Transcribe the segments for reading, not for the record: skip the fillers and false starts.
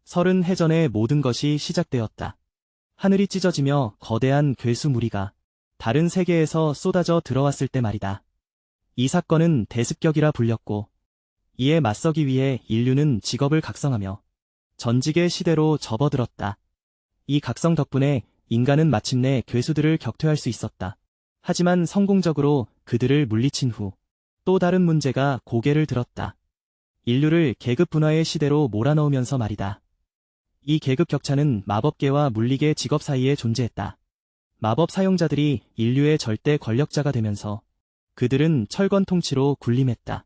서른 해 전에 모든 것이 시작되었다. 하늘이 찢어지며 거대한 괴수 무리가 다른 세계에서 쏟아져 들어왔을 때 말이다. 이 사건은 대습격이라 불렸고, 이에 맞서기 위해 인류는 직업을 각성하며 전직의 시대로 접어들었다. 이 각성 덕분에 인간은 마침내 괴수들을 격퇴할 수 있었다. 하지만 성공적으로 그들을 물리친 후 또 다른 문제가 고개를 들었다. 인류를 계급 분화의 시대로 몰아넣으면서 말이다. 이 계급 격차는 마법계와 물리계 직업 사이에 존재했다. 마법 사용자들이 인류의 절대 권력자가 되면서 그들은 철권 통치로 군림했다.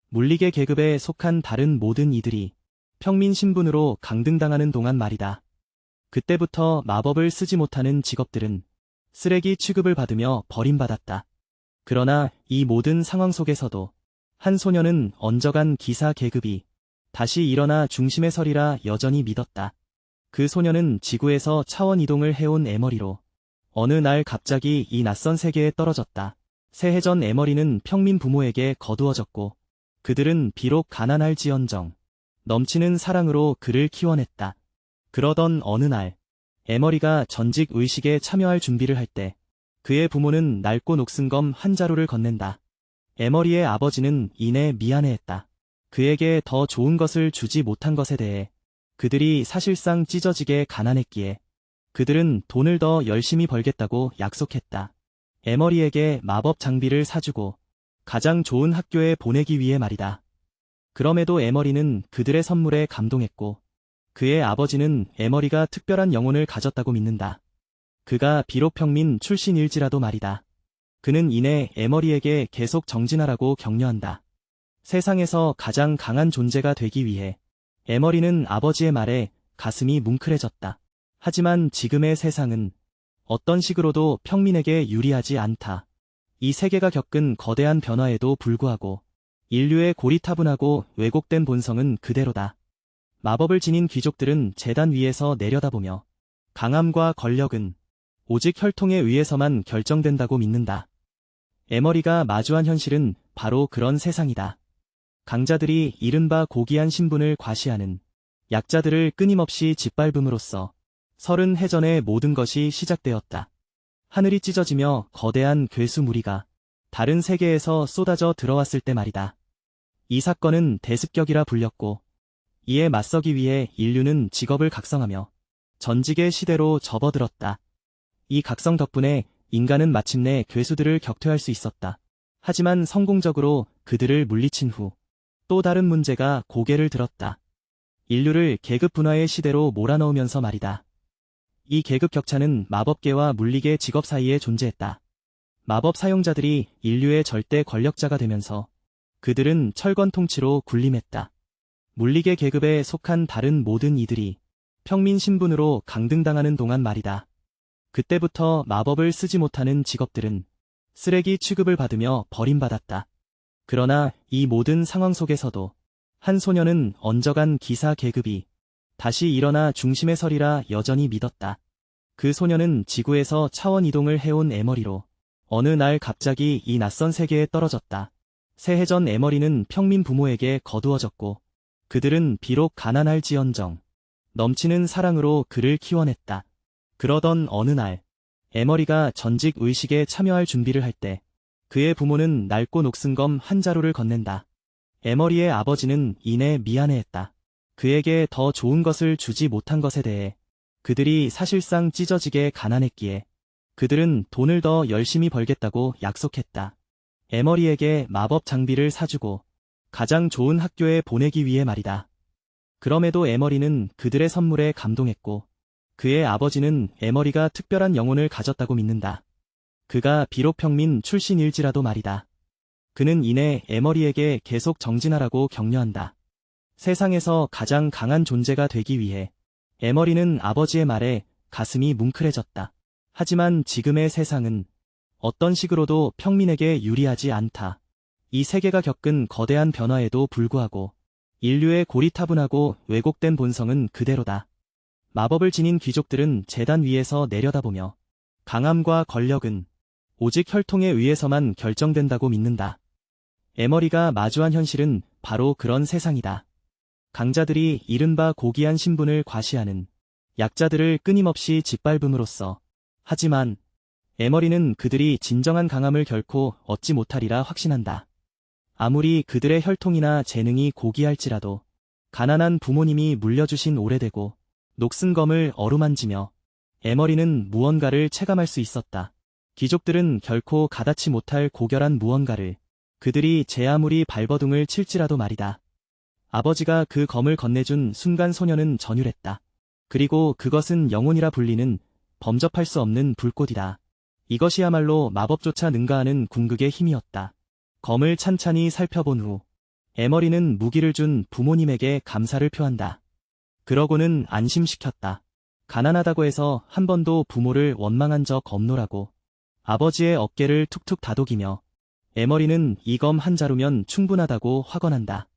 물리계 계급에 속한 다른 모든 이들이 평민 신분으로 강등당하는 동안 말이다. 그때부터 마법을 쓰지 못하는 직업들은 쓰레기 취급을 받으며 버림받았다. 그러나 이 모든 상황 속에서도 한 소녀는 언저간 기사 계급이 다시 일어나 중심에 서리라 여전히 믿었다. 그 소녀는 지구에서 차원 이동을 해온 에머리로 어느 날 갑자기 이 낯선 세계에 떨어졌다. 새해 전 에머리는 평민 부모에게 거두어졌고, 그들은 비록 가난할지언정 넘치는 사랑으로 그를 키워냈다. 그러던 어느 날 에머리가 전직 의식에 참여할 준비를 할 때 그의 부모는 낡고 녹슨 검 한 자루를 건넨다. 에머리의 아버지는 이내 미안해했다. 그에게 더 좋은 것을 주지 못한 것에 대해 그들이 사실상 찢어지게 가난했기에 그들은 돈을 더 열심히 벌겠다고 약속했다. 에머리에게 마법 장비를 사주고 가장 좋은 학교에 보내기 위해 말이다. 그럼에도 에머리는 그들의 선물에 감동했고, 그의 아버지는 에머리가 특별한 영혼을 가졌다고 믿는다. 그가 비록 평민 출신일지라도 말이다. 그는 이내 에머리에게 계속 정진하라고 격려한다. 세상에서 가장 강한 존재가 되기 위해 에머리는 아버지의 말에 가슴이 뭉클해졌다. 하지만 지금의 세상은 어떤 식으로도 평민에게 유리하지 않다. 이 세계가 겪은 거대한 변화에도 불구하고 인류의 고리타분하고 왜곡된 본성은 그대로다. 마법을 지닌 귀족들은 제단 위에서 내려다보며 강함과 권력은 오직 혈통에 의해서만 결정된다고 믿는다. 에머리가 마주한 현실은 바로 그런 세상이다. 강자들이 이른바 고귀한 신분을 과시하는 약자들을 끊임없이 짓밟음으로써 30해 전에 모든 것이 시작되었다. 하늘이 찢어지며 거대한 괴수 무리가 다른 세계에서 쏟아져 들어왔을 때 말이다. 이 사건은 대습격이라 불렸고, 이에 맞서기 위해 인류는 직업을 각성하며 전직의 시대로 접어들었다. 이 각성 덕분에 인간은 마침내 괴수들을 격퇴할 수 있었다. 하지만 성공적으로 그들을 물리친 후 또 다른 문제가 고개를 들었다. 인류를 계급 분화의 시대로 몰아넣으면서 말이다. 이 계급 격차는 마법계와 물리계 직업 사이에 존재했다. 마법 사용자들이 인류의 절대 권력자가 되면서 그들은 철권 통치로 군림했다. 물리계 계급에 속한 다른 모든 이들이 평민 신분으로 강등당하는 동안 말이다. 그때부터 마법을 쓰지 못하는 직업들은 쓰레기 취급을 받으며 버림받았다. 그러나 이 모든 상황 속에서도 한 소녀는 언저간 기사 계급이 다시 일어나 중심에 서리라 여전히 믿었다. 그 소녀는 지구에서 차원 이동을 해온 에머리로 어느 날 갑자기 이 낯선 세계에 떨어졌다. 새해 전 에머리는 평민 부모에게 거두어졌고, 그들은 비록 가난할지언정 넘치는 사랑으로 그를 키워냈다. 그러던 어느 날 에머리가 전직 의식에 참여할 준비를 할 때 그의 부모는 낡고 녹슨 검 한 자루를 건넨다. 에머리의 아버지는 이내 미안해했다. 그에게 더 좋은 것을 주지 못한 것에 대해 그들이 사실상 찢어지게 가난했기에 그들은 돈을 더 열심히 벌겠다고 약속했다. 에머리에게 마법 장비를 사주고 가장 좋은 학교에 보내기 위해 말이다. 그럼에도 에머리는 그들의 선물에 감동했고, 그의 아버지는 에머리가 특별한 영혼을 가졌다고 믿는다. 그가 비록 평민 출신일지라도 말이다. 그는 이내 에머리에게 계속 정진하라고 격려한다. 세상에서 가장 강한 존재가 되기 위해 에머리는 아버지의 말에 가슴이 뭉클해졌다. 하지만 지금의 세상은 어떤 식으로도 평민에게 유리하지 않다. 이 세계가 겪은 거대한 변화에도 불구하고 인류의 고리타분하고 왜곡된 본성은 그대로다. 마법을 지닌 귀족들은 제단 위에서 내려다보며 강함과 권력은 오직 혈통에 의해서만 결정된다고 믿는다. 에머리가 마주한 현실은 바로 그런 세상이다. 강자들이 이른바 고귀한 신분을 과시하는 약자들을 끊임없이 짓밟음으로써. 하지만 에머리는 그들이 진정한 강함을 결코 얻지 못하리라 확신한다. 아무리 그들의 혈통이나 재능이 고귀할지라도 가난한 부모님이 물려주신 오래되고 녹슨 검을 어루만지며 에머리는 무언가를 체감할 수 있었다. 귀족들은 결코 가닿지 못할 고결한 무언가를 그들이 제 아무리 발버둥을 칠지라도 말이다. 아버지가 그 검을 건네준 순간 소녀는 전율했다. 그리고 그것은 영혼이라 불리는 범접할 수 없는 불꽃이다. 이것이야말로 마법조차 능가하는 궁극의 힘이었다. 검을 찬찬히 살펴본 후 에머리는 무기를 준 부모님에게 감사를 표한다. 그러고는 안심시켰다. 가난하다고 해서 한 번도 부모를 원망한 적 없노라고. 아버지의 어깨를 툭툭 다독이며 에머리는 이 검 한 자루면 충분하다고 확언한다.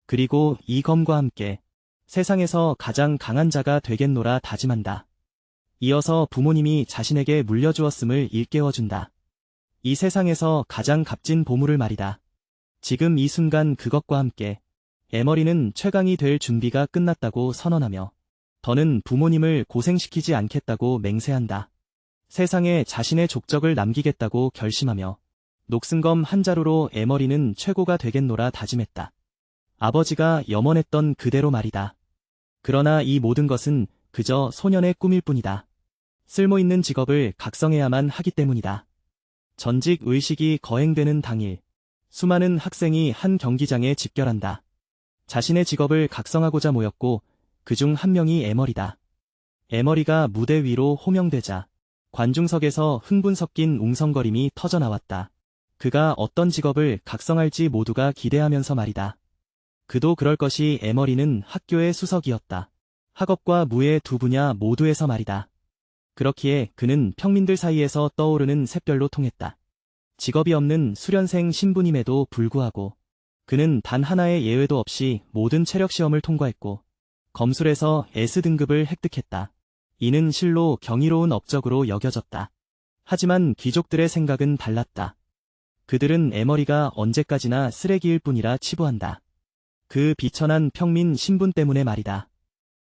그리고 이 검과 함께 세상에서 가장 강한 자가 되겠노라 다짐한다. 이어서 부모님이 자신에게 물려주었음을 일깨워준다. 이 세상에서 가장 값진 보물을 말이다. 지금 이 순간 그것과 함께 에머리는 최강이 될 준비가 끝났다고 선언하며 더는 부모님을 고생시키지 않겠다고 맹세한다. 세상에 자신의 족적을 남기겠다고 결심하며 녹슨 검 한 자루로 에머리는 최고가 되겠노라 다짐했다. 아버지가 염원했던 그대로 말이다. 그러나 이 모든 것은 그저 소년의 꿈일 뿐이다. 쓸모있는 직업을 각성해야만 하기 때문이다. 전직 의식이 거행되는 당일, 수많은 학생이 한 경기장에 집결한다. 자신의 직업을 각성하고자 모였고 그중 한 명이 에머리다. 에머리가 무대 위로 호명되자 관중석에서 흥분 섞인 웅성거림이 터져나왔다. 그가 어떤 직업을 각성할지 모두가 기대하면서 말이다. 그도 그럴 것이 에머리는 학교의 수석이었다. 학업과 무의 두 분야 모두에서 말이다. 그렇기에 그는 평민들 사이에서 떠오르는 샛별로 통했다. 직업이 없는 수련생 신분임에도 불구하고 그는 단 하나의 예외도 없이 모든 체력시험을 통과했고 검술에서 S등급을 획득했다. 이는 실로 경이로운 업적으로 여겨졌다. 하지만 귀족들의 생각은 달랐다. 그들은 에머리가 언제까지나 쓰레기일 뿐이라 치부한다. 그 비천한 평민 신분 때문에 말이다.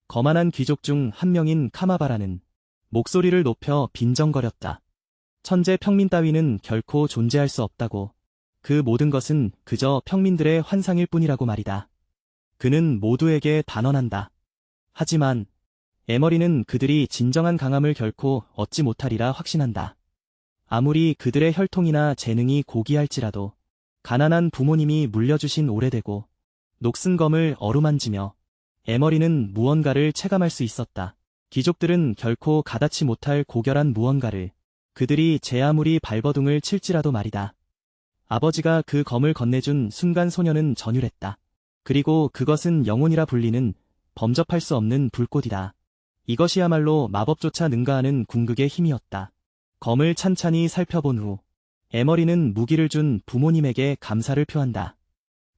거만한 귀족 중 한 명인 카마바라는 목소리를 높여 빈정거렸다. 천재 평민 따위는 결코 존재할 수 없다고. 그 모든 것은 그저 평민들의 환상일 뿐이라고 말이다. 그는 모두에게 단언한다. 하지만 에머리는 그들이 진정한 강함을 결코 얻지 못하리라 확신한다. 아무리 그들의 혈통이나 재능이 고귀할지라도 가난한 부모님이 물려주신 오래되고 녹슨 검을 어루만지며 에머리는 무언가를 체감할 수 있었다. 귀족들은 결코 가닿지 못할 고결한 무언가를 그들이 제 아무리 발버둥을 칠지라도 말이다. 아버지가 그 검을 건네준 순간 소녀는 전율했다. 그리고 그것은 영혼이라 불리는 범접할 수 없는 불꽃이다. 이것이야말로 마법조차 능가하는 궁극의 힘이었다. 검을 찬찬히 살펴본 후 에머리는 무기를 준 부모님에게 감사를 표한다.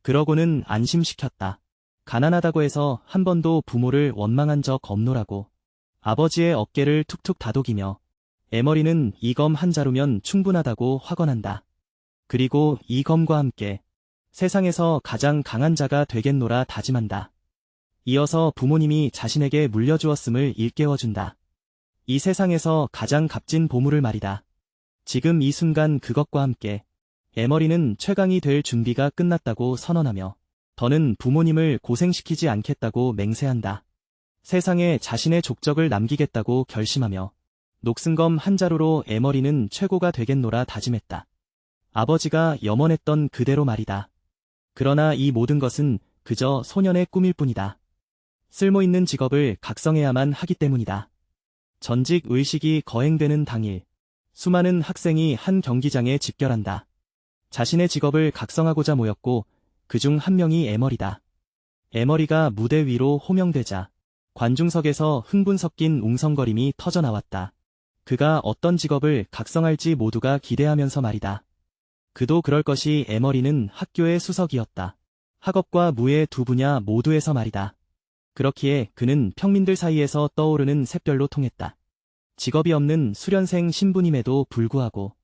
그러고는 안심시켰다. 가난하다고 해서 한 번도 부모를 원망한 적 없노라고. 아버지의 어깨를 툭툭 다독이며 에머리는 이 검 한 자루면 충분하다고 확언한다. 그리고 이 검과 함께 세상에서 가장 강한 자가 되겠노라 다짐한다. 이어서 부모님이 자신에게 물려주었음을 일깨워준다. 이 세상에서 가장 값진 보물을 말이다. 지금 이 순간 그것과 함께 에머리는 최강이 될 준비가 끝났다고 선언하며 더는 부모님을 고생시키지 않겠다고 맹세한다. 세상에 자신의 족적을 남기겠다고 결심하며 녹슨 검 한 자루로 에머리는 최고가 되겠노라 다짐했다. 아버지가 염원했던 그대로 말이다. 그러나 이 모든 것은 그저 소년의 꿈일 뿐이다. 쓸모있는 직업을 각성해야만 하기 때문이다. 전직 의식이 거행되는 당일, 수많은 학생이 한 경기장에 집결한다. 자신의 직업을 각성하고자 모였고 그중 한 명이 에머리다. 에머리가 무대 위로 호명되자 관중석에서 흥분 섞인 웅성거림이 터져나왔다. 그가 어떤 직업을 각성할지 모두가 기대하면서 말이다. 그도 그럴 것이 에머리는 학교의 수석이었다. 학업과 무의 두 분야 모두에서 말이다. 그렇기에 그는 평민들 사이에서 떠오르는 샛별로 통했다. 직업이 없는 수련생 신분임에도 불구하고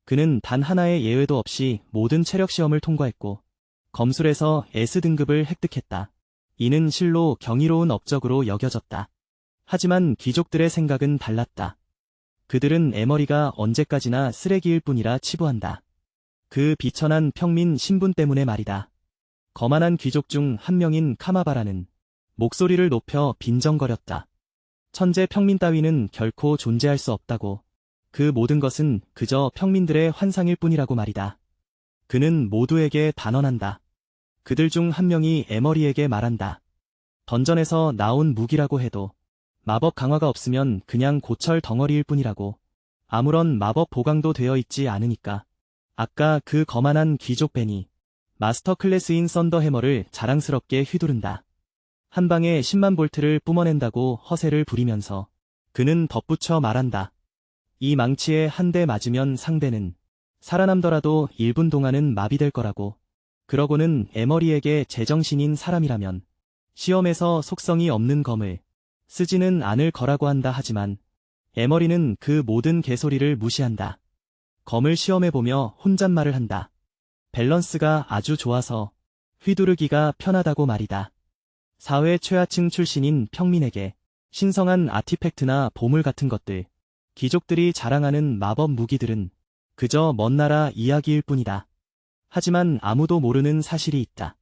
그는 단 하나의 예외도 없이 모든 체력시험을 통과했고 검술에서 S등급을 획득했다. 이는 실로 경이로운 업적으로 여겨졌다. 하지만 귀족들의 생각은 달랐다. 그들은 에머리가 언제까지나 쓰레기일 뿐이라 치부한다. 그 비천한 평민 신분 때문에 말이다. 거만한 귀족 중 한 명인 카마바라는 목소리를 높여 빈정거렸다. 천재 평민 따위는 결코 존재할 수 없다고. 그 모든 것은 그저 평민들의 환상일 뿐이라고 말이다. 그는 모두에게 단언한다. 그들 중 한 명이 에머리에게 말한다. 던전에서 나온 무기라고 해도 마법 강화가 없으면 그냥 고철 덩어리일 뿐이라고. 아무런 마법 보강도 되어 있지 않으니까. 아까 그 거만한 귀족 벤이 마스터 클래스인 썬더해머를 자랑스럽게 휘두른다. 한 방에 10만 볼트를 뿜어낸다고 허세를 부리면서 그는 덧붙여 말한다. 이 망치에 한 대 맞으면 상대는 살아남더라도 1분 동안은 마비될 거라고. 그러고는 에머리에게 제정신인 사람이라면 시험에서 속성이 없는 검을 쓰지는 않을 거라고 한다. 하지만 에머리는 그 모든 개소리를 무시한다. 검을 시험해보며 혼잣말을 한다. 밸런스가 아주 좋아서 휘두르기가 편하다고 말이다. 사회 최하층 출신인 평민에게 신성한 아티팩트나 보물 같은 것들, 귀족들이 자랑하는 마법 무기들은 그저 먼 나라 이야기일 뿐이다. 하지만 아무도 모르는 사실이 있다.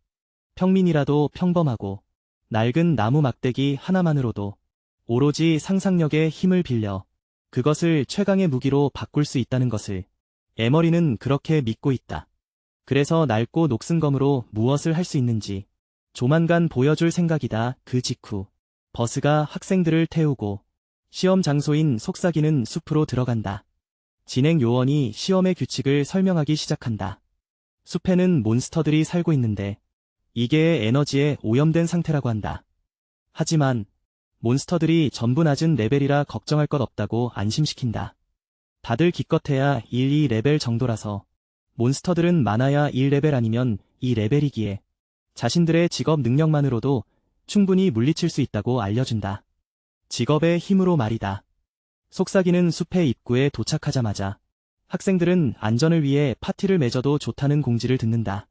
평민이라도 평범하고 낡은 나무 막대기 하나만으로도 오로지 상상력의 힘을 빌려 그것을 최강의 무기로 바꿀 수 있다는 것을 에머리는 그렇게 믿고 있다. 그래서 낡고 녹슨 검으로 무엇을 할 수 있는지 조만간 보여줄 생각이다. 그 직후 버스가 학생들을 태우고 시험 장소인 속삭이는 숲으로 들어간다. 진행 요원이 시험의 규칙을 설명하기 시작한다. 숲에는 몬스터들이 살고 있는데 이게 에너지에 오염된 상태라고 한다. 하지만 몬스터들이 전부 낮은 레벨이라 걱정할 것 없다고 안심시킨다. 다들 기껏해야 1, 2레벨 정도라서 몬스터들은 많아야 1레벨 아니면 2레벨이기에 자신들의 직업 능력만으로도 충분히 물리칠 수 있다고 알려준다. 직업의 힘으로 말이다. 속삭이는 숲의 입구에 도착하자마자 학생들은 안전을 위해 파티를 맺어도 좋다는 공지를 듣는다.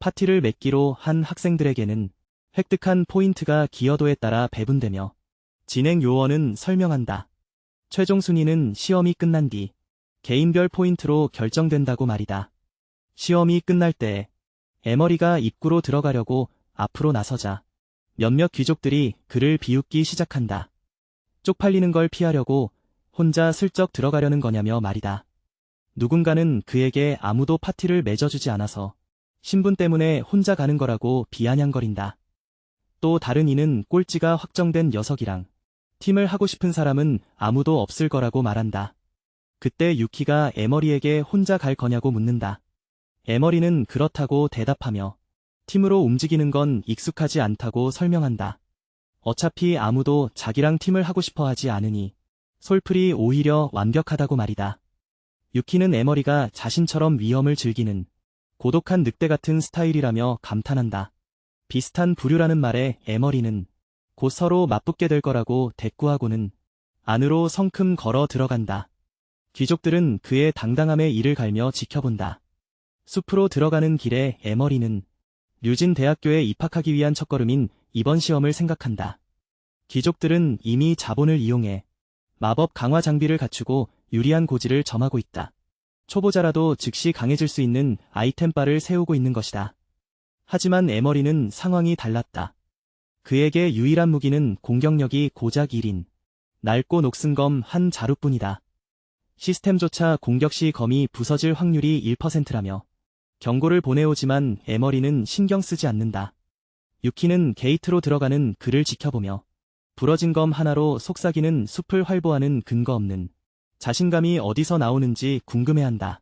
파티를 맺기로 한 학생들에게는 획득한 포인트가 기여도에 따라 배분되며 진행 요원은 설명한다. 최종 순위는 시험이 끝난 뒤 개인별 포인트로 결정된다고 말이다. 시험이 끝날 때 에머리가 입구로 들어가려고 앞으로 나서자 몇몇 귀족들이 그를 비웃기 시작한다. 쪽팔리는 걸 피하려고 혼자 슬쩍 들어가려는 거냐며 말이다. 누군가는 그에게 아무도 파티를 맺어주지 않아서 신분 때문에 혼자 가는 거라고 비아냥거린다. 또 다른 이는 꼴찌가 확정된 녀석이랑 팀을 하고 싶은 사람은 아무도 없을 거라고 말한다. 그때 유키가 에머리에게 혼자 갈 거냐고 묻는다. 에머리는 그렇다고 대답하며 팀으로 움직이는 건 익숙하지 않다고 설명한다. 어차피 아무도 자기랑 팀을 하고 싶어 하지 않으니 솔플이 오히려 완벽하다고 말이다. 유키는 에머리가 자신처럼 위험을 즐기는 고독한 늑대 같은 스타일이라며 감탄한다. 비슷한 부류라는 말에 에머리는 곧 서로 맞붙게 될 거라고 대꾸하고는 안으로 성큼 걸어 들어간다. 귀족들은 그의 당당함에 이를 갈며 지켜본다. 숲으로 들어가는 길에 에머리는 류진 대학교에 입학하기 위한 첫걸음인 이번 시험을 생각한다. 귀족들은 이미 자본을 이용해 마법 강화 장비를 갖추고 유리한 고지를 점하고 있다. 초보자라도 즉시 강해질 수 있는 아이템바를 세우고 있는 것이다. 하지만 에머리는 상황이 달랐다. 그에게 유일한 무기는 공격력이 고작 1인 낡고 녹슨 검 한 자루뿐이다. 시스템조차 공격 시 검이 부서질 확률이 1%라며 경고를 보내오지만 에머리는 신경 쓰지 않는다. 유키는 게이트로 들어가는 그를 지켜보며 부러진 검 하나로 속삭이는 숲을 활보하는 근거 없는 자신감이 어디서 나오는지 궁금해한다.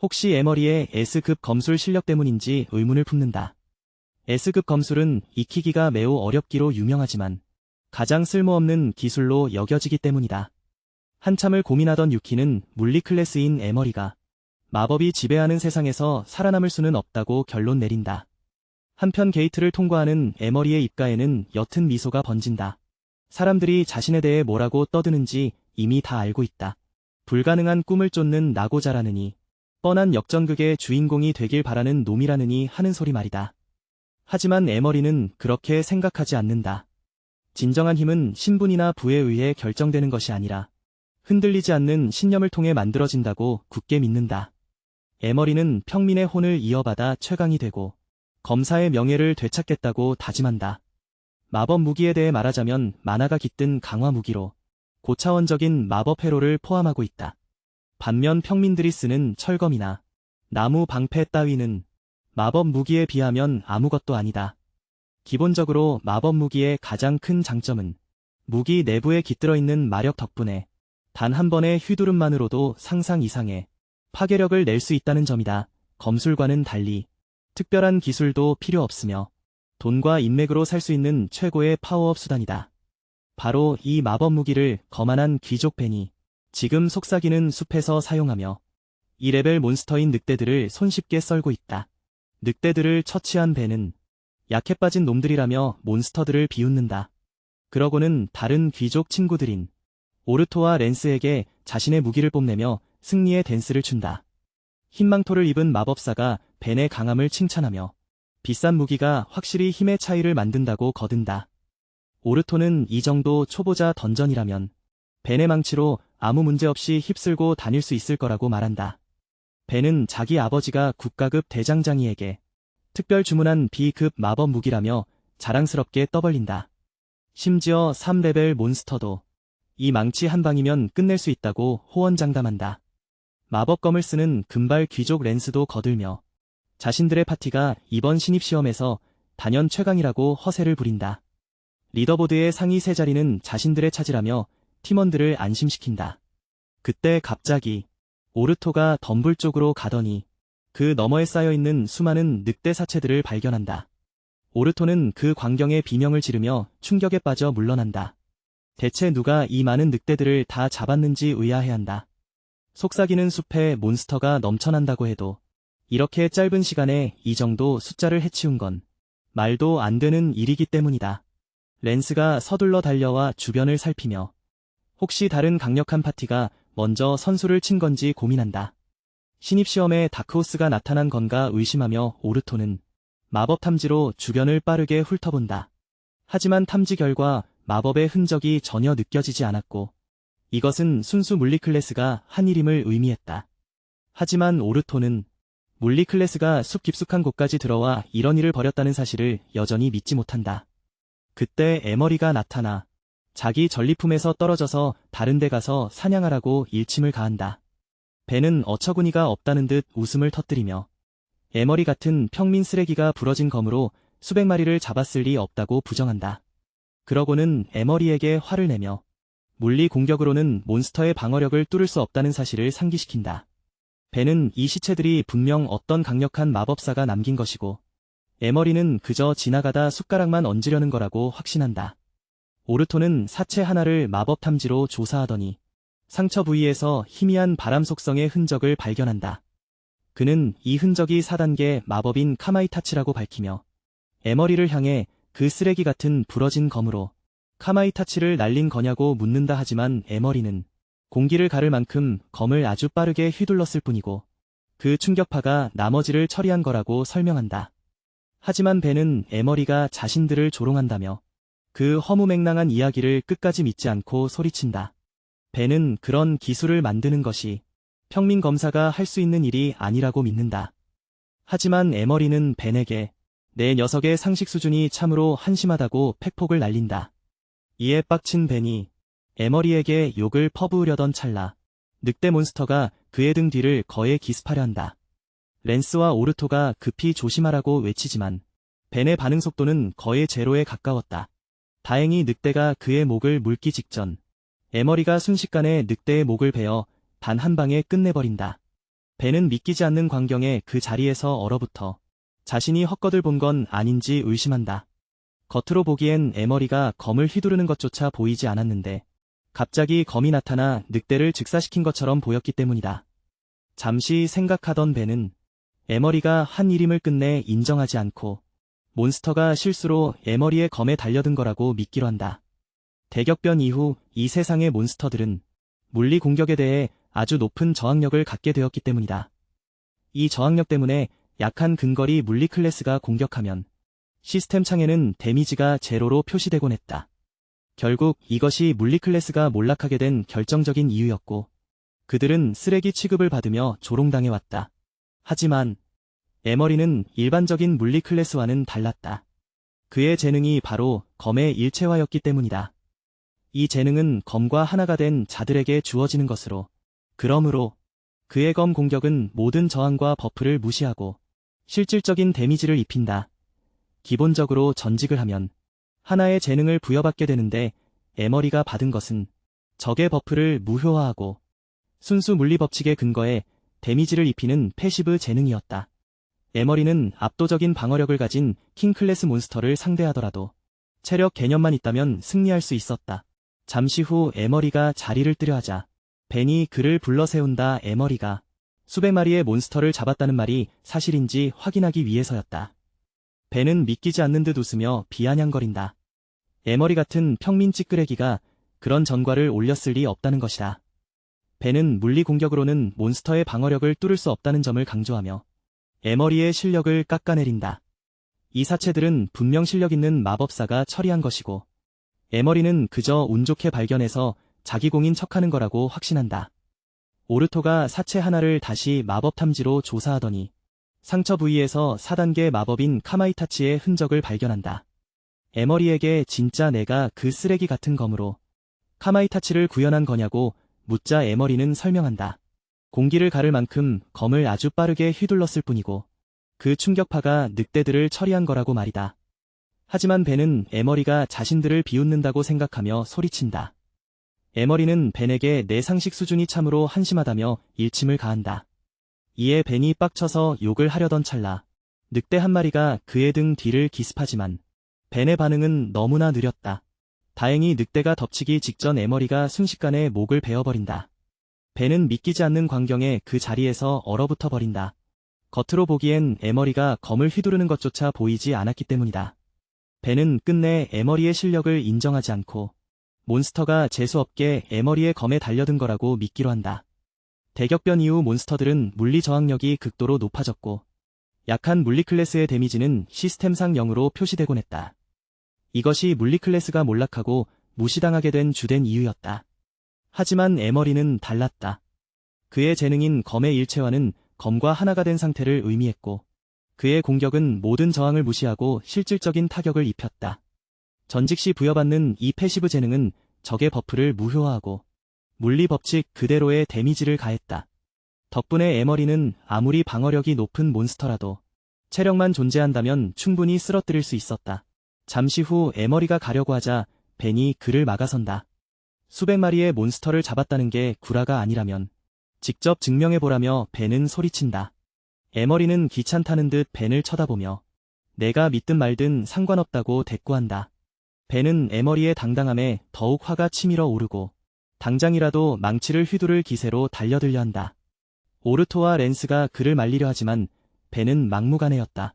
혹시 에머리의 S급 검술 실력 때문인지 의문을 품는다. S급 검술은 익히기가 매우 어렵기로 유명하지만 가장 쓸모없는 기술로 여겨지기 때문이다. 한참을 고민하던 유키는 물리 클래스인 에머리가 마법이 지배하는 세상에서 살아남을 수는 없다고 결론 내린다. 한편 게이트를 통과하는 에머리의 입가에는 옅은 미소가 번진다. 사람들이 자신에 대해 뭐라고 떠드는지 이미 다 알고 있다. 불가능한 꿈을 쫓는 나고자라느니 뻔한 역전극의 주인공이 되길 바라는 놈이라느니 하는 소리 말이다. 하지만 에머리는 그렇게 생각하지 않는다. 진정한 힘은 신분이나 부에 의해 결정되는 것이 아니라 흔들리지 않는 신념을 통해 만들어진다고 굳게 믿는다. 에머리는 평민의 혼을 이어받아 최강이 되고 검사의 명예를 되찾겠다고 다짐한다. 마법 무기에 대해 말하자면 만화가 깃든 강화 무기로 고차원적인 마법 회로를 포함하고 있다. 반면 평민들이 쓰는 철검이나 나무 방패 따위는 마법 무기에 비하면 아무것도 아니다. 기본적으로 마법 무기의 가장 큰 장점은 무기 내부에 깃들어 있는 마력 덕분에 단 한 번의 휘두름만으로도 상상 이상의 파괴력을 낼 수 있다는 점이다. 검술과는 달리 특별한 기술도 필요 없으며 돈과 인맥으로 살 수 있는 최고의 파워업 수단이다. 바로 이 마법 무기를 거만한 귀족 벤이 지금 속삭이는 숲에서 사용하며 2레벨 몬스터인 늑대들을 손쉽게 썰고 있다. 늑대들을 처치한 벤은 약해 빠진 놈들이라며 몬스터들을 비웃는다. 그러고는 다른 귀족 친구들인 오르토와 랜스에게 자신의 무기를 뽐내며 승리의 댄스를 춘다. 흰 망토를 입은 마법사가 벤의 강함을 칭찬하며 비싼 무기가 확실히 힘의 차이를 만든다고 거든다. 오르토는 이 정도 초보자 던전이라면 벤의 망치로 아무 문제 없이 휩쓸고 다닐 수 있을 거라고 말한다. 벤은 자기 아버지가 국가급 대장장이에게 특별 주문한 B급 마법 무기라며 자랑스럽게 떠벌린다. 심지어 3레벨 몬스터도 이 망치 한 방이면 끝낼 수 있다고 호언장담한다. 마법검을 쓰는 금발 귀족 랜스도 거들며 자신들의 파티가 이번 신입시험에서 단연 최강이라고 허세를 부린다. 리더보드의 상위 세 자리는 자신들의 차지라며 팀원들을 안심시킨다. 그때 갑자기 오르토가 덤불 쪽으로 가더니 그 너머에 쌓여있는 수많은 늑대 사체들을 발견한다. 오르토는 그 광경에 비명을 지르며 충격에 빠져 물러난다. 대체 누가 이 많은 늑대들을 다 잡았는지 의아해한다. 속삭이는 숲에 몬스터가 넘쳐난다고 해도 이렇게 짧은 시간에 이 정도 숫자를 해치운 건 말도 안 되는 일이기 때문이다. 랜스가 서둘러 달려와 주변을 살피며 혹시 다른 강력한 파티가 먼저 선수를 친 건지 고민한다. 신입시험에 다크호스가 나타난 건가 의심하며 오르토는 마법 탐지로 주변을 빠르게 훑어본다. 하지만 탐지 결과 마법의 흔적이 전혀 느껴지지 않았고 이것은 순수 물리 클래스가 한 일임을 의미했다. 하지만 오르토는 물리 클래스가 숲 깊숙한 곳까지 들어와 이런 일을 벌였다는 사실을 여전히 믿지 못한다. 그때 에머리가 나타나 자기 전리품에서 떨어져서 다른 데 가서 사냥하라고 일침을 가한다. 벤은 어처구니가 없다는 듯 웃음을 터뜨리며 에머리 같은 평민 쓰레기가 부러진 검으로 수백 마리를 잡았을 리 없다고 부정한다. 그러고는 에머리에게 화를 내며 물리 공격으로는 몬스터의 방어력을 뚫을 수 없다는 사실을 상기시킨다. 벤은 이 시체들이 분명 어떤 강력한 마법사가 남긴 것이고 에머리는 그저 지나가다 숟가락만 얹으려는 거라고 확신한다. 오르토는 사체 하나를 마법 탐지로 조사하더니 상처 부위에서 희미한 바람 속성의 흔적을 발견한다. 그는 이 흔적이 4단계 마법인 카마이타치라고 밝히며 에머리를 향해 그 쓰레기 같은 부러진 검으로 카마이타치를 날린 거냐고 묻는다. 하지만 에머리는 공기를 가를 만큼 검을 아주 빠르게 휘둘렀을 뿐이고 그 충격파가 나머지를 처리한 거라고 설명한다. 하지만 벤은 에머리가 자신들을 조롱한다며 그 허무맹랑한 이야기를 끝까지 믿지 않고 소리친다. 벤은 그런 기술을 만드는 것이 평민 검사가 할 수 있는 일이 아니라고 믿는다. 하지만 에머리는 벤에게 내 녀석의 상식 수준이 참으로 한심하다고 팩폭을 날린다. 이에 빡친 벤이 에머리에게 욕을 퍼부으려던 찰나 늑대 몬스터가 그의 등 뒤를 거에 기습하려 한다. 랜스와 오르토가 급히 조심하라고 외치지만 벤의 반응 속도는 거의 제로에 가까웠다. 다행히 늑대가 그의 목을 물기 직전 에머리가 순식간에 늑대의 목을 베어 단 한 방에 끝내버린다. 벤은 믿기지 않는 광경에 그 자리에서 얼어붙어 자신이 헛것을 본 건 아닌지 의심한다. 겉으로 보기엔 에머리가 검을 휘두르는 것조차 보이지 않았는데 갑자기 검이 나타나 늑대를 즉사시킨 것처럼 보였기 때문이다. 잠시 생각하던 벤은 에머리가 한 일임을 끝내 인정하지 않고 몬스터가 실수로 에머리의 검에 달려든 거라고 믿기로 한다. 대격변 이후 이 세상의 몬스터들은 물리 공격에 대해 아주 높은 저항력을 갖게 되었기 때문이다. 이 저항력 때문에 약한 근거리 물리 클래스가 공격하면 시스템 창에는 데미지가 제로로 표시되곤 했다. 결국 이것이 물리 클래스가 몰락하게 된 결정적인 이유였고, 그들은 쓰레기 취급을 받으며 조롱당해왔다. 하지만 에머리는 일반적인 물리 클래스와는 달랐다. 그의 재능이 바로 검의 일체화였기 때문이다. 이 재능은 검과 하나가 된 자들에게 주어지는 것으로, 그러므로 그의 검 공격은 모든 저항과 버프를 무시하고 실질적인 데미지를 입힌다. 기본적으로 전직을 하면 하나의 재능을 부여받게 되는데, 에머리가 받은 것은 적의 버프를 무효화하고 순수 물리 법칙에 근거해 데미지를 입히는 패시브 재능이었다. 에머리는 압도적인 방어력을 가진 킹 클래스 몬스터를 상대하더라도 체력 개념만 있다면 승리할 수 있었다. 잠시 후 에머리가 자리를 뜨려 하자 벤이 그를 불러 세운다. 에머리가 수백 마리의 몬스터를 잡았다는 말이 사실인지 확인하기 위해서였다. 벤은 믿기지 않는 듯 웃으며 비아냥거린다. 에머리 같은 평민 찌끄레기가 그런 전과를 올렸을 리 없다는 것이다. 벤은 물리 공격으로는 몬스터의 방어력을 뚫을 수 없다는 점을 강조하며 에머리의 실력을 깎아내린다. 이 사체들은 분명 실력 있는 마법사가 처리한 것이고, 에머리는 그저 운 좋게 발견해서 자기 공인 척하는 거라고 확신한다. 오르토가 사체 하나를 다시 마법 탐지로 조사하더니 상처 부위에서 4단계 마법인 카마이타치의 흔적을 발견한다. 에머리에게 진짜 내가 그 쓰레기 같은 검으로 카마이타치를 구현한 거냐고 묻자 에머리는 설명한다. 공기를 가를 만큼 검을 아주 빠르게 휘둘렀을 뿐이고 그 충격파가 늑대들을 처리한 거라고 말이다. 하지만 벤은 에머리가 자신들을 비웃는다고 생각하며 소리친다. 에머리는 벤에게 내 상식 수준이 참으로 한심하다며 일침을 가한다. 이에 벤이 빡쳐서 욕을 하려던 찰나 늑대 한 마리가 그의 등 뒤를 기습하지만 벤의 반응은 너무나 느렸다. 다행히 늑대가 덮치기 직전 에머리가 순식간에 목을 베어버린다. 벤은 믿기지 않는 광경에 그 자리에서 얼어붙어 버린다. 겉으로 보기엔 에머리가 검을 휘두르는 것조차 보이지 않았기 때문이다. 벤은 끝내 에머리의 실력을 인정하지 않고 몬스터가 재수없게 에머리의 검에 달려든 거라고 믿기로 한다. 대격변 이후 몬스터들은 물리 저항력이 극도로 높아졌고 약한 물리 클래스의 데미지는 시스템상 0으로 표시되곤 했다. 이것이 물리 클래스가 몰락하고 무시당하게 된 주된 이유였다. 하지만 에머리는 달랐다. 그의 재능인 검의 일체화는 검과 하나가 된 상태를 의미했고 그의 공격은 모든 저항을 무시하고 실질적인 타격을 입혔다. 전직 시 부여받는 이 패시브 재능은 적의 버프를 무효화하고 물리 법칙 그대로의 데미지를 가했다. 덕분에 에머리는 아무리 방어력이 높은 몬스터라도 체력만 존재한다면 충분히 쓰러뜨릴 수 있었다. 잠시 후 에머리가 가려고 하자 벤이 그를 막아선다. 수백 마리의 몬스터를 잡았다는 게 구라가 아니라면 직접 증명해보라며 벤은 소리친다. 에머리는 귀찮다는 듯 벤을 쳐다보며 내가 믿든 말든 상관없다고 대꾸한다. 벤은 에머리의 당당함에 더욱 화가 치밀어 오르고 당장이라도 망치를 휘두를 기세로 달려들려 한다. 오르토와 랜스가 그를 말리려 하지만 벤은 막무가내였다.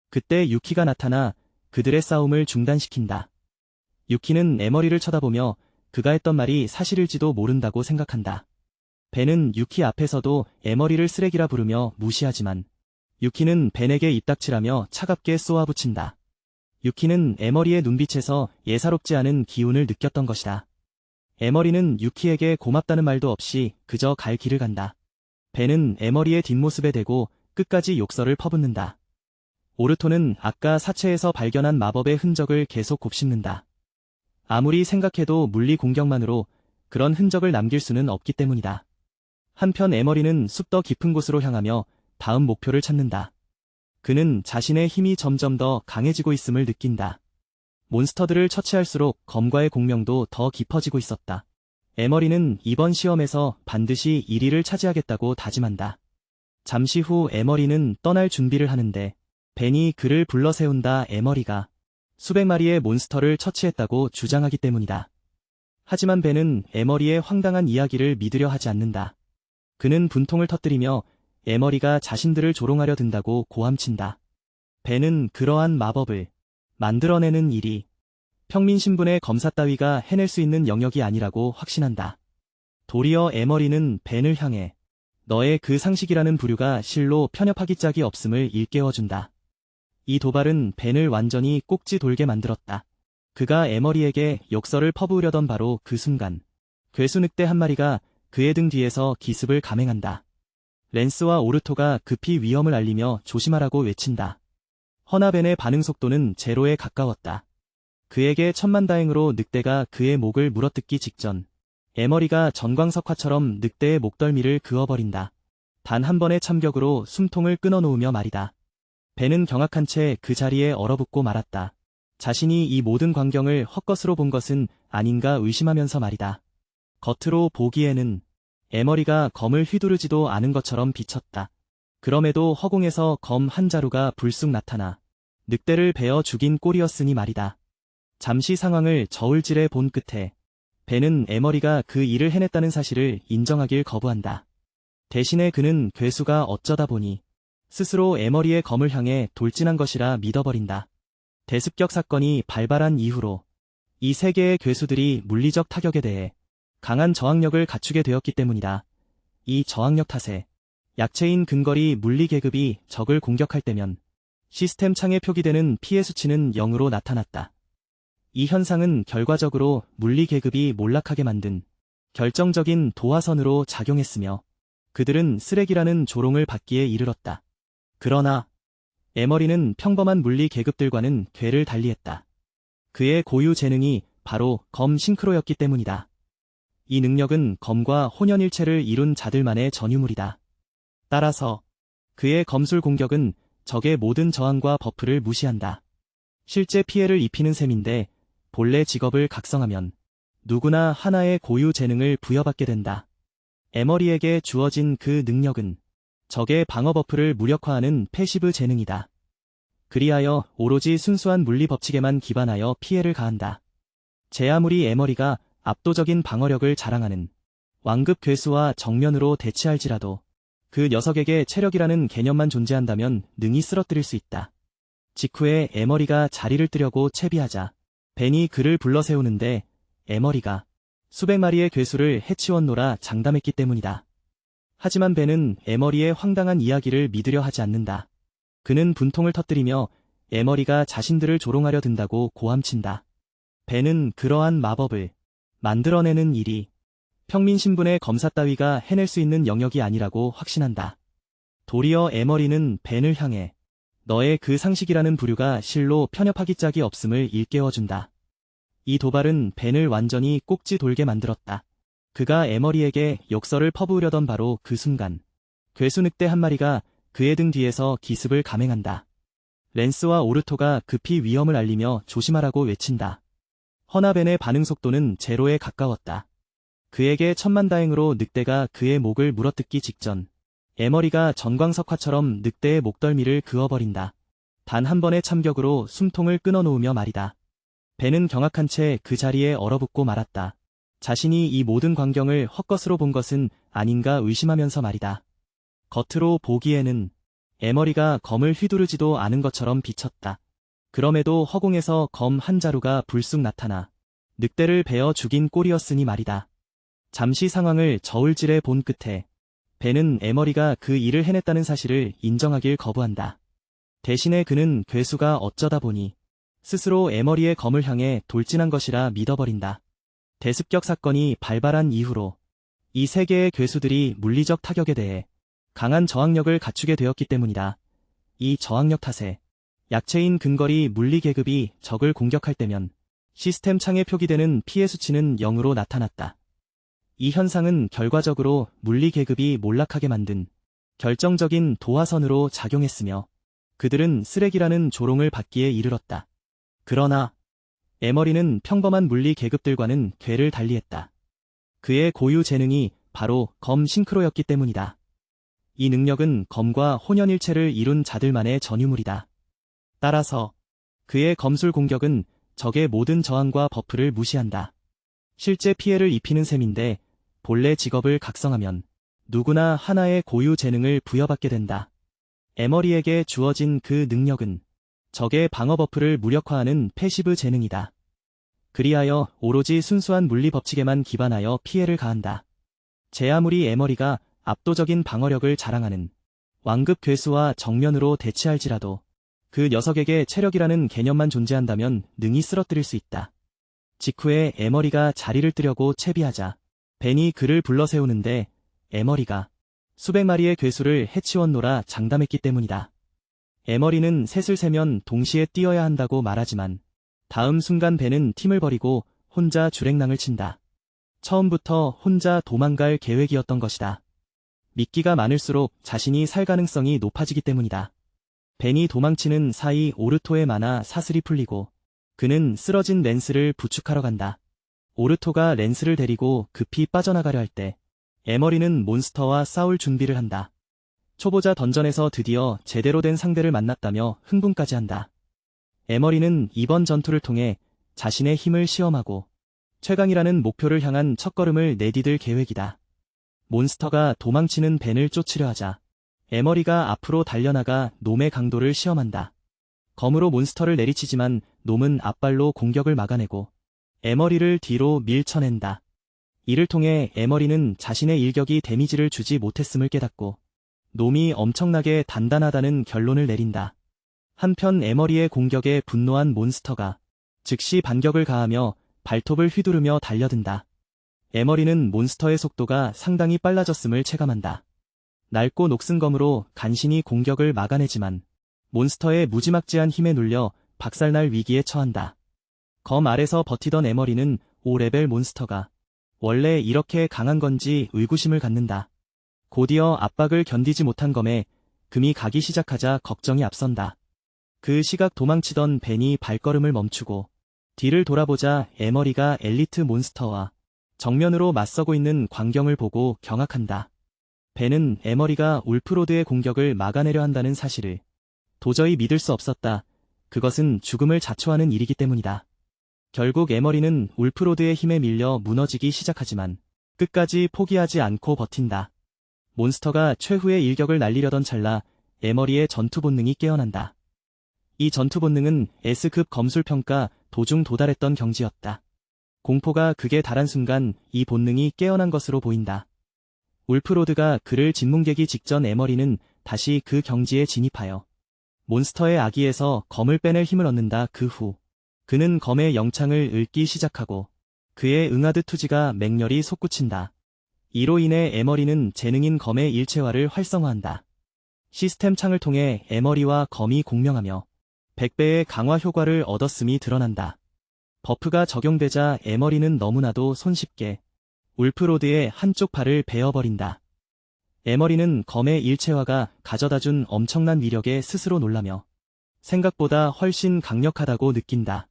그때 유키가 나타나 그들의 싸움을 중단시킨다. 유키는 에머리를 쳐다보며 그가 했던 말이 사실일지도 모른다고 생각한다. 벤은 유키 앞에서도 에머리를 쓰레기라 부르며 무시하지만 유키는 벤에게 입닥치라며 차갑게 쏘아붙인다. 유키는 에머리의 눈빛에서 예사롭지 않은 기운을 느꼈던 것이다. 에머리는 유키에게 고맙다는 말도 없이 그저 갈 길을 간다. 벤은 에머리의 뒷모습에 대고 끝까지 욕설을 퍼붓는다. 오르토는 아까 사체에서 발견한 마법의 흔적을 계속 곱씹는다. 아무리 생각해도 물리 공격만으로 그런 흔적을 남길 수는 없기 때문이다. 한편 에머리는 숲 더 깊은 곳으로 향하며 다음 목표를 찾는다. 그는 자신의 힘이 점점 더 강해지고 있음을 느낀다. 몬스터들을 처치할수록 검과의 공명도 더 깊어지고 있었다. 에머리는 이번 시험에서 반드시 1위를 차지하겠다고 다짐한다. 잠시 후 에머리는 떠날 준비를 하는데 벤이 그를 불러 세운다. 에머리가 수백 마리의 몬스터를 처치했다고 주장하기 때문이다. 하지만 벤은 에머리의 황당한 이야기를 믿으려 하지 않는다. 그는 분통을 터뜨리며 에머리가 자신들을 조롱하려 든다고 고함친다. 벤은 그러한 마법을 만들어내는 일이 평민 신분의 검사 따위가 해낼 수 있는 영역이 아니라고 확신한다. 도리어 에머리는 벤을 향해 너의 그 상식이라는 부류가 실로 편협하기 짝이 없음을 일깨워준다. 이 도발은 벤을 완전히 꼭지 돌게 만들었다. 그가 에머리에게 욕설을 퍼부으려던 바로 그 순간, 괴수 늑대 한 마리가 그의 등 뒤에서 기습을 감행한다. 랜스와 오르토가 급히 위험을 알리며 조심하라고 외친다. 허나 벤의 반응 속도는 제로에 가까웠다. 그에게 천만다행으로 늑대가 그의 목을 물어뜯기 직전, 에머리가 전광석화처럼 늑대의 목덜미를 그어버린다. 단 한 번의 참격으로 숨통을 끊어놓으며 말이다. 벤은 경악한 채 그 자리에 얼어붙고 말았다. 자신이 이 모든 광경을 헛것으로 본 것은 아닌가 의심하면서 말이다. 겉으로 보기에는 에머리가 검을 휘두르지도 않은 것처럼 비쳤다. 그럼에도 허공에서 검 한 자루가 불쑥 나타나 늑대를 베어 죽인 꼴이었으니 말이다. 잠시 상황을 저울질해 본 끝에 벤은 에머리가 그 일을 해냈다는 사실을 인정하길 거부한다. 대신에 그는 괴수가 어쩌다 보니 스스로 에머리의 검을 향해 돌진한 것이라 믿어버린다. 대습격 사건이 발발한 이후로 이 세 개의 괴수들이 물리적 타격에 대해 강한 저항력을 갖추게 되었기 때문이다. 이 저항력 탓에 약체인 근거리 물리 계급이 적을 공격할 때면 시스템 창에 표기되는 피해 수치는 0으로 나타났다. 이 현상은 결과적으로 물리 계급이 몰락하게 만든 결정적인 도화선으로 작용했으며 그들은 쓰레기라는 조롱을 받기에 이르렀다. 그러나 에머리는 평범한 물리 계급들과는 궤를 달리했다. 그의 고유 재능이 바로 검 싱크로였기 때문이다. 이 능력은 검과 혼연일체를 이룬 자들만의 전유물이다. 따라서 그의 검술 공격은 적의 모든 저항과 버프를 무시한다. 실제 피해를 입히는 셈인데 본래 직업을 각성하면 누구나 하나의 고유 재능을 부여받게 된다. 에머리에게 주어진 그 능력은 적의 방어 버프를 무력화하는 패시브 재능이다. 그리하여 오로지 순수한 물리 법칙에만 기반하여 피해를 가한다. 제 아무리 에머리가 압도적인 방어력을 자랑하는 왕급 괴수와 정면으로 대치할지라도 그 녀석에게 체력이라는 개념만 존재한다면 능히 쓰러뜨릴 수 있다. 직후에 에머리가 자리를 뜨려고 채비하자 벤이 그를 불러세우는데 에머리가 수백 마리의 괴수를 해치웠노라 장담했기 때문이다. 하지만 벤은 에머리의 황당한 이야기를 믿으려 하지 않는다. 그는 분통을 터뜨리며 에머리가 자신들을 조롱하려 든다고 고함친다. 벤은 그러한 마법을 만들어내는 일이 평민 신분의 검사 따위가 해낼 수 있는 영역이 아니라고 확신한다. 도리어 에머리는 벤을 향해 너의 그 상식이라는 부류가 실로 편협하기 짝이 없음을 일깨워준다. 이 도발은 벤을 완전히 꼭지 돌게 만들었다. 그가 에머리에게 욕설을 퍼부으려던 바로 그 순간, 괴수 늑대 한 마리가 그의 등 뒤에서 기습을 감행한다. 랜스와 오르토가 급히 위험을 알리며 조심하라고 외친다. 허나 벤의 반응 속도는 제로에 가까웠다. 그에게 천만다행으로 늑대가 그의 목을 물어뜯기 직전, 에머리가 전광석화처럼 늑대의 목덜미를 그어버린다. 단 한 번의 참격으로 숨통을 끊어놓으며 말이다. 벤은 경악한 채 그 자리에 얼어붙고 말았다. 자신이 이 모든 광경을 헛것으로 본 것은 아닌가 의심하면서 말이다. 겉으로 보기에는 에머리가 검을 휘두르지도 않은 것처럼 비쳤다. 그럼에도 허공에서 검 한 자루가 불쑥 나타나 늑대를 베어 죽인 꼴이었으니 말이다. 잠시 상황을 저울질해 본 끝에 벤은 에머리가 그 일을 해냈다는 사실을 인정하길 거부한다. 대신에 그는 괴수가 어쩌다 보니 스스로 에머리의 검을 향해 돌진한 것이라 믿어버린다. 대습격 사건이 발발한 이후로 이 세 개의 괴수들이 물리적 타격에 대해 강한 저항력을 갖추게 되었기 때문이다. 이 저항력 탓에 약체인 근거리 물리 계급이 적을 공격할 때면 시스템 창에 표기되는 피해 수치는 0으로 나타났다. 이 현상은 결과적으로 물리 계급이 몰락하게 만든 결정적인 도화선으로 작용했으며 그들은 쓰레기라는 조롱을 받기에 이르렀다. 그러나 에머리는 평범한 물리 계급들과는 궤를 달리했다. 그의 고유 재능이 바로 검 싱크로였기 때문이다. 이 능력은 검과 혼연일체를 이룬 자들만의 전유물이다. 따라서 그의 검술 공격은 적의 모든 저항과 버프를 무시한다. 실제 피해를 입히는 셈인데 본래 직업을 각성하면 누구나 하나의 고유 재능을 부여받게 된다. 에머리에게 주어진 그 능력은 적의 방어 버프를 무력화하는 패시브 재능이다. 그리하여 오로지 순수한 물리 법칙에만 기반하여 피해를 가한다. 제 아무리 에머리가 압도적인 방어력을 자랑하는 왕급 괴수와 정면으로 대치할지라도 그 녀석에게 체력이라는 개념만 존재한다면 능히 쓰러뜨릴 수 있다. 직후에 에머리가 자리를 뜨려고 채비하자 벤이 그를 불러 세우는데 에머리가 수백 마리의 괴수를 해치웠노라 장담했기 때문이다. 에머리는 셋을 세면 동시에 뛰어야 한다고 말하지만 다음 순간 벤은 팀을 버리고 혼자 주랭랑을 친다. 처음부터 혼자 도망갈 계획이었던 것이다. 미끼가 많을수록 자신이 살 가능성이 높아지기 때문이다. 벤이 도망치는 사이 오르토의 만화 사슬이 풀리고 그는 쓰러진 랜스를 부축하러 간다. 오르토가 랜스를 데리고 급히 빠져나가려 할 때 에머리는 몬스터와 싸울 준비를 한다. 초보자 던전에서 드디어 제대로 된 상대를 만났다며 흥분까지 한다. 에머리는 이번 전투를 통해 자신의 힘을 시험하고 최강이라는 목표를 향한 첫걸음을 내디딜 계획이다. 몬스터가 도망치는 벤을 쫓으려 하자 에머리가 앞으로 달려나가 놈의 강도를 시험한다. 검으로 몬스터를 내리치지만 놈은 앞발로 공격을 막아내고 에머리를 뒤로 밀쳐낸다. 이를 통해 에머리는 자신의 일격이 데미지를 주지 못했음을 깨닫고 놈이 엄청나게 단단하다는 결론을 내린다. 한편 에머리의 공격에 분노한 몬스터가 즉시 반격을 가하며 발톱을 휘두르며 달려든다. 에머리는 몬스터의 속도가 상당히 빨라졌음을 체감한다. 낡고 녹슨 검으로 간신히 공격을 막아내지만 몬스터의 무지막지한 힘에 눌려 박살날 위기에 처한다. 검 아래서 버티던 에머리는 5레벨 몬스터가 원래 이렇게 강한 건지 의구심을 갖는다. 곧이어 압박을 견디지 못한 검에 금이 가기 시작하자 걱정이 앞선다. 그 시각 도망치던 벤이 발걸음을 멈추고 뒤를 돌아보자 에머리가 엘리트 몬스터와 정면으로 맞서고 있는 광경을 보고 경악한다. 벤은 에머리가 울프로드의 공격을 막아내려 한다는 사실을 도저히 믿을 수 없었다. 그것은 죽음을 자초하는 일이기 때문이다. 결국 에머리는 울프로드의 힘에 밀려 무너지기 시작하지만 끝까지 포기하지 않고 버틴다. 몬스터가 최후의 일격을 날리려던 찰나 에머리의 전투 본능이 깨어난다. 이 전투 본능은 S급 검술평가 도중 도달했던 경지였다. 공포가 극에 달한 순간 이 본능이 깨어난 것으로 보인다. 울프로드가 그를 짓뭉개기 직전 에머리는 다시 그 경지에 진입하여 몬스터의 아기에서 검을 빼낼 힘을 얻는다. 그 후 그는 검의 영창을 읊기 시작하고 그의 응하듯 투지가 맹렬히 솟구친다. 이로 인해 에머리는 재능인 검의 일체화를 활성화한다. 시스템 창을 통해 에머리와 검이 공명하며 100배의 강화 효과를 얻었음이 드러난다. 버프가 적용되자 에머리는 너무나도 손쉽게 울프로드의 한쪽 팔을 베어버린다. 에머리는 검의 일체화가 가져다준 엄청난 위력에 스스로 놀라며 생각보다 훨씬 강력하다고 느낀다.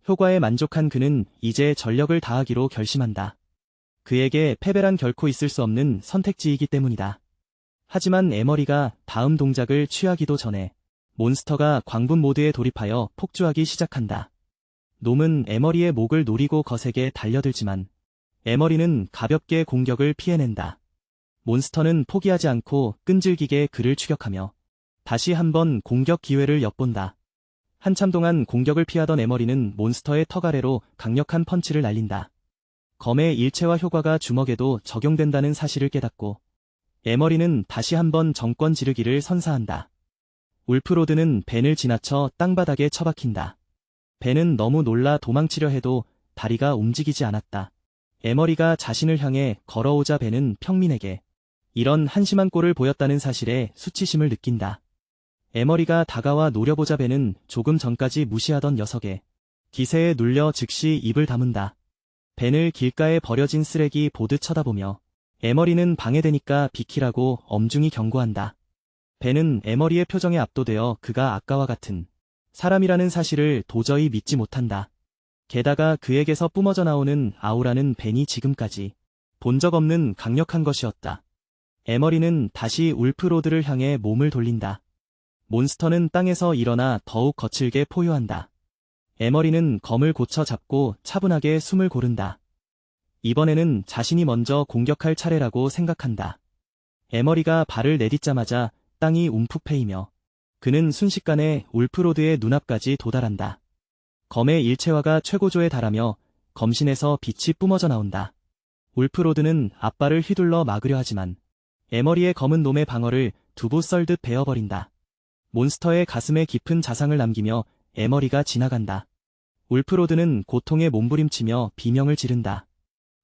효과에 만족한 그는 이제 전력을 다하기로 결심한다. 그에게 패배란 결코 있을 수 없는 선택지이기 때문이다. 하지만 에머리가 다음 동작을 취하기도 전에 몬스터가 광분 모드에 돌입하여 폭주하기 시작한다. 놈은 에머리의 목을 노리고 거세게 달려들지만 에머리는 가볍게 공격을 피해낸다. 몬스터는 포기하지 않고 끈질기게 그를 추격하며 다시 한번 공격 기회를 엿본다. 한참 동안 공격을 피하던 에머리는 몬스터의 턱 아래로 강력한 펀치를 날린다. 검의 일체화 효과가 주먹에도 적용된다는 사실을 깨닫고 에머리는 다시 한번 정권 지르기를 선사한다. 울프로드는 벤을 지나쳐 땅바닥에 처박힌다. 벤은 너무 놀라 도망치려 해도 다리가 움직이지 않았다. 에머리가 자신을 향해 걸어오자 벤은 평민에게 이런 한심한 꼴을 보였다는 사실에 수치심을 느낀다. 에머리가 다가와 노려보자 벤은 조금 전까지 무시하던 녀석의 기세에 눌려 즉시 입을 다문다. 벤을 길가에 버려진 쓰레기 보듯 쳐다보며 에머리는 방해되니까 비키라고 엄중히 경고한다. 벤은 에머리의 표정에 압도되어 그가 아까와 같은 사람이라는 사실을 도저히 믿지 못한다. 게다가 그에게서 뿜어져 나오는 아우라는 벤이 지금까지 본 적 없는 강력한 것이었다. 에머리는 다시 울프로드를 향해 몸을 돌린다. 몬스터는 땅에서 일어나 더욱 거칠게 포효한다. 에머리는 검을 고쳐 잡고 차분하게 숨을 고른다. 이번에는 자신이 먼저 공격할 차례라고 생각한다. 에머리가 발을 내딛자마자 땅이 움푹 패이며 그는 순식간에 울프로드의 눈앞까지 도달한다. 검의 일체화가 최고조에 달하며 검신에서 빛이 뿜어져 나온다. 울프로드는 앞발을 휘둘러 막으려 하지만 에머리의 검은 놈의 방어를 두부 썰듯 베어버린다. 몬스터의 가슴에 깊은 자상을 남기며 에머리가 지나간다. 울프로드는 고통에 몸부림치며 비명을 지른다.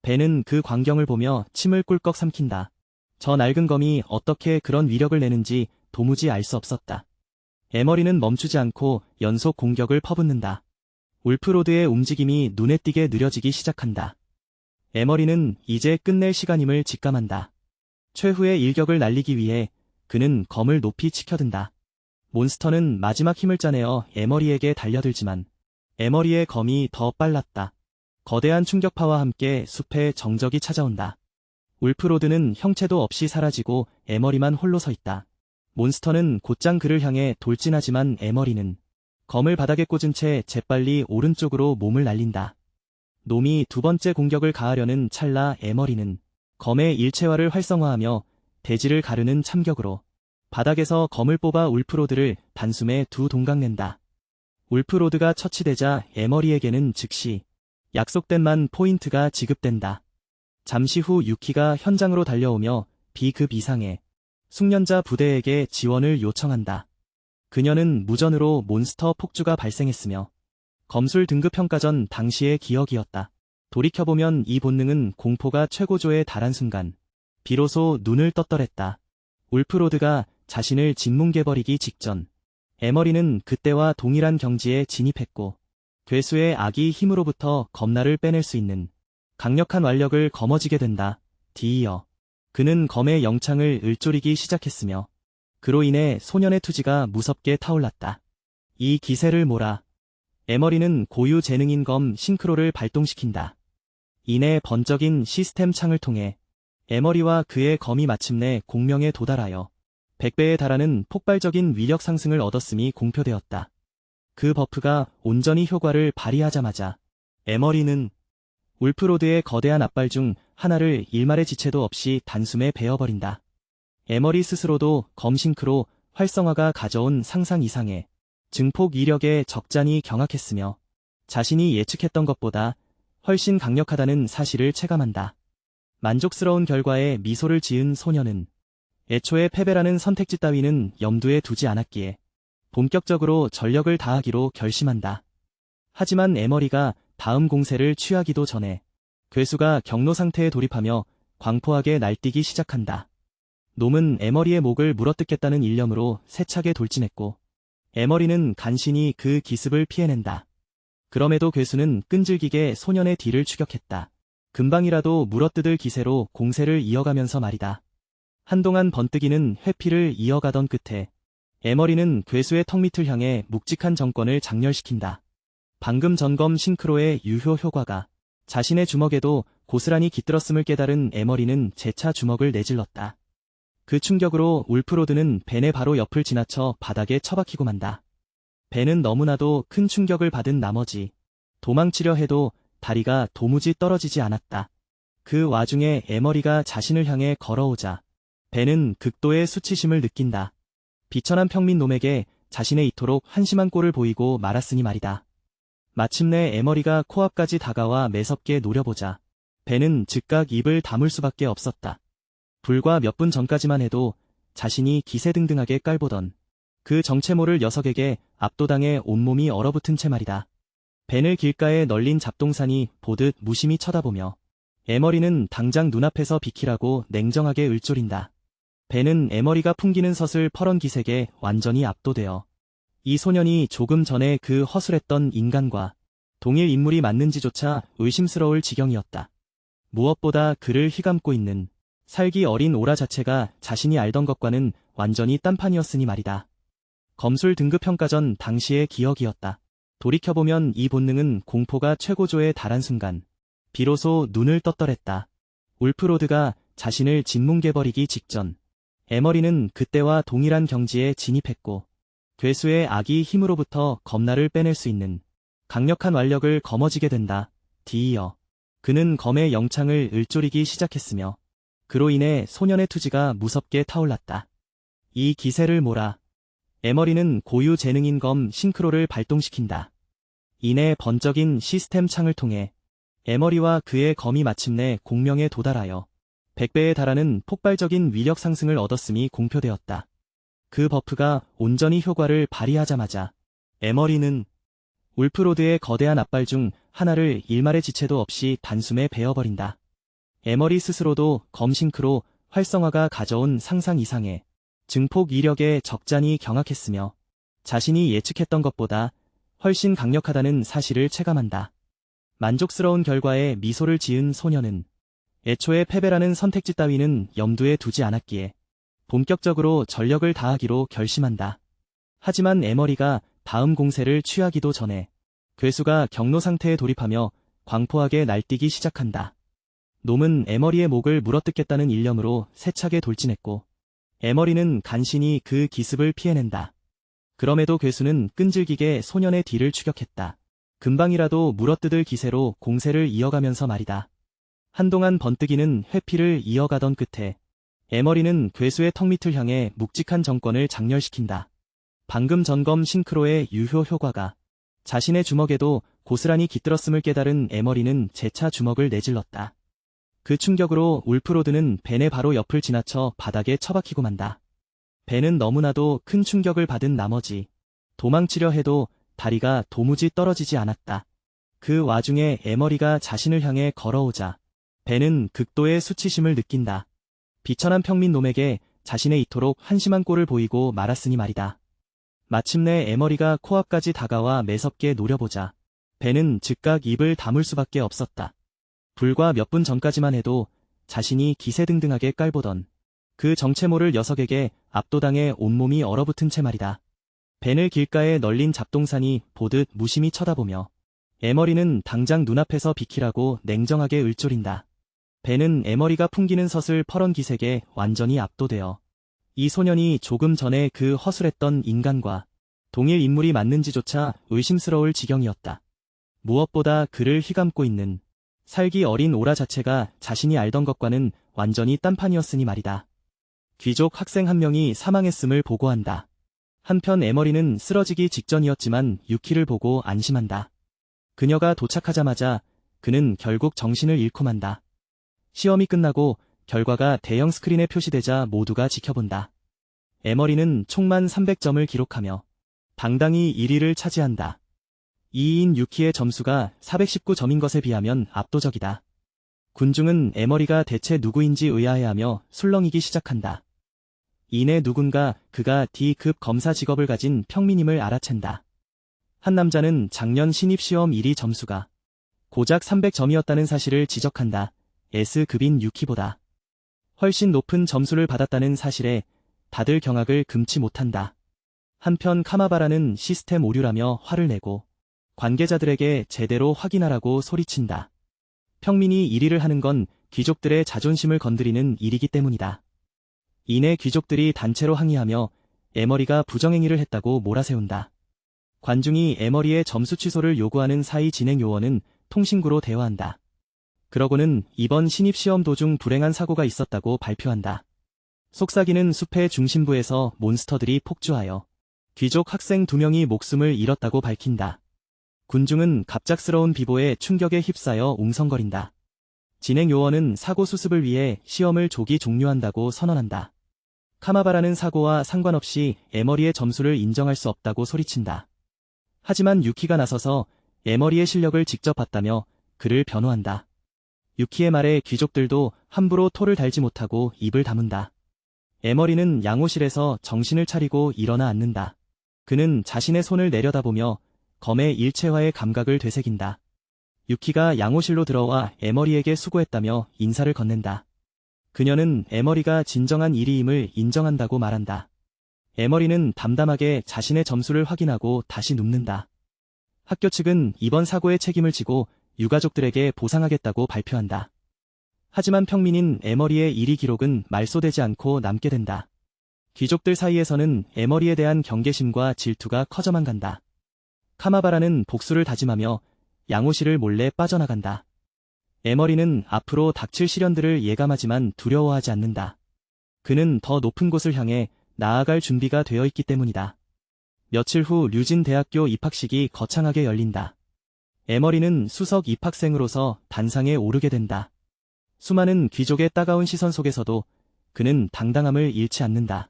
벤은 그 광경을 보며 침을 꿀꺽 삼킨다. 저 낡은 검이 어떻게 그런 위력을 내는지 도무지 알 수 없었다. 에머리는 멈추지 않고 연속 공격을 퍼붓는다. 울프로드의 움직임이 눈에 띄게 느려지기 시작한다. 에머리는 이제 끝낼 시간임을 직감한다. 최후의 일격을 날리기 위해 그는 검을 높이 치켜든다. 몬스터는 마지막 힘을 짜내어 에머리에게 달려들지만 에머리의 검이 더 빨랐다. 거대한 충격파와 함께 숲에 정적이 찾아온다. 울프로드는 형체도 없이 사라지고 에머리만 홀로 서 있다. 몬스터는 곧장 그를 향해 돌진하지만 에머리는 검을 바닥에 꽂은 채 재빨리 오른쪽으로 몸을 날린다. 놈이 두 번째 공격을 가하려는 찰나 에머리는 검의 일체화를 활성화하며 대지를 가르는 참격으로 바닥에서 검을 뽑아 울프로드를 단숨에 두 동강낸다. 울프로드가 처치되자 에머리에게는 즉시 약속된 포인트가 지급된다. 잠시 후 유키가 현장으로 달려오며 B급 이상의 숙련자 부대에게 지원을 요청한다. 그녀는 무전으로 몬스터 폭주가 발생했으며 검술 등급 평가 전 당시의 기억이었다. 돌이켜보면 이 본능은 공포가 최고조에 달한 순간 비로소 눈을 떴더랬다. 울프로드가 자신을 짓뭉개버리기 직전 에머리는 그때와 동일한 경지에 진입했고 괴수의 악의 힘으로부터 검날을 빼낼 수 있는 강력한 완력을 거머쥐게 된다. 뒤이어 그는 검의 영창을 을조리기 시작했으며 그로 인해 소년의 투지가 무섭게 타올랐다. 이 기세를 몰아 에머리는 고유 재능인 검 싱크로를 발동시킨다. 이내 번쩍인 시스템 창을 통해 에머리와 그의 검이 마침내 공명에 도달하여 100배에 달하는 폭발적인 위력 상승을 얻었음이 공표되었다. 그 버프가 온전히 효과를 발휘하자마자 에머리는 울프로드의 거대한 앞발 중 하나를 일말의 지체도 없이 단숨에 베어버린다. 에머리 스스로도 검 싱크로 활성화가 가져온 상상 이상의 증폭 이력에 적잖이 경악했으며 자신이 예측했던 것보다 훨씬 강력하다는 사실을 체감한다. 만족스러운 결과에 미소를 지은 소녀는 애초에 패배라는 선택지 따위는 염두에 두지 않았기에 본격적으로 전력을 다하기로 결심한다. 하지만 에머리가 다음 공세를 취하기도 전에 괴수가 경로 상태에 돌입하며 광포하게 날뛰기 시작한다. 놈은 에머리의 목을 물어뜯겠다는 일념으로 세차게 돌진했고 에머리는 간신히 그 기습을 피해낸다. 그럼에도 괴수는 끈질기게 소년의 뒤를 추격했다. 금방이라도 물어뜯을 기세로 공세를 이어가면서 말이다. 한동안 번뜩이는 회피를 이어가던 끝에 에머리는 괴수의 턱밑을 향해 묵직한 정권을 장렬시킨다. 방금 전검 싱크로의 유효 효과가 자신의 주먹에도 고스란히 깃들었음을 깨달은 에머리는 재차 주먹을 내질렀다. 그 충격으로 울프로드는 벤의 바로 옆을 지나쳐 바닥에 처박히고 만다. 벤은 너무나도 큰 충격을 받은 나머지 도망치려 해도 다리가 도무지 떨어지지 않았다. 그 와중에 에머리가 자신을 향해 걸어오자 벤은 극도의 수치심을 느낀다. 비천한 평민놈에게 자신의 이토록 한심한 꼴을 보이고 말았으니 말이다. 마침내 에머리가 코앞까지 다가와 매섭게 노려보자 벤은 즉각 입을 다물 수밖에 없었다. 불과 몇 분 전까지만 해도 자신이 기세등등하게 깔보던 그 정체 모를 녀석에게 압도당해 온몸이 얼어붙은 채 말이다. 벤을 길가에 널린 잡동산이 보듯 무심히 쳐다보며 에머리는 당장 눈앞에서 비키라고 냉정하게 을조린다. 벤은 에머리가 풍기는 서슬 퍼런 기색에 완전히 압도되어 이 소년이 조금 전에 그 허술했던 인간과 동일 인물이 맞는지조차 의심스러울 지경이었다. 무엇보다 그를 휘감고 있는 살기 어린 오라 자체가 자신이 알던 것과는 완전히 딴판이었으니 말이다. 검술 등급 평가 전 당시의 기억이었다. 돌이켜보면 이 본능은 공포가 최고조에 달한 순간 비로소 눈을 떴더랬다. 울프로드가 자신을 짓뭉개버리기 직전 에머리는 그때와 동일한 경지에 진입했고 괴수의 악의 힘으로부터 검날을 빼낼 수 있는 강력한 완력을 거머쥐게 된다. 뒤이어 그는 검의 영창을 을조리기 시작했으며 그로 인해 소년의 투지가 무섭게 타올랐다. 이 기세를 몰아 에머리는 고유 재능인 검 싱크로를 발동시킨다. 이내 번쩍인 시스템 창을 통해 에머리와 그의 검이 마침내 공명에 도달하여 100배에 달하는 폭발적인 위력 상승을 얻었음이 공표되었다. 그 버프가 온전히 효과를 발휘하자마자 에머리는 울프로드의 거대한 앞발 중 하나를 일말의 지체도 없이 단숨에 베어버린다. 에머리 스스로도 검싱크로 활성화가 가져온 상상 이상의 증폭 이력에 적잖이 경악했으며 자신이 예측했던 것보다 훨씬 강력하다는 사실을 체감한다. 만족스러운 결과에 미소를 지은 소녀는 애초에 패배라는 선택지 따위는 염두에 두지 않았기에 본격적으로 전력을 다하기로 결심한다. 하지만 에머리가 다음 공세를 취하기도 전에 괴수가 경로 상태에 돌입하며 광포하게 날뛰기 시작한다. 놈은 에머리의 목을 물어뜯겠다는 일념으로 세차게 돌진했고 에머리는 간신히 그 기습을 피해낸다. 그럼에도 괴수는 끈질기게 소년의 뒤를 추격했다. 금방이라도 물어뜯을 기세로 공세를 이어가면서 말이다. 한동안 번뜩이는 회피를 이어가던 끝에 에머리는 괴수의 턱밑을 향해 묵직한 정권을 장렬시킨다. 방금 점검 싱크로의 유효 효과가 자신의 주먹에도 고스란히 깃들었음을 깨달은 에머리는 재차 주먹을 내질렀다. 그 충격으로 울프로드는 벤의 바로 옆을 지나쳐 바닥에 처박히고 만다. 벤은 너무나도 큰 충격을 받은 나머지 도망치려 해도 다리가 도무지 떨어지지 않았다. 그 와중에 에머리가 자신을 향해 걸어오자 벤은 극도의 수치심을 느낀다. 비천한 평민놈에게 자신의 이토록 한심한 꼴을 보이고 말았으니 말이다. 마침내 에머리가 코앞까지 다가와 매섭게 노려보자 벤은 즉각 입을 다물 수밖에 없었다. 불과 몇 분 전까지만 해도 자신이 기세등등하게 깔보던 그 정체모를 녀석에게 압도당해 온몸이 얼어붙은 채 말이다. 벤을 길가에 널린 잡동산이 보듯 무심히 쳐다보며 에머리는 당장 눈앞에서 비키라고 냉정하게 을조린다. 벤은 에머리가 풍기는 서슬 퍼런 기색에 완전히 압도되어 이 소년이 조금 전에 그 허술했던 인간과 동일 인물이 맞는지조차 의심스러울 지경이었다. 무엇보다 그를 휘감고 있는 살기 어린 오라 자체가 자신이 알던 것과는 완전히 딴판이었으니 말이다. 귀족 학생 한 명이 사망했음을 보고한다. 한편 에머리는 쓰러지기 직전이었지만 유키를 보고 안심한다. 그녀가 도착하자마자 그는 결국 정신을 잃고 만다. 시험이 끝나고 결과가 대형 스크린에 표시되자 모두가 지켜본다. 에머리는 총만 300점을 기록하며 당당히 1위를 차지한다. 2위인 유키의 점수가 419점인 것에 비하면 압도적이다. 군중은 에머리가 대체 누구인지 의아해하며 술렁이기 시작한다. 이내 누군가 그가 D급 검사 직업을 가진 평민임을 알아챈다. 한 남자는 작년 신입시험 1위 점수가 고작 300점이었다는 사실을 지적한다. S급인 유키보다 훨씬 높은 점수를 받았다는 사실에 다들 경악을 금치 못한다. 한편 카마바라는 시스템 오류라며 화를 내고 관계자들에게 제대로 확인하라고 소리친다. 평민이 1위를 하는 건 귀족들의 자존심을 건드리는 일이기 때문이다. 이내 귀족들이 단체로 항의하며 에머리가 부정행위를 했다고 몰아세운다. 관중이 에머리의 점수 취소를 요구하는 사이 진행 요원은 통신구로 대화한다. 그러고는 이번 신입시험 도중 불행한 사고가 있었다고 발표한다. 속삭이는 숲의 중심부에서 몬스터들이 폭주하여 귀족 학생 2명이 목숨을 잃었다고 밝힌다. 군중은 갑작스러운 비보에 충격에 휩싸여 웅성거린다. 진행 요원은 사고 수습을 위해 시험을 조기 종료한다고 선언한다. 카마바라는 사고와 상관없이 에머리의 점수를 인정할 수 없다고 소리친다. 하지만 유키가 나서서 에머리의 실력을 직접 봤다며 그를 변호한다. 유키의 말에 귀족들도 함부로 토를 달지 못하고 입을 다문다. 에머리는 양호실에서 정신을 차리고 일어나 앉는다. 그는 자신의 손을 내려다보며 검의 일체화의 감각을 되새긴다. 유키가 양호실로 들어와 에머리에게 수고했다며 인사를 건넨다. 그녀는 에머리가 진정한 1위임을 인정한다고 말한다. 에머리는 담담하게 자신의 점수를 확인하고 다시 눕는다. 학교 측은 이번 사고의 책임을 지고 유가족들에게 보상하겠다고 발표한다. 하지만 평민인 에머리의 1위 기록은 말소되지 않고 남게 된다. 귀족들 사이에서는 에머리에 대한 경계심과 질투가 커져만 간다. 카마바라는 복수를 다짐하며 양호실을 몰래 빠져나간다. 에머리는 앞으로 닥칠 시련들을 예감하지만 두려워하지 않는다. 그는 더 높은 곳을 향해 나아갈 준비가 되어 있기 때문이다. 며칠 후 류진 대학교 입학식이 거창하게 열린다. 에머리는 수석 입학생으로서 단상에 오르게 된다. 수많은 귀족의 따가운 시선 속에서도 그는 당당함을 잃지 않는다.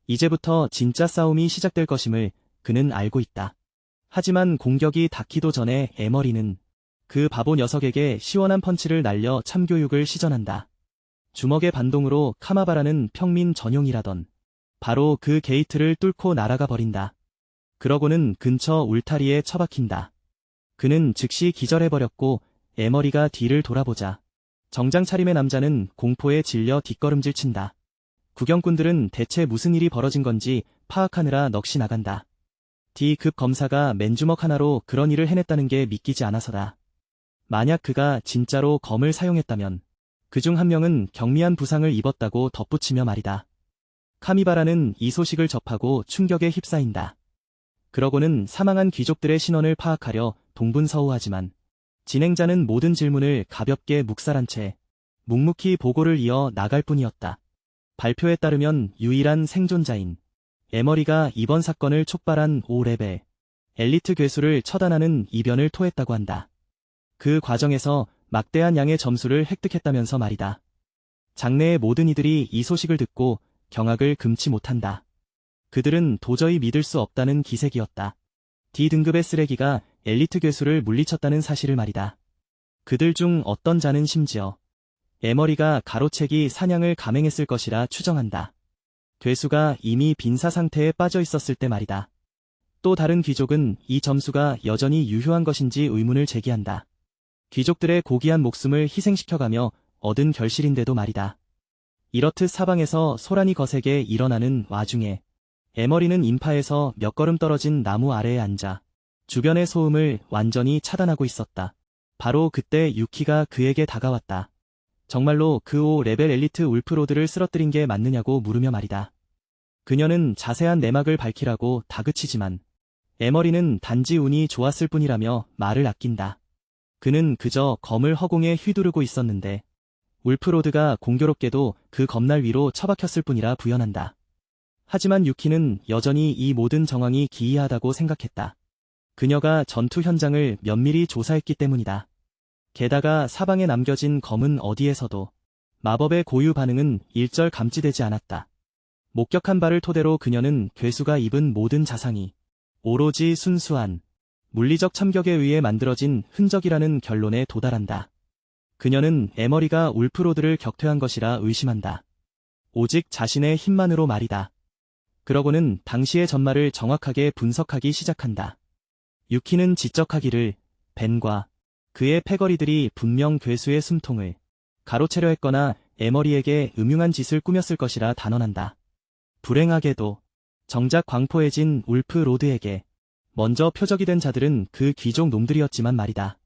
이제부터 진짜 싸움이 시작될 것임을 그는 알고 있다. 하지만 공격이 닿기도 전에 에머리는 그 바보 녀석에게 시원한 펀치를 날려 참교육을 시전한다. 주먹의 반동으로 카마바라는 평민 전용이라던 바로 그 게이트를 뚫고 날아가 버린다. 그러고는 근처 울타리에 처박힌다. 그는 즉시 기절해버렸고 에머리가 뒤를 돌아보자 정장 차림의 남자는 공포에 질려 뒷걸음질 친다. 구경꾼들은 대체 무슨 일이 벌어진 건지 파악하느라 넋이 나간다. D급 검사가 맨주먹 하나로 그런 일을 해냈다는 게 믿기지 않아서다. 만약 그가 진짜로 검을 사용했다면 그중 한 명은 경미한 부상을 입었다고 덧붙이며 말이다. 카미바라는 이 소식을 접하고 충격에 휩싸인다. 그러고는 사망한 귀족들의 신원을 파악하려 동분서우하지만 진행자는 모든 질문을 가볍게 묵살한 채 묵묵히 보고를 이어 나갈 뿐이었다. 발표에 따르면 유일한 생존자인 에머리가 이번 사건을 촉발한 5레벨 엘리트 괴수를 처단하는 이변을 토했다고 한다. 그 과정에서 막대한 양의 점수를 획득했다면서 말이다. 장내의 모든 이들이 이 소식을 듣고 경악을 금치 못한다. 그들은 도저히 믿을 수 없다는 기색이었다. D등급의 쓰레기가 엘리트 괴수를 물리쳤다는 사실을 말이다. 그들 중 어떤 자는 심지어 에머리가 가로채기 사냥을 감행했을 것이라 추정한다. 괴수가 이미 빈사 상태에 빠져 있었을 때 말이다. 또 다른 귀족은 이 점수가 여전히 유효한 것인지 의문을 제기한다. 귀족들의 고귀한 목숨을 희생시켜가며 얻은 결실인데도 말이다. 이렇듯 사방에서 소란이 거세게 일어나는 와중에 에머리는 인파에서 몇 걸음 떨어진 나무 아래에 앉아 주변의 소음을 완전히 차단하고 있었다. 바로 그때 유키가 그에게 다가왔다. 정말로 그 5레벨 엘리트 울프로드를 쓰러뜨린 게 맞느냐고 물으며 말이다. 그녀는 자세한 내막을 밝히라고 다그치지만 에머리는 단지 운이 좋았을 뿐이라며 말을 아낀다. 그는 그저 검을 허공에 휘두르고 있었는데 울프로드가 공교롭게도 그 검날 위로 처박혔을 뿐이라 부연한다. 하지만 유키는 여전히 이 모든 정황이 기이하다고 생각했다. 그녀가 전투 현장을 면밀히 조사했기 때문이다. 게다가 사방에 남겨진 검은 어디에서도 마법의 고유 반응은 일절 감지되지 않았다. 목격한 바를 토대로 그녀는 괴수가 입은 모든 자상이 오로지 순수한 물리적 참격에 의해 만들어진 흔적이라는 결론에 도달한다. 그녀는 에머리가 울프로드를 격퇴한 것이라 의심한다. 오직 자신의 힘만으로 말이다. 그러고는 당시의 전말을 정확하게 분석하기 시작한다. 유키는 지적하기를 벤과 그의 패거리들이 분명 괴수의 숨통을 가로채려 했거나 에머리에게 음흉한 짓을 꾸몄을 것이라 단언한다. 불행하게도 정작 광포해진 울프로드에게 먼저 표적이 된 자들은 그 귀족 놈들이었지만 말이다.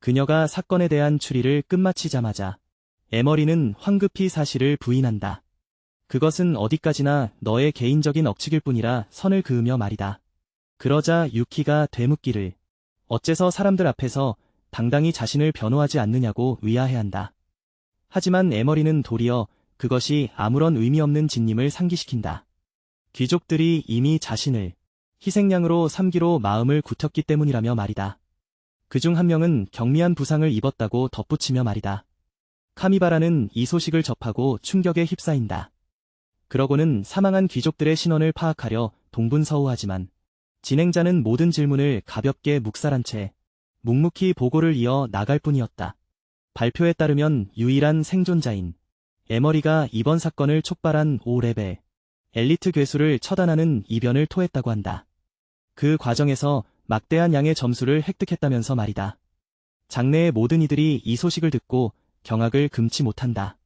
그녀가 사건에 대한 추리를 끝마치자마자 에머리는 황급히 사실을 부인한다. 그것은 어디까지나 너의 개인적인 억측일 뿐이라 선을 그으며 말이다. 그러자 유키가 되묻기를 어째서 사람들 앞에서 당당히 자신을 변호하지 않느냐고 의아해한다. 하지만 에머리는 도리어 그것이 아무런 의미 없는 진님을 상기시킨다. 귀족들이 이미 자신을 희생양으로 삼기로 마음을 굳혔기 때문이라며 말이다. 그중 한 명은 경미한 부상을 입었다고 덧붙이며 말이다. 카미바라는 이 소식을 접하고 충격에 휩싸인다. 그러고는 사망한 귀족들의 신원을 파악하려 동분서우하지만 진행자는 모든 질문을 가볍게 묵살한 채 묵묵히 보고를 이어 나갈 뿐이었다. 발표에 따르면 유일한 생존자인 에머리가 이번 사건을 촉발한 5레벨 엘리트 괴수를 처단하는 이변을 토했다고 한다. 그 과정에서 막대한 양의 점수를 획득했다면서 말이다. 장내의 모든 이들이 이 소식을 듣고 경악을 금치 못한다.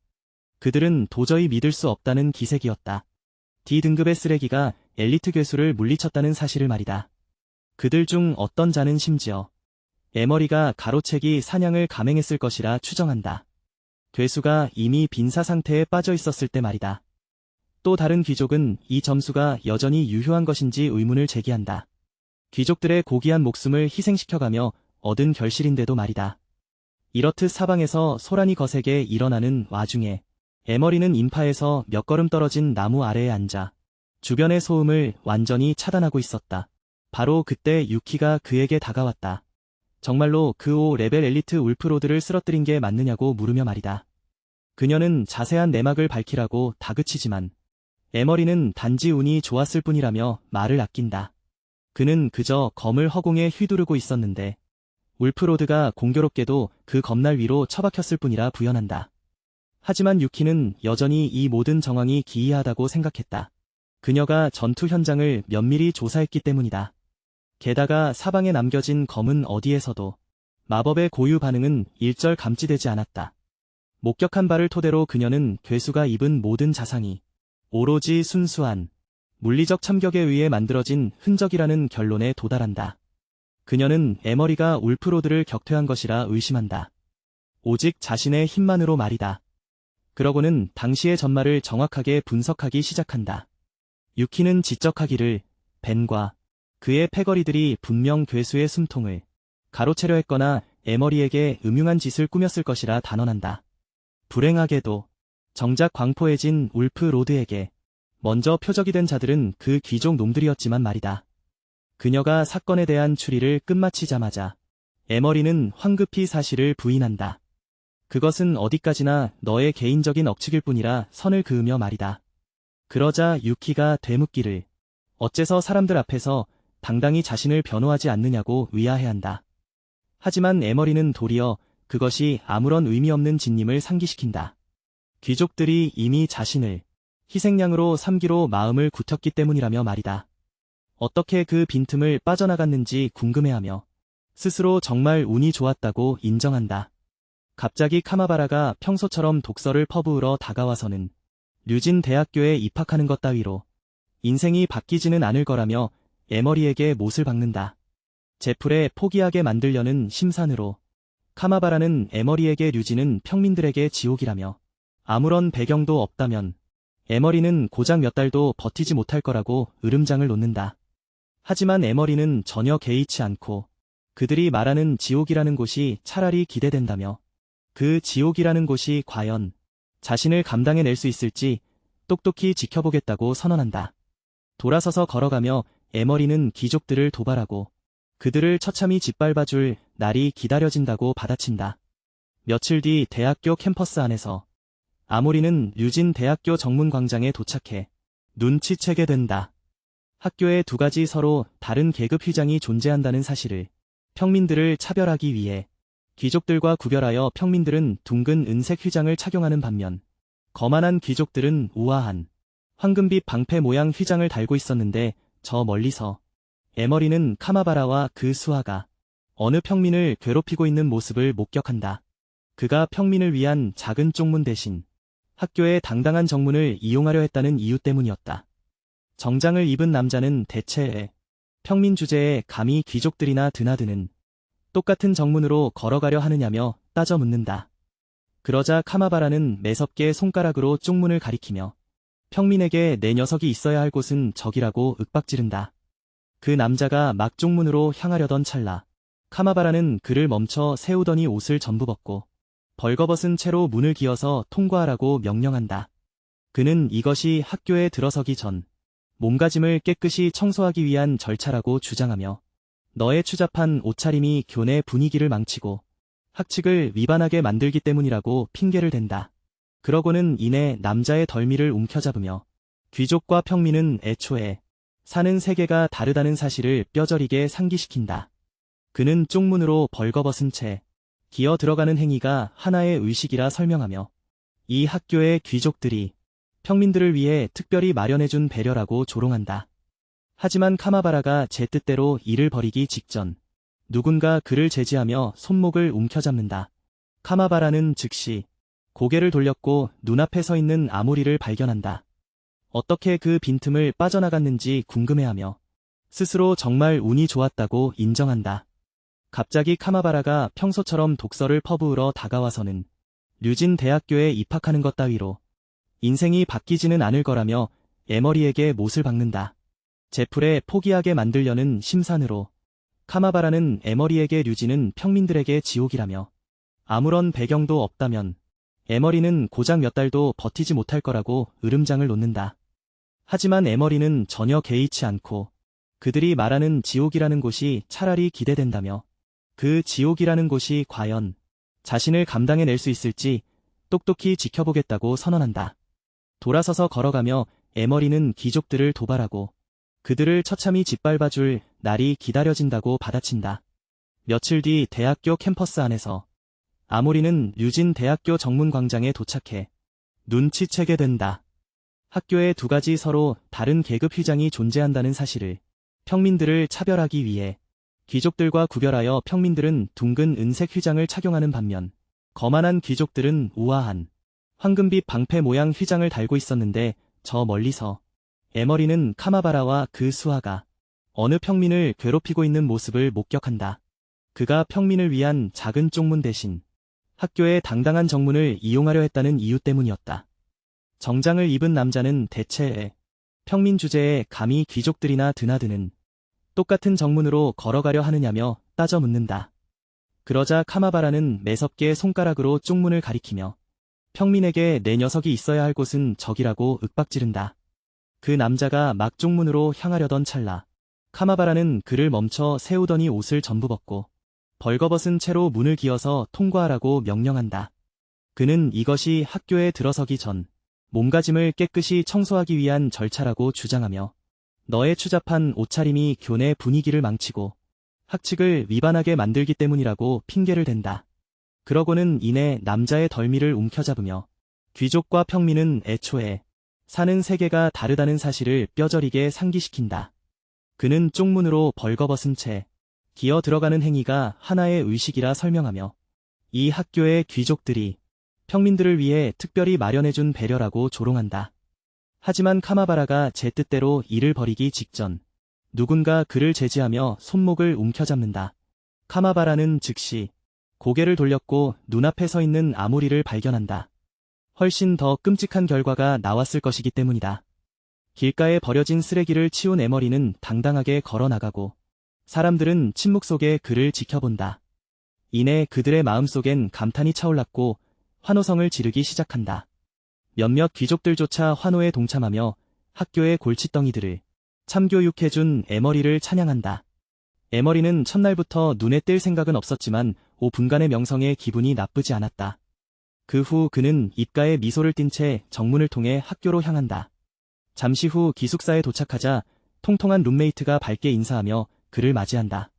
그들은 도저히 믿을 수 없다는 기색이었다. D등급의 쓰레기가 엘리트 괴수를 물리쳤다는 사실을 말이다. 그들 중 어떤 자는 심지어 에머리가 가로채기 사냥을 감행했을 것이라 추정한다. 괴수가 이미 빈사 상태에 빠져 있었을 때 말이다. 또 다른 귀족은 이 점수가 여전히 유효한 것인지 의문을 제기한다. 귀족들의 고귀한 목숨을 희생시켜가며 얻은 결실인데도 말이다. 이렇듯 사방에서 소란이 거세게 일어나는 와중에 에머리는 인파에서 몇 걸음 떨어진 나무 아래에 앉아 주변의 소음을 완전히 차단하고 있었다. 바로 그때 유키가 그에게 다가왔다. 정말로 그 5레벨 엘리트 울프로드를 쓰러뜨린 게 맞느냐고 물으며 말이다. 그녀는 자세한 내막을 밝히라고 다그치지만 에머리는 단지 운이 좋았을 뿐이라며 말을 아낀다. 그는 그저 검을 허공에 휘두르고 있었는데 울프로드가 공교롭게도 그 검날 위로 처박혔을 뿐이라 부연한다. 하지만 유키는 여전히 이 모든 정황이 기이하다고 생각했다. 그녀가 전투 현장을 면밀히 조사했기 때문이다. 게다가 사방에 남겨진 검은 어디에서도 마법의 고유 반응은 일절 감지되지 않았다. 목격한 바를 토대로 그녀는 괴수가 입은 모든 자상이 오로지 순수한 물리적 참격에 의해 만들어진 흔적이라는 결론에 도달한다. 그녀는 에머리가 울프로드를 격퇴한 것이라 의심한다. 오직 자신의 힘만으로 말이다. 그러고는 당시의 전말을 정확하게 분석하기 시작한다. 유키는 지적하기를 벤과 그의 패거리들이 분명 괴수의 숨통을 가로채려 했거나 에머리에게 음흉한 짓을 꾸몄을 것이라 단언한다. 불행하게도 정작 광포해진 울프로드에게 먼저 표적이 된 자들은 그 귀족 놈들이었지만 말이다. 그녀가 사건에 대한 추리를 끝마치자마자 에머리는 황급히 사실을 부인한다. 그것은 어디까지나 너의 개인적인 억측일 뿐이라 선을 그으며 말이다. 그러자 유키가 되묻기를 어째서 사람들 앞에서 당당히 자신을 변호하지 않느냐고 의아해한다. 하지만 에머리는 도리어 그것이 아무런 의미 없는 진님을 상기시킨다. 귀족들이 이미 자신을 희생양으로 삼기로 마음을 굳혔기 때문이라며 말이다. 어떻게 그 빈틈을 빠져나갔는지 궁금해하며 스스로 정말 운이 좋았다고 인정한다. 갑자기 카마바라가 평소처럼 독서를 퍼부으러 다가와서는 류진 대학교에 입학하는 것 따위로 인생이 바뀌지는 않을 거라며 에머리에게 못을 박는다. 제풀에 포기하게 만들려는 심산으로 카마바라는 에머리에게 류진은 평민들에게 지옥이라며 아무런 배경도 없다면 에머리는 고작 몇 달도 버티지 못할 거라고 으름장을 놓는다. 하지만 에머리는 전혀 개의치 않고 그들이 말하는 지옥이라는 곳이 차라리 기대된다며 그 지옥이라는 곳이 과연 자신을 감당해낼 수 있을지 똑똑히 지켜보겠다고 선언한다. 돌아서서 걸어가며 에머리는 귀족들을 도발하고 그들을 처참히 짓밟아줄 날이 기다려진다고 받아친다. 며칠 뒤 대학교 캠퍼스 안에서 아모리는 류진 대학교 정문광장에 도착해 눈치채게 된다. 학교에 두 가지 서로 다른 계급 휘장이 존재한다는 사실을 평민들을 차별하기 위해 귀족들과 구별하여 평민들은 둥근 은색 휘장을 착용하는 반면 거만한 귀족들은 우아한 황금빛 방패 모양 휘장을 달고 있었는데 저 멀리서 에머리는 카마바라와 그 수하가 어느 평민을 괴롭히고 있는 모습을 목격한다. 그가 평민을 위한 작은 쪽문 대신 학교의 당당한 정문을 이용하려 했다는 이유 때문이었다. 정장을 입은 남자는 대체 평민 주제에 감히 귀족들이나 드나드는 똑같은 정문으로 걸어가려 하느냐며 따져 묻는다. 그러자 카마바라는 매섭게 손가락으로 쪽문을 가리키며 평민에게 내 녀석이 있어야 할 곳은 저기라고 윽박지른다. 그 남자가 막 쪽문으로 향하려던 찰나 카마바라는 그를 멈춰 세우더니 옷을 전부 벗고 벌거벗은 채로 문을 기어서 통과하라고 명령한다. 그는 이것이 학교에 들어서기 전 몸가짐을 깨끗이 청소하기 위한 절차라고 주장하며 너의 추잡한 옷차림이 교내 분위기를 망치고 학칙을 위반하게 만들기 때문이라고 핑계를 댄다. 그러고는 이내 남자의 덜미를 움켜잡으며 귀족과 평민은 애초에 사는 세계가 다르다는 사실을 뼈저리게 상기시킨다. 그는 쪽문으로 벌거벗은 채 기어 들어가는 행위가 하나의 의식이라 설명하며 이 학교의 귀족들이 평민들을 위해 특별히 마련해준 배려라고 조롱한다. 하지만 카마바라가 제 뜻대로 일을 벌이기 직전 누군가 그를 제지하며 손목을 움켜잡는다. 카마바라는 즉시 고개를 돌렸고 눈앞에 서 있는 아모리를 발견한다. 어떻게 그 빈틈을 빠져나갔는지 궁금해하며 스스로 정말 운이 좋았다고 인정한다. 갑자기 카마바라가 평소처럼 독서를 퍼부으러 다가와서는 류진 대학교에 입학하는 것 따위로 인생이 바뀌지는 않을 거라며 에머리에게 못을 박는다. 제풀에 포기하게 만들려는 심산으로 카마바라는 에머리에게 류진은 평민들에게 지옥이라며 아무런 배경도 없다면 에머리는 고작 몇 달도 버티지 못할 거라고 으름장을 놓는다. 하지만 에머리는 전혀 개의치 않고 그들이 말하는 지옥이라는 곳이 차라리 기대된다며 그 지옥이라는 곳이 과연 자신을 감당해낼 수 있을지 똑똑히 지켜보겠다고 선언한다. 돌아서서 걸어가며 에머리는 귀족들을 도발하고 그들을 처참히 짓밟아줄 날이 기다려진다고 받아친다. 며칠 뒤 대학교 캠퍼스 안에서 아모리는 류진 대학교 정문광장에 도착해 눈치채게 된다. 학교에 두 가지 서로 다른 계급 휘장이 존재한다는 사실을 평민들을 차별하기 위해 귀족들과 구별하여 평민들은 둥근 은색 휘장을 착용하는 반면 거만한 귀족들은 우아한 황금빛 방패 모양 휘장을 달고 있었는데 저 멀리서 에머리는 카마바라와 그 수하가 어느 평민을 괴롭히고 있는 모습을 목격한다. 그가 평민을 위한 작은 쪽문 대신 학교의 당당한 정문을 이용하려 했다는 이유 때문이었다. 정장을 입은 남자는 대체 평민 주제에 감히 귀족들이나 드나드는 똑같은 정문으로 걸어가려 하느냐며 따져 묻는다. 그러자 카마바라는 매섭게 손가락으로 쪽문을 가리키며 평민에게 내 녀석이 있어야 할 곳은 저기라고 윽박지른다. 그 남자가 막 쪽문으로 향하려던 찰나 카마바라는 그를 멈춰 세우더니 옷을 전부 벗고 벌거벗은 채로 문을 기어서 통과하라고 명령한다. 그는 이것이 학교에 들어서기 전 몸가짐을 깨끗이 청소하기 위한 절차라고 주장하며 너의 추잡한 옷차림이 교내 분위기를 망치고 학칙을 위반하게 만들기 때문이라고 핑계를 댄다. 그러고는 이내 남자의 덜미를 움켜잡으며 귀족과 평민은 애초에 사는 세계가 다르다는 사실을 뼈저리게 상기시킨다. 그는 쪽문으로 벌거벗은 채 기어 들어가는 행위가 하나의 의식이라 설명하며 이 학교의 귀족들이 평민들을 위해 특별히 마련해준 배려라고 조롱한다. 하지만 카마바라가 제 뜻대로 일을 벌이기 직전 누군가 그를 제지하며 손목을 움켜잡는다. 카마바라는 즉시 고개를 돌렸고 눈앞에 서 있는 아모리를 발견한다. 훨씬 더 끔찍한 결과가 나왔을 것이기 때문이다. 길가에 버려진 쓰레기를 치운 에머리는 당당하게 걸어나가고 사람들은 침묵 속에 그를 지켜본다. 이내 그들의 마음속엔 감탄이 차올랐고 환호성을 지르기 시작한다. 몇몇 귀족들조차 환호에 동참하며 학교의 골칫덩이들을 참교육해준 에머리를 찬양한다. 에머리는 첫날부터 눈에 띌 생각은 없었지만 5분간의 명성에 기분이 나쁘지 않았다. 그 후 그는 입가에 미소를 띤 채 정문을 통해 학교로 향한다. 잠시 후 기숙사에 도착하자 통통한 룸메이트가 밝게 인사하며 그를 맞이한다.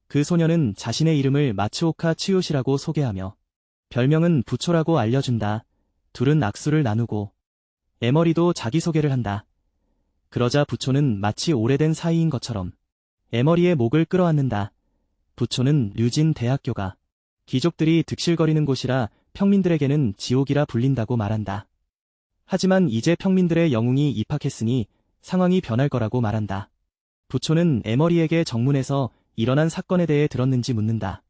그 소녀는 자신의 이름을 마츠오카 츠요시라고 소개하며 별명은 부초라고 알려준다. 둘은 악수를 나누고 에머리도 자기소개를 한다. 그러자 부초는 마치 오래된 사이인 것처럼 에머리의 목을 끌어안는다. 부초는 류진 대학교가 귀족들이 득실거리는 곳이라 평민들에게는 지옥이라 불린다고 말한다. 하지만 이제 평민들의 영웅이 입학했으니 상황이 변할 거라고 말한다. 부초는 에머리에게 정문에서 일어난 사건에 대해 들었는지 묻는다.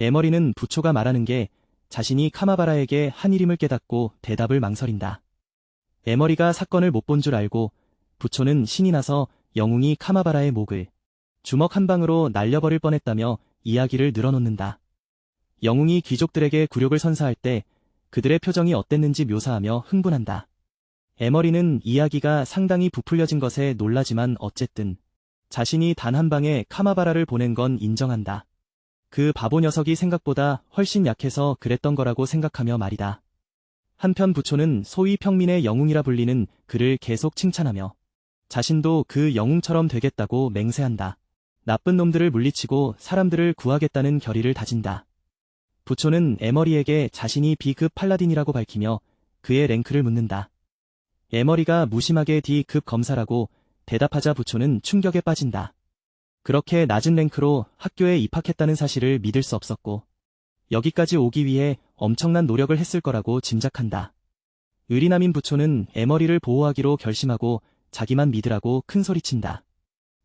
에머리는 부초가 말하는 게 자신이 카마바라에게 한 일임을 깨닫고 대답을 망설인다. 에머리가 사건을 못 본 줄 알고 부초는 신이 나서 영웅이 카마바라의 목을 주먹 한 방으로 날려버릴 뻔했다며 이야기를 늘어놓는다. 영웅이 귀족들에게 굴욕을 선사할 때 그들의 표정이 어땠는지 묘사하며 흥분한다. 에머리는 이야기가 상당히 부풀려진 것에 놀라지만 어쨌든 자신이 단 한 방에 카마바라를 보낸 건 인정한다. 그 바보 녀석이 생각보다 훨씬 약해서 그랬던 거라고 생각하며 말이다. 한편 부초는 소위 평민의 영웅이라 불리는 그를 계속 칭찬하며 자신도 그 영웅처럼 되겠다고 맹세한다. 나쁜 놈들을 물리치고 사람들을 구하겠다는 결의를 다진다. 부초는 에머리에게 자신이 B급 팔라딘이라고 밝히며 그의 랭크를 묻는다. 에머리가 무심하게 D급 검사라고 대답하자 부초는 충격에 빠진다. 그렇게 낮은 랭크로 학교에 입학했다는 사실을 믿을 수 없었고 여기까지 오기 위해 엄청난 노력을 했을 거라고 짐작한다. 의리남인 부초는 에머리를 보호하기로 결심하고 자기만 믿으라고 큰소리친다.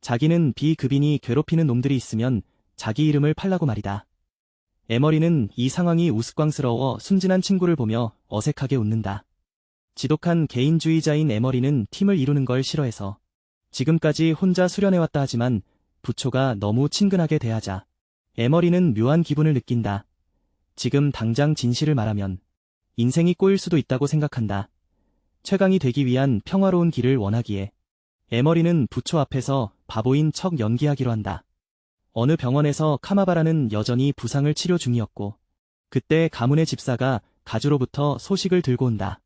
자기는 B급인이 괴롭히는 놈들이 있으면 자기 이름을 팔라고 말이다. 에머리는 이 상황이 우스꽝스러워 순진한 친구를 보며 어색하게 웃는다. 지독한 개인주의자인 에머리는 팀을 이루는 걸 싫어해서 지금까지 혼자 수련해왔다 하지만 부초가 너무 친근하게 대하자 에머리는 묘한 기분을 느낀다. 지금 당장 진실을 말하면 인생이 꼬일 수도 있다고 생각한다. 최강이 되기 위한 평화로운 길을 원하기에 에머리는 부초 앞에서 바보인 척 연기하기로 한다. 어느 병원에서 카마바라는 여전히 부상을 치료 중이었고 그때 가문의 집사가 가주로부터 소식을 들고 온다.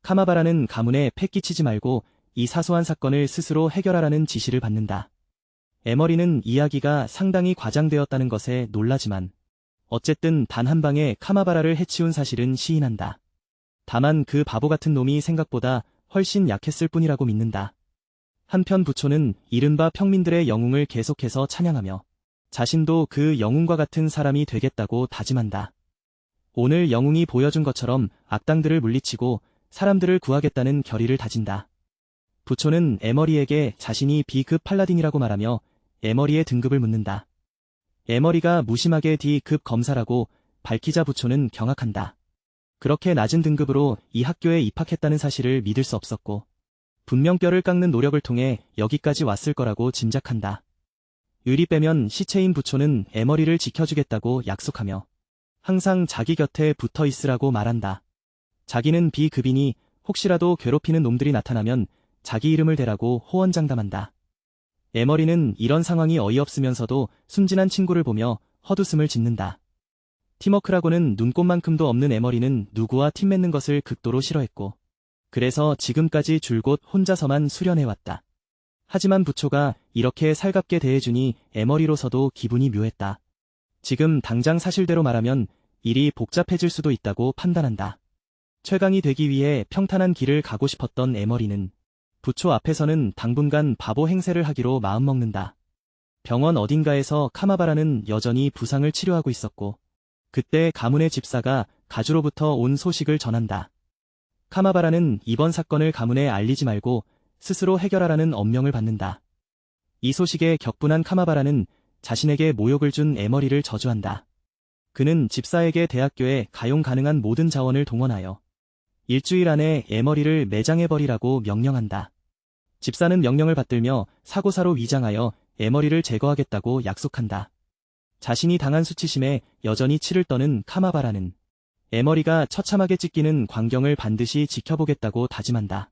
카마바라는 가문에 패 끼치지 말고 이 사소한 사건을 스스로 해결하라는 지시를 받는다. 에머리는 이야기가 상당히 과장되었다는 것에 놀라지만 어쨌든 단 한 방에 카마바라를 해치운 사실은 시인한다. 다만 그 바보 같은 놈이 생각보다 훨씬 약했을 뿐이라고 믿는다. 한편 부초는 이른바 평민들의 영웅을 계속해서 찬양하며 자신도 그 영웅과 같은 사람이 되겠다고 다짐한다. 오늘 영웅이 보여준 것처럼 악당들을 물리치고 사람들을 구하겠다는 결의를 다진다. 부초는 에머리에게 자신이 B급 팔라딘이라고 말하며 에머리의 등급을 묻는다. 에머리가 무심하게 D급 검사라고 밝히자 부초는 경악한다. 그렇게 낮은 등급으로 이 학교에 입학했다는 사실을 믿을 수 없었고 분명 뼈를 깎는 노력을 통해 여기까지 왔을 거라고 짐작한다. 의리 빼면 시체인 부초는 에머리를 지켜주겠다고 약속하며 항상 자기 곁에 붙어 있으라고 말한다. 자기는 B급이니 혹시라도 괴롭히는 놈들이 나타나면 자기 이름을 대라고 호언장담한다. 에머리는 이런 상황이 어이없으면서도 순진한 친구를 보며 헛웃음을 짓는다. 팀워크라고는 눈꼽만큼도 없는 에머리는 누구와 팀 맺는 것을 극도로 싫어했고 그래서 지금까지 줄곧 혼자서만 수련해왔다. 하지만 부초가 이렇게 살갑게 대해주니 에머리로서도 기분이 묘했다. 지금 당장 사실대로 말하면 일이 복잡해질 수도 있다고 판단한다. 최강이 되기 위해 평탄한 길을 가고 싶었던 에머리는 부초 앞에서는 당분간 바보 행세를 하기로 마음먹는다. 병원 어딘가에서 카마바라는 여전히 부상을 치료하고 있었고 그때 가문의 집사가 가주로부터 온 소식을 전한다. 카마바라는 이번 사건을 가문에 알리지 말고 스스로 해결하라는 엄명을 받는다. 이 소식에 격분한 카마바라는 자신에게 모욕을 준 에머리를 저주한다. 그는 집사에게 대학교에 가용 가능한 모든 자원을 동원하여 일주일 안에 에머리를 매장해버리라고 명령한다. 집사는 명령을 받들며 사고사로 위장하여 에머리를 제거하겠다고 약속한다. 자신이 당한 수치심에 여전히 치를 떠는 카마바라는 에머리가 처참하게 찢기는 광경을 반드시 지켜보겠다고 다짐한다.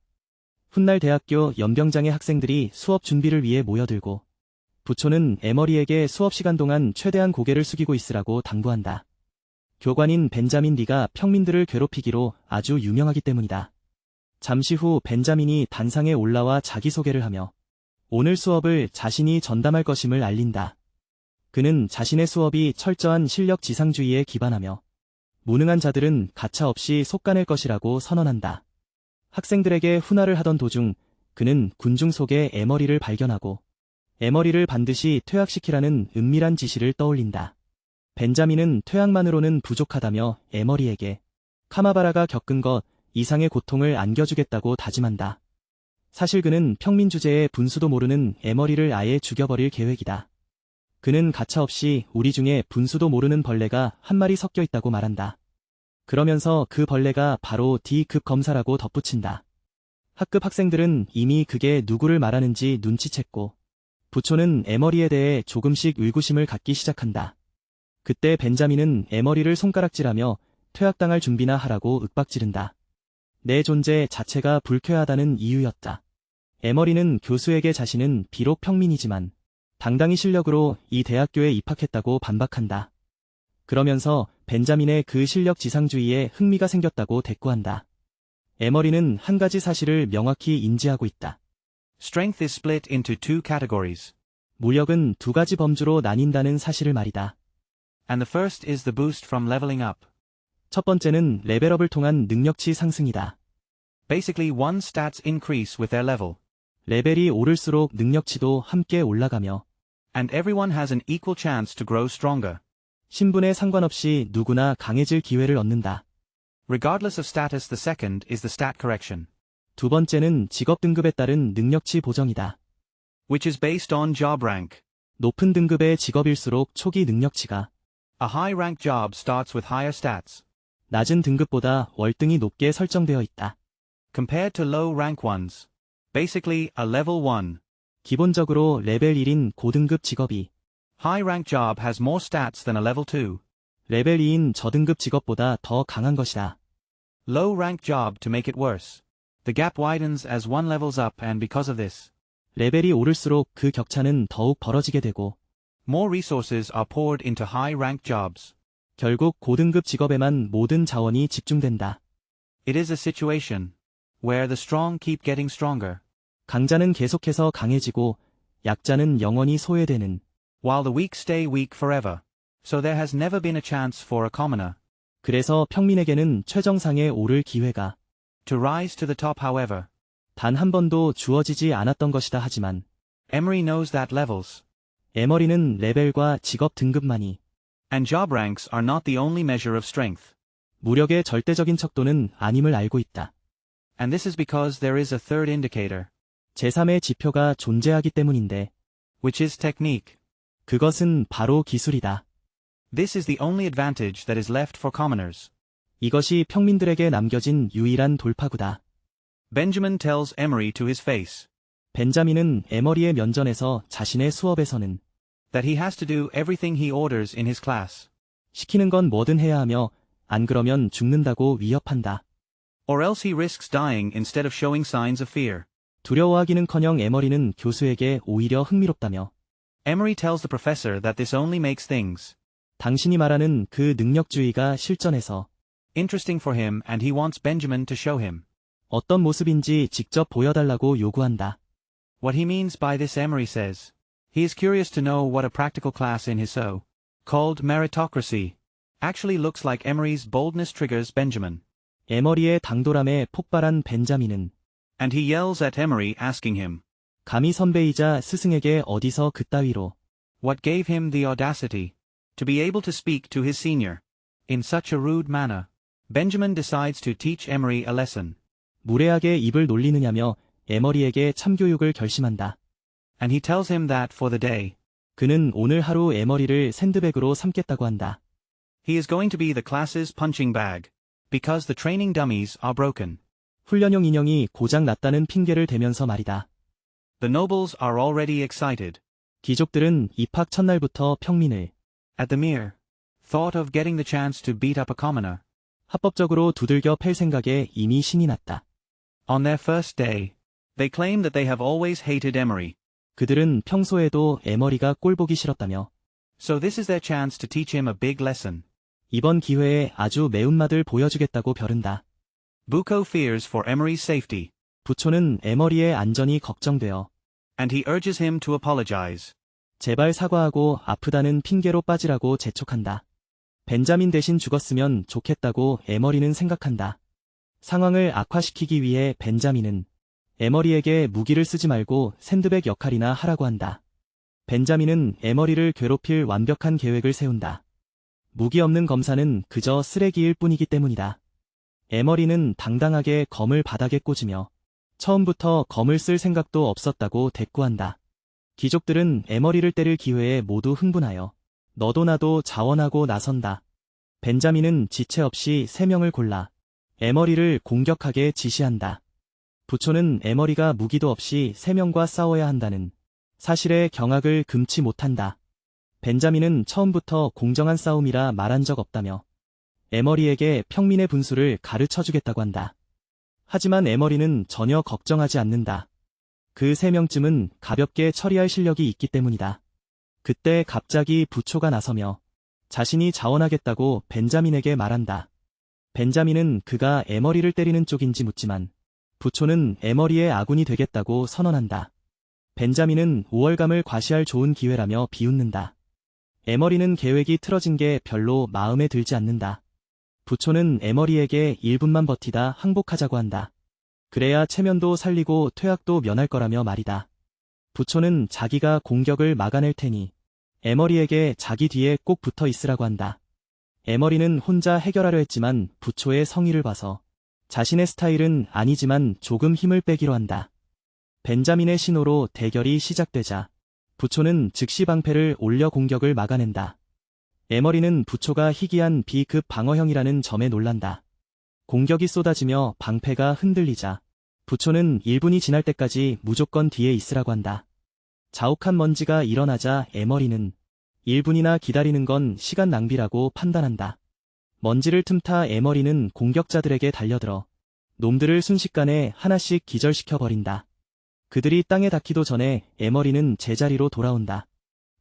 훗날 대학교 연병장의 학생들이 수업 준비를 위해 모여들고 부초는 에머리에게 수업 시간 동안 최대한 고개를 숙이고 있으라고 당부한다. 교관인 벤자민 리가 평민들을 괴롭히기로 아주 유명하기 때문이다. 잠시 후 벤자민이 단상에 올라와 자기소개를 하며 오늘 수업을 자신이 전담할 것임을 알린다. 그는 자신의 수업이 철저한 실력 지상주의에 기반하며 무능한 자들은 가차없이 속가낼 것이라고 선언한다. 학생들에게 훈화를 하던 도중 그는 군중 속에 에머리를 발견하고 에머리를 반드시 퇴학시키라는 은밀한 지시를 떠올린다. 벤자민은 퇴학만으로는 부족하다며 에머리에게 카마바라가 겪은 것 이상의 고통을 안겨주겠다고 다짐한다. 사실 그는 평민 주제에 분수도 모르는 에머리를 아예 죽여버릴 계획이다. 그는 가차없이 우리 중에 분수도 모르는 벌레가 한 마리 섞여 있다고 말한다. 그러면서 그 벌레가 바로 D급 검사라고 덧붙인다. 학급 학생들은 이미 그게 누구를 말하는지 눈치챘고 부초는 에머리에 대해 조금씩 의구심을 갖기 시작한다. 그때 벤자민은 에머리를 손가락질하며 퇴학당할 준비나 하라고 윽박지른다. 내 존재 자체가 불쾌하다는 이유였다. 에머리는 교수에게 자신은 비록 평민이지만 당당히 실력으로 이 대학교에 입학했다고 반박한다. 그러면서 벤자민의 그 실력 지상주의에 흥미가 생겼다고 대꾸한다. 에머리는 한 가지 사실을 명확히 인지하고 있다. Strength is split into two categories. 무력은 두 가지 범주로 나뉜다는 사실을 말이다. And the first is the boost from leveling up. 첫 번째는 레벨업을 통한 능력치 상승이다. Basically, one's stats increase with their level. 레벨이 오를수록 능력치도 함께 올라가며 And everyone has an equal chance to grow stronger. 신분에 상관없이 누구나 강해질 기회를 얻는다. Regardless of status, the second is the stat correction, 두 번째는 직업 등급에 따른 능력치 보정이다. which is based on job rank. 높은 등급의 직업일수록 초기 능력치가 A high-ranked job starts with higher stats, 낮은 등급보다 월등히 높게 설정되어 있다. compared to low-rank ones. Basically, a level 1. 기본적으로 레벨 1인 고등급 직업이 High-ranked job has more stats than a level 2. 레벨 2인 저등급 직업보다 더 강한 것이다. Low-ranked job to make it worse. The gap widens as one levels up, and because of this, 레벨이 오를수록 그 격차는 더욱 벌어지게 되고 more resources are poured into high-ranked jobs. 결국 고등급 직업에만 모든 자원이 집중된다. It is a situation where the strong keep getting stronger, 강자는 계속해서 강해지고 약자는 영원히 소외되는. while the weak stay weak forever. So there has never been a chance for a commoner 그래서 평민에게는 최정상에 오를 기회가 to rise to the top however. 단 한 번도 주어지지 않았던 것이다 하지만 Emery knows that levels 에머리는 레벨과 직업 등급만이 and job ranks are not the only measure of strength. 무력의 절대적인 척도는 아님을 알고 있다. And this is because there is a third indicator, 제3의 지표가 존재하기 때문인데 which is technique. 그것은 바로 기술이다. This is the only advantage that is left for commoners. 이것이 평민들에게 남겨진 유일한 돌파구다. Benjamin tells Emery to his face 벤자민은 에머리의 면전에서 자신의 수업에서는 that he has to do everything he orders in his class, 시키는 건 뭐든 해야 하며 안 그러면 죽는다고 위협한다. or else he risks dying instead of showing signs of fear. 두려워하기는커녕 에머리는 교수에게 오히려 흥미롭다며 Emery tells the professor that this only makes things 당신이 말하는 그 능력주의가 실전에서 interesting for him and he wants Benjamin to show him. 어떤 모습인지 직접 보여달라고 요구한다. What he means by this, Emery says. He is curious to know what a practical class in his so-called meritocracy actually looks like. Emery's boldness triggers Benjamin, 에머리의 당돌함에 폭발한 벤자민은 and he yells at Emery asking him, 감히 선배이자 스승에게 어디서 그따위로 what gave him the audacity to be able to speak to his senior in such a rude manner. Benjamin decides to teach Emery a lesson, 무례하게 입을 놀리느냐며 에머리에게 참교육을 결심한다. and he tells him that for the day, 그는 오늘 하루 에머리를 샌드백으로 삼겠다고 한다. he is going to be the class's punching bag, because the training dummies are broken. 훈련용 인형이 고장 났다는 핑계를 대면서 말이다. The nobles are already excited 귀족들은 입학 첫날부터 평민을 at the mere thought of getting the chance to beat up a commoner. 합법적으로 두들겨 팰 생각에 이미 신이 났다. On their first day, they claim that they have always hated Emery, 그들은 평소에도 에머리가 꼴보기 싫었다며 so this is their chance to teach him a big lesson. 이번 기회에 아주 매운맛을 보여주겠다고 벼른다. Bucco fears for Emery's safety, 부초는 에머리의 안전이 걱정되어 and he urges him to apologize. 제발 사과하고 아프다는 핑계로 빠지라고 재촉한다. 벤자민 대신 죽었으면 좋겠다고 에머리는 생각한다. 상황을 악화시키기 위해 벤자민은 에머리에게 무기를 쓰지 말고 샌드백 역할이나 하라고 한다. 벤자민은 에머리를 괴롭힐 완벽한 계획을 세운다. 무기 없는 검사는 그저 쓰레기일 뿐이기 때문이다. 에머리는 당당하게 검을 바닥에 꽂으며 처음부터 검을 쓸 생각도 없었다고 대꾸한다. 귀족들은 에머리를 때릴 기회에 모두 흥분하여 너도 나도 자원하고 나선다. 벤자민은 지체 없이 3명을 골라 에머리를 공격하게 지시한다. 부초는 에머리가 무기도 없이 3명과 싸워야 한다는 사실에 경악을 금치 못한다. 벤자민은 처음부터 공정한 싸움이라 말한 적 없다며 에머리에게 평민의 분수를 가르쳐주겠다고 한다. 하지만 에머리는 전혀 걱정하지 않는다. 그 3명쯤은 가볍게 처리할 실력이 있기 때문이다. 그때 갑자기 부초가 나서며 자신이 자원하겠다고 벤자민에게 말한다. 벤자민은 그가 에머리를 때리는 쪽인지 묻지만 부초는 에머리의 아군이 되겠다고 선언한다. 벤자민은 우월감을 과시할 좋은 기회라며 비웃는다. 에머리는 계획이 틀어진 게 별로 마음에 들지 않는다. 부초는 에머리에게 1분만 버티다 항복하자고 한다. 그래야 체면도 살리고 퇴학도 면할 거라며 말이다. 부초는 자기가 공격을 막아낼 테니 에머리에게 자기 뒤에 꼭 붙어 있으라고 한다. 에머리는 혼자 해결하려 했지만 부초의 성의를 봐서 자신의 스타일은 아니지만 조금 힘을 빼기로 한다. 벤자민의 신호로 대결이 시작되자 부초는 즉시 방패를 올려 공격을 막아낸다. 에머리는 부초가 희귀한 B급 방어형이라는 점에 놀란다. 공격이 쏟아지며 방패가 흔들리자 부초는 1분이 지날 때까지 무조건 뒤에 있으라고 한다. 자욱한 먼지가 일어나자 에머리는 1분이나 기다리는 건 시간 낭비라고 판단한다. 먼지를 틈타 에머리는 공격자들에게 달려들어 놈들을 순식간에 하나씩 기절시켜버린다. 그들이 땅에 닿기도 전에 에머리는 제자리로 돌아온다.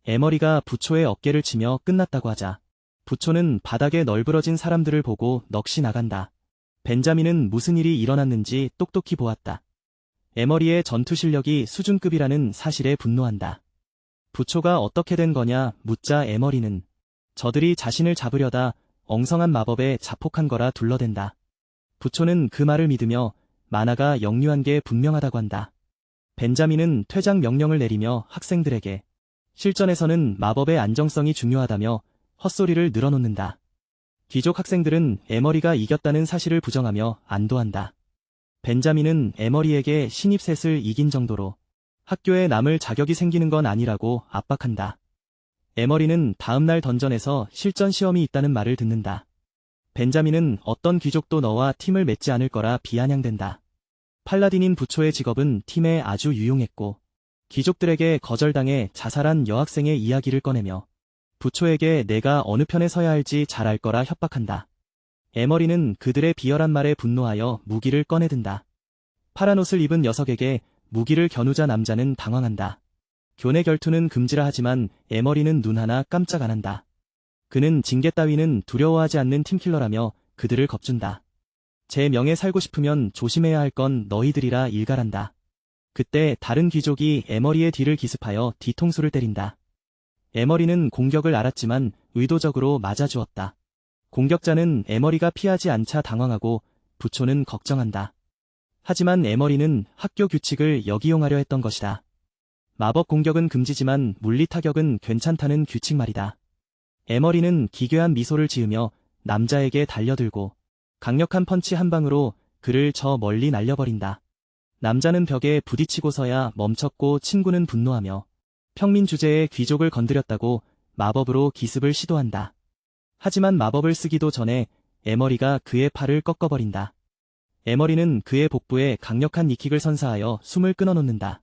에머리가 부초의 어깨를 치며 끝났다고 하자 부초는 바닥에 널브러진 사람들을 보고 넋이 나간다. 벤자민은 무슨 일이 일어났는지 똑똑히 보았다. 에머리의 전투 실력이 수준급이라는 사실에 분노한다. 부초가 어떻게 된 거냐 묻자 에머리는 저들이 자신을 잡으려다 엉성한 마법에 자폭한 거라 둘러댄다. 부초는 그 말을 믿으며 만화가 역류한 게 분명하다고 한다. 벤자민은 퇴장 명령을 내리며 학생들에게 실전에서는 마법의 안정성이 중요하다며 헛소리를 늘어놓는다. 귀족 학생들은 에머리가 이겼다는 사실을 부정하며 안도한다. 벤자민은 에머리에게 신입셋을 이긴 정도로 학교에 남을 자격이 생기는 건 아니라고 압박한다. 에머리는 다음날 던전에서 실전 시험이 있다는 말을 듣는다. 벤자민은 어떤 귀족도 너와 팀을 맺지 않을 거라 비아냥댄다. 팔라딘인 부초의 직업은 팀에 아주 유용했고 귀족들에게 거절당해 자살한 여학생의 이야기를 꺼내며 부초에게 내가 어느 편에 서야 할지 잘 알 거라 협박한다. 에머리는 그들의 비열한 말에 분노하여 무기를 꺼내든다. 파란 옷을 입은 녀석에게 무기를 겨누자 남자는 당황한다. 교내 결투는 금지라 하지만 에머리는 눈 하나 깜짝 안 한다. 그는 징계 따위는 두려워하지 않는 팀킬러라며 그들을 겁준다. 제 명예 살고 싶으면 조심해야 할 건 너희들이라 일갈한다. 그때 다른 귀족이 에머리의 뒤를 기습하여 뒤통수를 때린다. 에머리는 공격을 알았지만 의도적으로 맞아주었다. 공격자는 에머리가 피하지 않자 당황하고 부초는 걱정한다. 하지만 에머리는 학교 규칙을 역이용하려 했던 것이다. 마법 공격은 금지지만 물리 타격은 괜찮다는 규칙 말이다. 에머리는 기괴한 미소를 지으며 남자에게 달려들고 강력한 펀치 한 방으로 그를 저 멀리 날려버린다. 남자는 벽에 부딪히고서야 멈췄고 친구는 분노하며 평민 주제에 귀족을 건드렸다고 마법으로 기습을 시도한다. 하지만 마법을 쓰기도 전에 에머리가 그의 팔을 꺾어버린다. 에머리는 그의 복부에 강력한 니킥을 선사하여 숨을 끊어놓는다.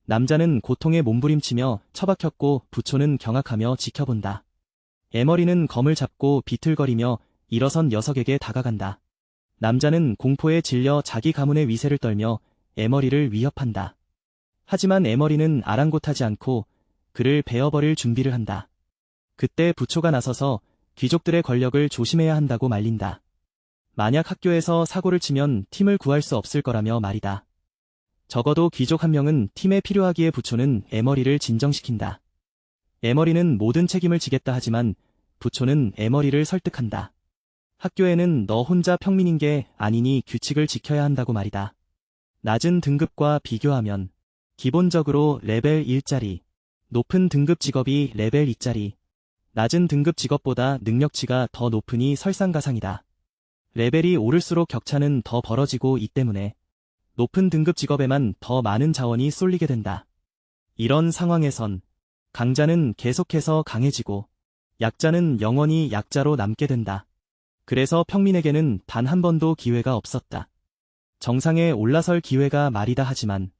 남자는 고통에 몸부림치며 처박혔고 부초는 경악하며 지켜본다. 에머리는 검을 잡고 비틀거리며 일어선 녀석에게 다가간다. 남자는 공포에 질려 자기 가문의 위세를 떨며 에머리를 위협한다. 하지만 에머리는 아랑곳하지 않고 그를 베어버릴 준비를 한다. 그때 부초가 나서서 귀족들의 권력을 조심해야 한다고 말린다. 만약 학교에서 사고를 치면 팀을 구할 수 없을 거라며 말이다. 적어도 귀족 한 명은 팀에 필요하기에 부초는 에머리를 진정시킨다. 에머리는 모든 책임을 지겠다 하지만 부초는 에머리를 설득한다. 학교에는 너 혼자 평민인 게 아니니 규칙을 지켜야 한다고 말이다. 낮은 등급과 비교하면 기본적으로 레벨 1짜리, 높은 등급 직업이 레벨 2짜리, 낮은 등급 직업보다 능력치가 더 높으니 설상가상이다. 레벨이 오를수록 격차는 더 벌어지고 이 때문에 높은 등급 직업에만 더 많은 자원이 쏠리게 된다. 이런 상황에선 강자는 계속해서 강해지고 약자는 영원히 약자로 남게 된다. 그래서 평민에게는 단 한 번도 기회가 없었다. 정상에 올라설 기회가 말이다 하지만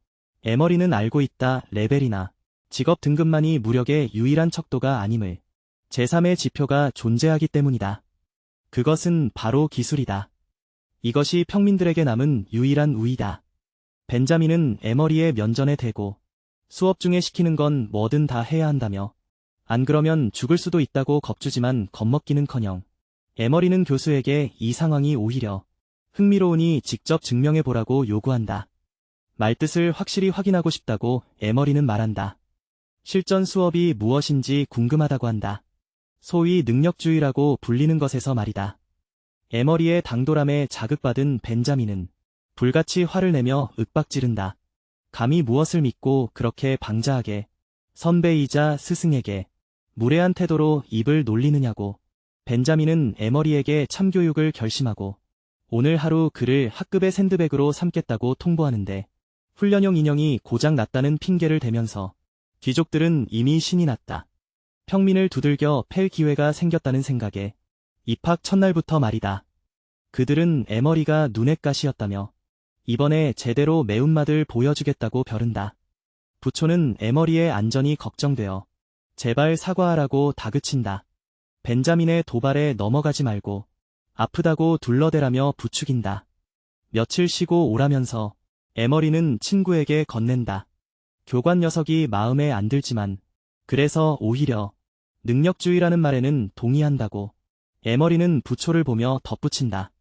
에머리는 알고 있다. 레벨이나 직업 등급만이 무력의 유일한 척도가 아님을. 제3의 지표가 존재하기 때문이다. 그것은 바로 기술이다. 이것이 평민들에게 남은 유일한 우위다. 벤자민은 에머리의 면전에 대고 수업 중에 시키는 건 뭐든 다 해야 한다며 안 그러면 죽을 수도 있다고 겁주지만 겁먹기는커녕 에머리는 교수에게 이 상황이 오히려 흥미로우니 직접 증명해보라고 요구한다. 말뜻을 확실히 확인하고 싶다고 에머리는 말한다. 실전 수업이 무엇인지 궁금하다고 한다. 소위 능력주의라고 불리는 것에서 말이다. 에머리의 당돌함에 자극받은 벤자민은 불같이 화를 내며 윽박지른다. 감히 무엇을 믿고 그렇게 방자하게 선배이자 스승에게 무례한 태도로 입을 놀리느냐고. 벤자민은 에머리에게 참교육을 결심하고 오늘 하루 그를 학급의 샌드백으로 삼겠다고 통보하는데 훈련용 인형이 고장 났다는 핑계를 대면서 귀족들은 이미 신이 났다. 평민을 두들겨 팰 기회가 생겼다는 생각에 입학 첫날부터 말이다. 그들은 에머리가 눈엣 가시였다며 이번에 제대로 매운맛을 보여주겠다고 벼른다. 부초는 에머리의 안전이 걱정되어 제발 사과하라고 다그친다. 벤자민의 도발에 넘어가지 말고 아프다고 둘러대라며 부추긴다. 며칠 쉬고 오라면서 에머리는 친구에게 건넨다. 교관 녀석이 마음에 안 들지만 그래서 오히려 능력주의라는 말에는 동의한다고. 에머리는 부초를 보며 덧붙인다.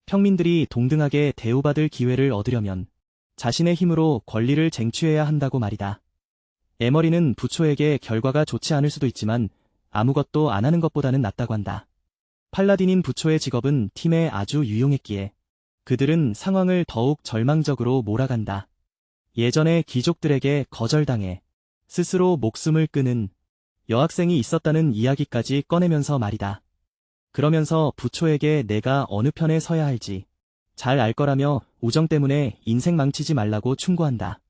평민들이 동등하게 대우받을 기회를 얻으려면 자신의 힘으로 권리를 쟁취해야 한다고 말이다. 에머리는 부초에게 결과가 좋지 않을 수도 있지만 아무것도 안 하는 것보다는 낫다고 한다. 팔라딘인 부초의 직업은 팀에 아주 유용했기에 그들은 상황을 더욱 절망적으로 몰아간다. 예전에 귀족들에게 거절당해 스스로 목숨을 끊은 여학생이 있었다는 이야기까지 꺼내면서 말이다. 그러면서 부초에게 내가 어느 편에 서야 할지 잘 알 거라며 우정 때문에 인생 망치지 말라고 충고한다.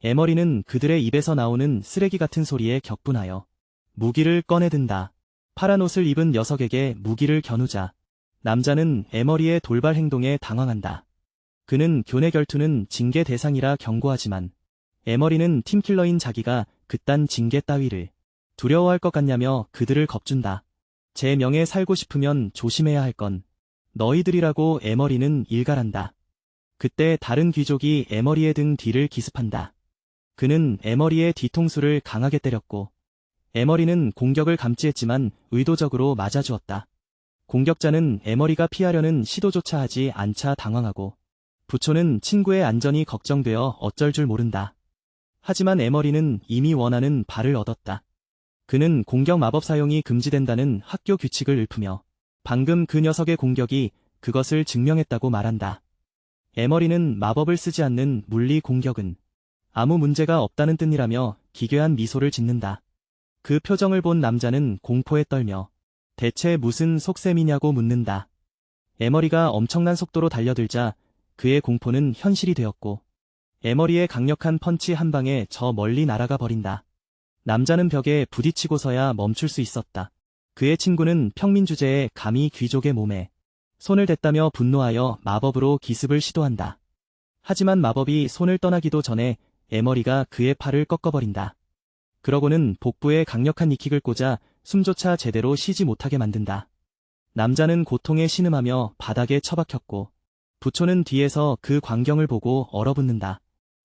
에머리는 그들의 입에서 나오는 쓰레기 같은 소리에 격분하여 무기를 꺼내든다. 파란 옷을 입은 녀석에게 무기를 겨누자 남자는 에머리의 돌발 행동에 당황한다. 그는 교내 결투는 징계 대상이라 경고하지만 에머리는 팀킬러인 자기가 그딴 징계 따위를 두려워할 것 같냐며 그들을 겁준다. 제 명에 살고 싶으면 조심해야 할 건 너희들이라고 에머리는 일갈한다. 그때 다른 귀족이 에머리의 등 뒤를 기습한다. 그는 에머리의 뒤통수를 강하게 때렸고 에머리는 공격을 감지했지만 의도적으로 맞아주었다. 공격자는 에머리가 피하려는 시도조차 하지 않자 당황하고 부초는 친구의 안전이 걱정되어 어쩔 줄 모른다. 하지만 에머리는 이미 원하는 바를 얻었다. 그는 공격 마법 사용이 금지된다는 학교 규칙을 읊으며 방금 그 녀석의 공격이 그것을 증명했다고 말한다. 에머리는 마법을 쓰지 않는 물리 공격은 아무 문제가 없다는 뜻이라며 기괴한 미소를 짓는다. 그 표정을 본 남자는 공포에 떨며 대체 무슨 속셈이냐고 묻는다. 에머리가 엄청난 속도로 달려들자 그의 공포는 현실이 되었고 에머리의 강력한 펀치 한 방에 저 멀리 날아가 버린다. 남자는 벽에 부딪히고서야 멈출 수 있었다. 그의 친구는 평민 주제에 감히 귀족의 몸에 손을 댔다며 분노하여 마법으로 기습을 시도한다. 하지만 마법이 손을 떠나기도 전에 에머리가 그의 팔을 꺾어버린다. 그러고는 복부에 강력한 니킥을 꽂아 숨조차 제대로 쉬지 못하게 만든다. 남자는 고통에 신음하며 바닥에 처박혔고 부초는 뒤에서 그 광경을 보고 얼어붙는다.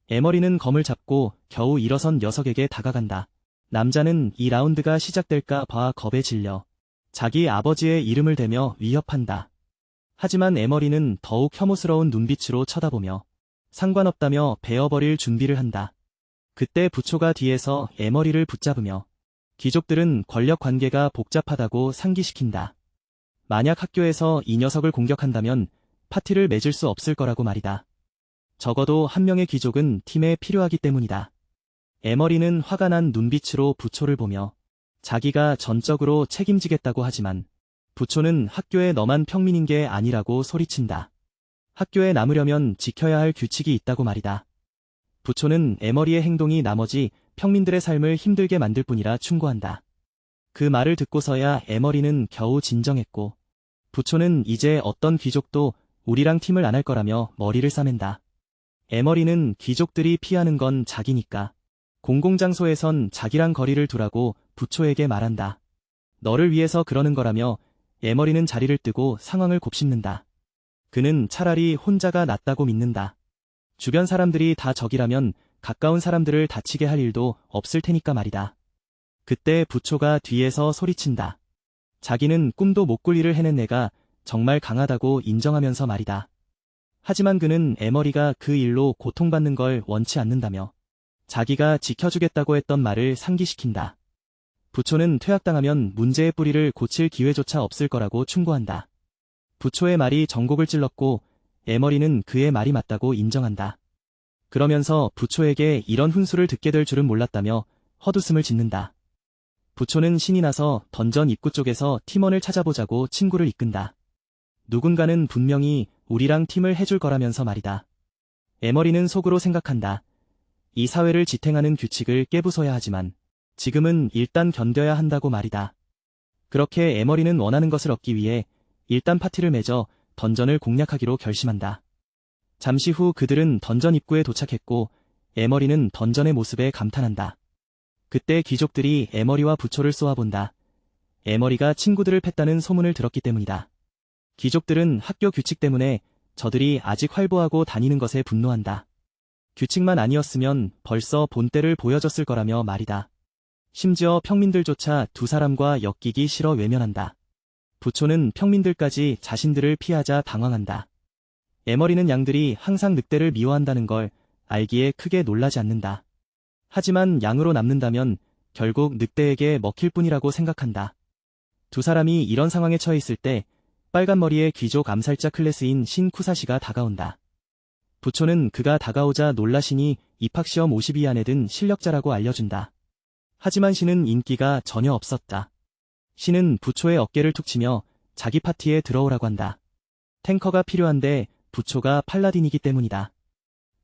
에머리는 검을 잡고 겨우 일어선 녀석에게 다가간다. 남자는 이 라운드가 시작될까 봐 겁에 질려 자기 아버지의 이름을 대며 위협한다. 하지만 에머리는 더욱 혐오스러운 눈빛으로 쳐다보며 상관없다며 베어버릴 준비를 한다. 그때 부초가 뒤에서 에머리를 붙잡으며 귀족들은 권력 관계가 복잡하다고 상기시킨다. 만약 학교에서 이 녀석을 공격한다면 파티를 맺을 수 없을 거라고 말이다. 적어도 한 명의 귀족은 팀에 필요하기 때문이다. 에머리는 화가 난 눈빛으로 부초를 보며 자기가 전적으로 책임지겠다고 하지만 부초는 학교에 너만 평민인 게 아니라고 소리친다. 학교에 남으려면 지켜야 할 규칙이 있다고 말이다. 부초는 에머리의 행동이 나머지 평민들의 삶을 힘들게 만들 뿐이라 충고한다. 그 말을 듣고서야 에머리는 겨우 진정했고 부초는 이제 어떤 귀족도 우리랑 팀을 안 할 거라며 머리를 싸맨다. 에머리는 귀족들이 피하는 건 자기니까 공공장소에선 자기랑 거리를 두라고 부초에게 말한다. 너를 위해서 그러는 거라며 에머리는 자리를 뜨고 상황을 곱씹는다. 그는 차라리 혼자가 낫다고 믿는다. 주변 사람들이 다 적이라면 가까운 사람들을 다치게 할 일도 없을 테니까 말이다. 그때 부초가 뒤에서 소리친다. 자기는 꿈도 못 꿀 일을 해낸 애가 정말 강하다고 인정하면서 말이다. 하지만 그는 에머리가 그 일로 고통받는 걸 원치 않는다며 자기가 지켜주겠다고 했던 말을 상기시킨다. 부초는 퇴학당하면 문제의 뿌리를 고칠 기회조차 없을 거라고 충고한다. 부초의 말이 전곡을 찔렀고 에머리는 그의 말이 맞다고 인정한다. 그러면서 부초에게 이런 훈수를 듣게 될 줄은 몰랐다며 헛웃음을 짓는다. 부초는 신이 나서 던전 입구 쪽에서 팀원을 찾아보자고 친구를 이끈다. 누군가는 분명히 우리랑 팀을 해줄 거라면서 말이다. 에머리는 속으로 생각한다. 이 사회를 지탱하는 규칙을 깨부숴야 하지만 지금은 일단 견뎌야 한다고 말이다. 그렇게 에머리는 원하는 것을 얻기 위해 일단 파티를 맺어 던전을 공략하기로 결심한다. 잠시 후 그들은 던전 입구에 도착했고 에머리는 던전의 모습에 감탄한다. 그때 귀족들이 에머리와 부초를 쏘아본다. 에머리가 친구들을 팼다는 소문을 들었기 때문이다. 귀족들은 학교 규칙 때문에 저들이 아직 활보하고 다니는 것에 분노한다. 규칙만 아니었으면 벌써 본때를 보여줬을 거라며 말이다. 심지어 평민들조차 두 사람과 엮이기 싫어 외면한다. 부초는 평민들까지 자신들을 피하자 당황한다. 에머리는 양들이 항상 늑대를 미워한다는 걸 알기에 크게 놀라지 않는다. 하지만 양으로 남는다면 결국 늑대에게 먹힐 뿐이라고 생각한다. 두 사람이 이런 상황에 처해 있을 때 빨간 머리의 귀족 암살자 클래스인 신 쿠사시가 다가온다. 부초는 그가 다가오자 놀라시니 입학시험 50위 안에 든 실력자라고 알려준다. 하지만 신은 인기가 전혀 없었다. 신은 부초의 어깨를 툭 치며 자기 파티에 들어오라고 한다. 탱커가 필요한데 부초가 팔라딘이기 때문이다.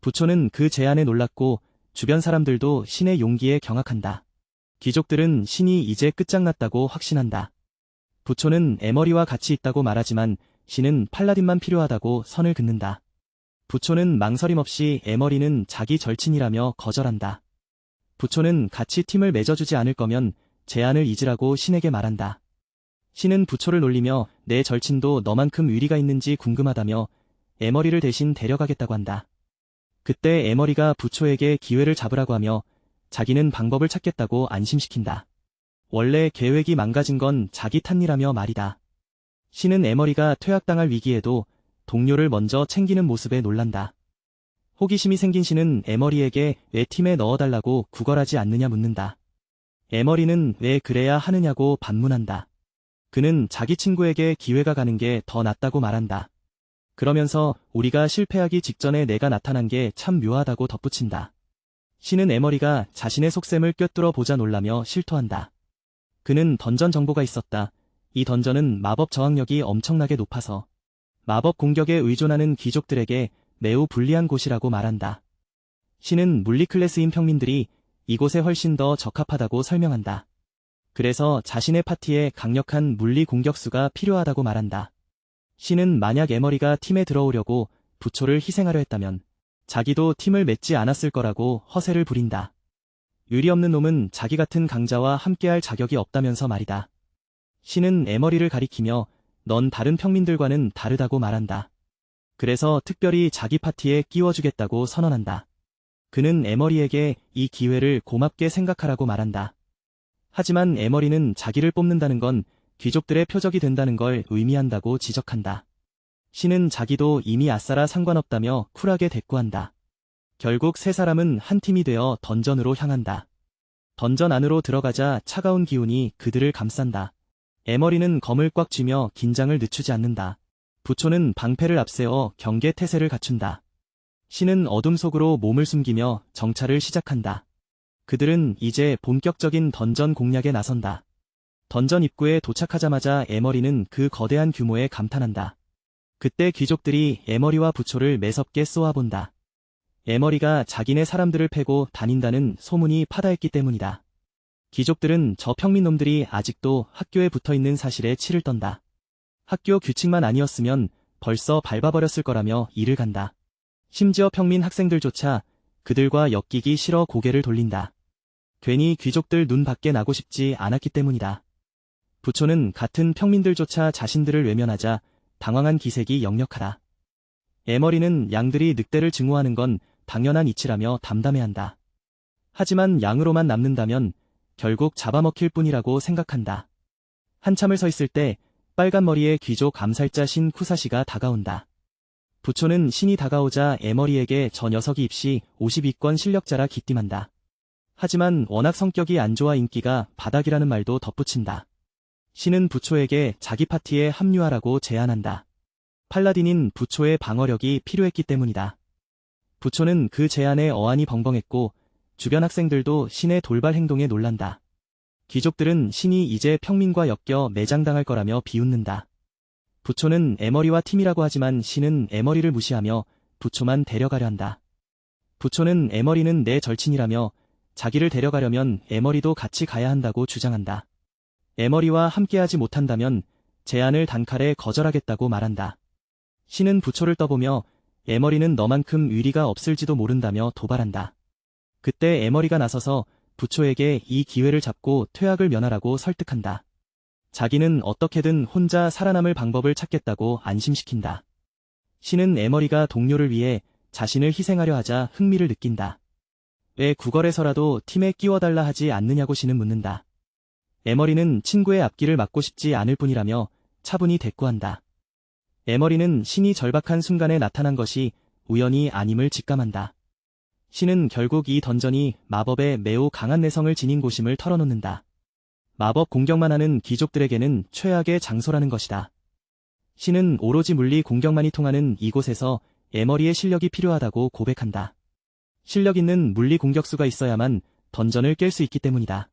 부초는 그 제안에 놀랐고 주변 사람들도 신의 용기에 경악한다. 귀족들은 신이 이제 끝장났다고 확신한다. 부초는 에머리와 같이 있다고 말하지만 신은 팔라딘만 필요하다고 선을 긋는다. 부초는 망설임 없이 에머리는 자기 절친이라며 거절한다. 부초는 같이 팀을 맺어주지 않을 거면 제안을 잊으라고 신에게 말한다. 신은 부초를 놀리며 내 절친도 너만큼 의리가 있는지 궁금하다며 에머리를 대신 데려가겠다고 한다. 그때 에머리가 부초에게 기회를 잡으라고 하며 자기는 방법을 찾겠다고 안심시킨다. 원래 계획이 망가진 건 자기 탓이라며 말이다. 신은 에머리가 퇴학당할 위기에도 동료를 먼저 챙기는 모습에 놀란다. 호기심이 생긴 신은 에머리에게 왜 팀에 넣어달라고 구걸하지 않느냐 묻는다. 에머리는 왜 그래야 하느냐고 반문한다. 그는 자기 친구에게 기회가 가는 게 더 낫다고 말한다. 그러면서 우리가 실패하기 직전에 내가 나타난 게 참 묘하다고 덧붙인다. 신은 에머리가 자신의 속셈을 꿰뚫어 보자 놀라며 실토한다. 그는 던전 정보가 있었다. 이 던전은 마법 저항력이 엄청나게 높아서 마법 공격에 의존하는 귀족들에게 매우 불리한 곳이라고 말한다. 신은 물리 클래스인 평민들이 이곳에 훨씬 더 적합하다고 설명한다. 그래서 자신의 파티에 강력한 물리 공격수가 필요하다고 말한다. 신은 만약 에머리가 팀에 들어오려고 부초를 희생하려 했다면 자기도 팀을 맺지 않았을 거라고 허세를 부린다. 의리 없는 놈은 자기 같은 강자와 함께할 자격이 없다면서 말이다. 신은 에머리를 가리키며 넌 다른 평민들과는 다르다고 말한다. 그래서 특별히 자기 파티에 끼워주겠다고 선언한다. 그는 에머리에게 이 기회를 고맙게 생각하라고 말한다. 하지만 에머리는 자기를 뽑는다는 건 귀족들의 표적이 된다는 걸 의미한다고 지적한다. 신은 자기도 이미 아싸라 상관없다며 쿨하게 대꾸한다. 결국 세 사람은 한 팀이 되어 던전으로 향한다. 던전 안으로 들어가자 차가운 기운이 그들을 감싼다. 에머리는 검을 꽉 쥐며 긴장을 늦추지 않는다. 부초는 방패를 앞세워 경계 태세를 갖춘다. 신은 어둠 속으로 몸을 숨기며 정찰을 시작한다. 그들은 이제 본격적인 던전 공략에 나선다. 던전 입구에 도착하자마자 에머리는 그 거대한 규모에 감탄한다. 그때 귀족들이 에머리와 부초를 매섭게 쏘아본다. 에머리가 자기네 사람들을 패고 다닌다는 소문이 파다했기 때문이다. 귀족들은 저 평민놈들이 아직도 학교에 붙어있는 사실에 치를 떤다. 학교 규칙만 아니었으면 벌써 밟아버렸을 거라며 이를 간다. 심지어 평민 학생들조차 그들과 엮이기 싫어 고개를 돌린다. 괜히 귀족들 눈 밖에 나고 싶지 않았기 때문이다. 부초는 같은 평민들조차 자신들을 외면하자 당황한 기색이 역력하다. 에머리는 양들이 늑대를 증오하는 건 당연한 이치라며 담담해한다. 하지만 양으로만 남는다면 결국 잡아먹힐 뿐이라고 생각한다. 한참을 서 있을 때 빨간 머리의 귀족 암살자 신 쿠사시가 다가온다. 부초는 신이 다가오자 에머리에게 저 녀석이 입시 50위권 실력자라 기띔한다. 하지만 워낙 성격이 안 좋아 인기가 바닥이라는 말도 덧붙인다. 신은 부초에게 자기 파티에 합류하라고 제안한다. 팔라딘인 부초의 방어력이 필요했기 때문이다. 부초는 그 제안에 어안이 벙벙했고 주변 학생들도 신의 돌발 행동에 놀란다. 귀족들은 신이 이제 평민과 엮여 매장당할 거라며 비웃는다. 부초는 에머리와 팀이라고 하지만 신은 에머리를 무시하며 부초만 데려가려 한다. 부초는 에머리는 내 절친이라며 자기를 데려가려면 에머리도 같이 가야 한다고 주장한다. 에머리와 함께하지 못한다면 제안을 단칼에 거절하겠다고 말한다. 신은 부초를 떠보며 에머리는 너만큼 의리가 없을지도 모른다며 도발한다. 그때 에머리가 나서서 부초에게 이 기회를 잡고 퇴학을 면하라고 설득한다. 자기는 어떻게든 혼자 살아남을 방법을 찾겠다고 안심시킨다. 신은 에머리가 동료를 위해 자신을 희생하려 하자 흥미를 느낀다. 왜 구걸에서라도 팀에 끼워달라 하지 않느냐고 신은 묻는다. 에머리는 친구의 앞길을 막고 싶지 않을 뿐이라며 차분히 대꾸한다. 에머리는 신이 절박한 순간에 나타난 것이 우연이 아님을 직감한다. 신은 결국 이 던전이 마법의 매우 강한 내성을 지닌 곳임을 털어놓는다. 마법 공격만 하는 귀족들에게는 최악의 장소라는 것이다. 신은 오로지 물리 공격만이 통하는 이곳에서 에머리의 실력이 필요하다고 고백한다. 실력 있는 물리 공격수가 있어야만 던전을 깰 수 있기 때문이다.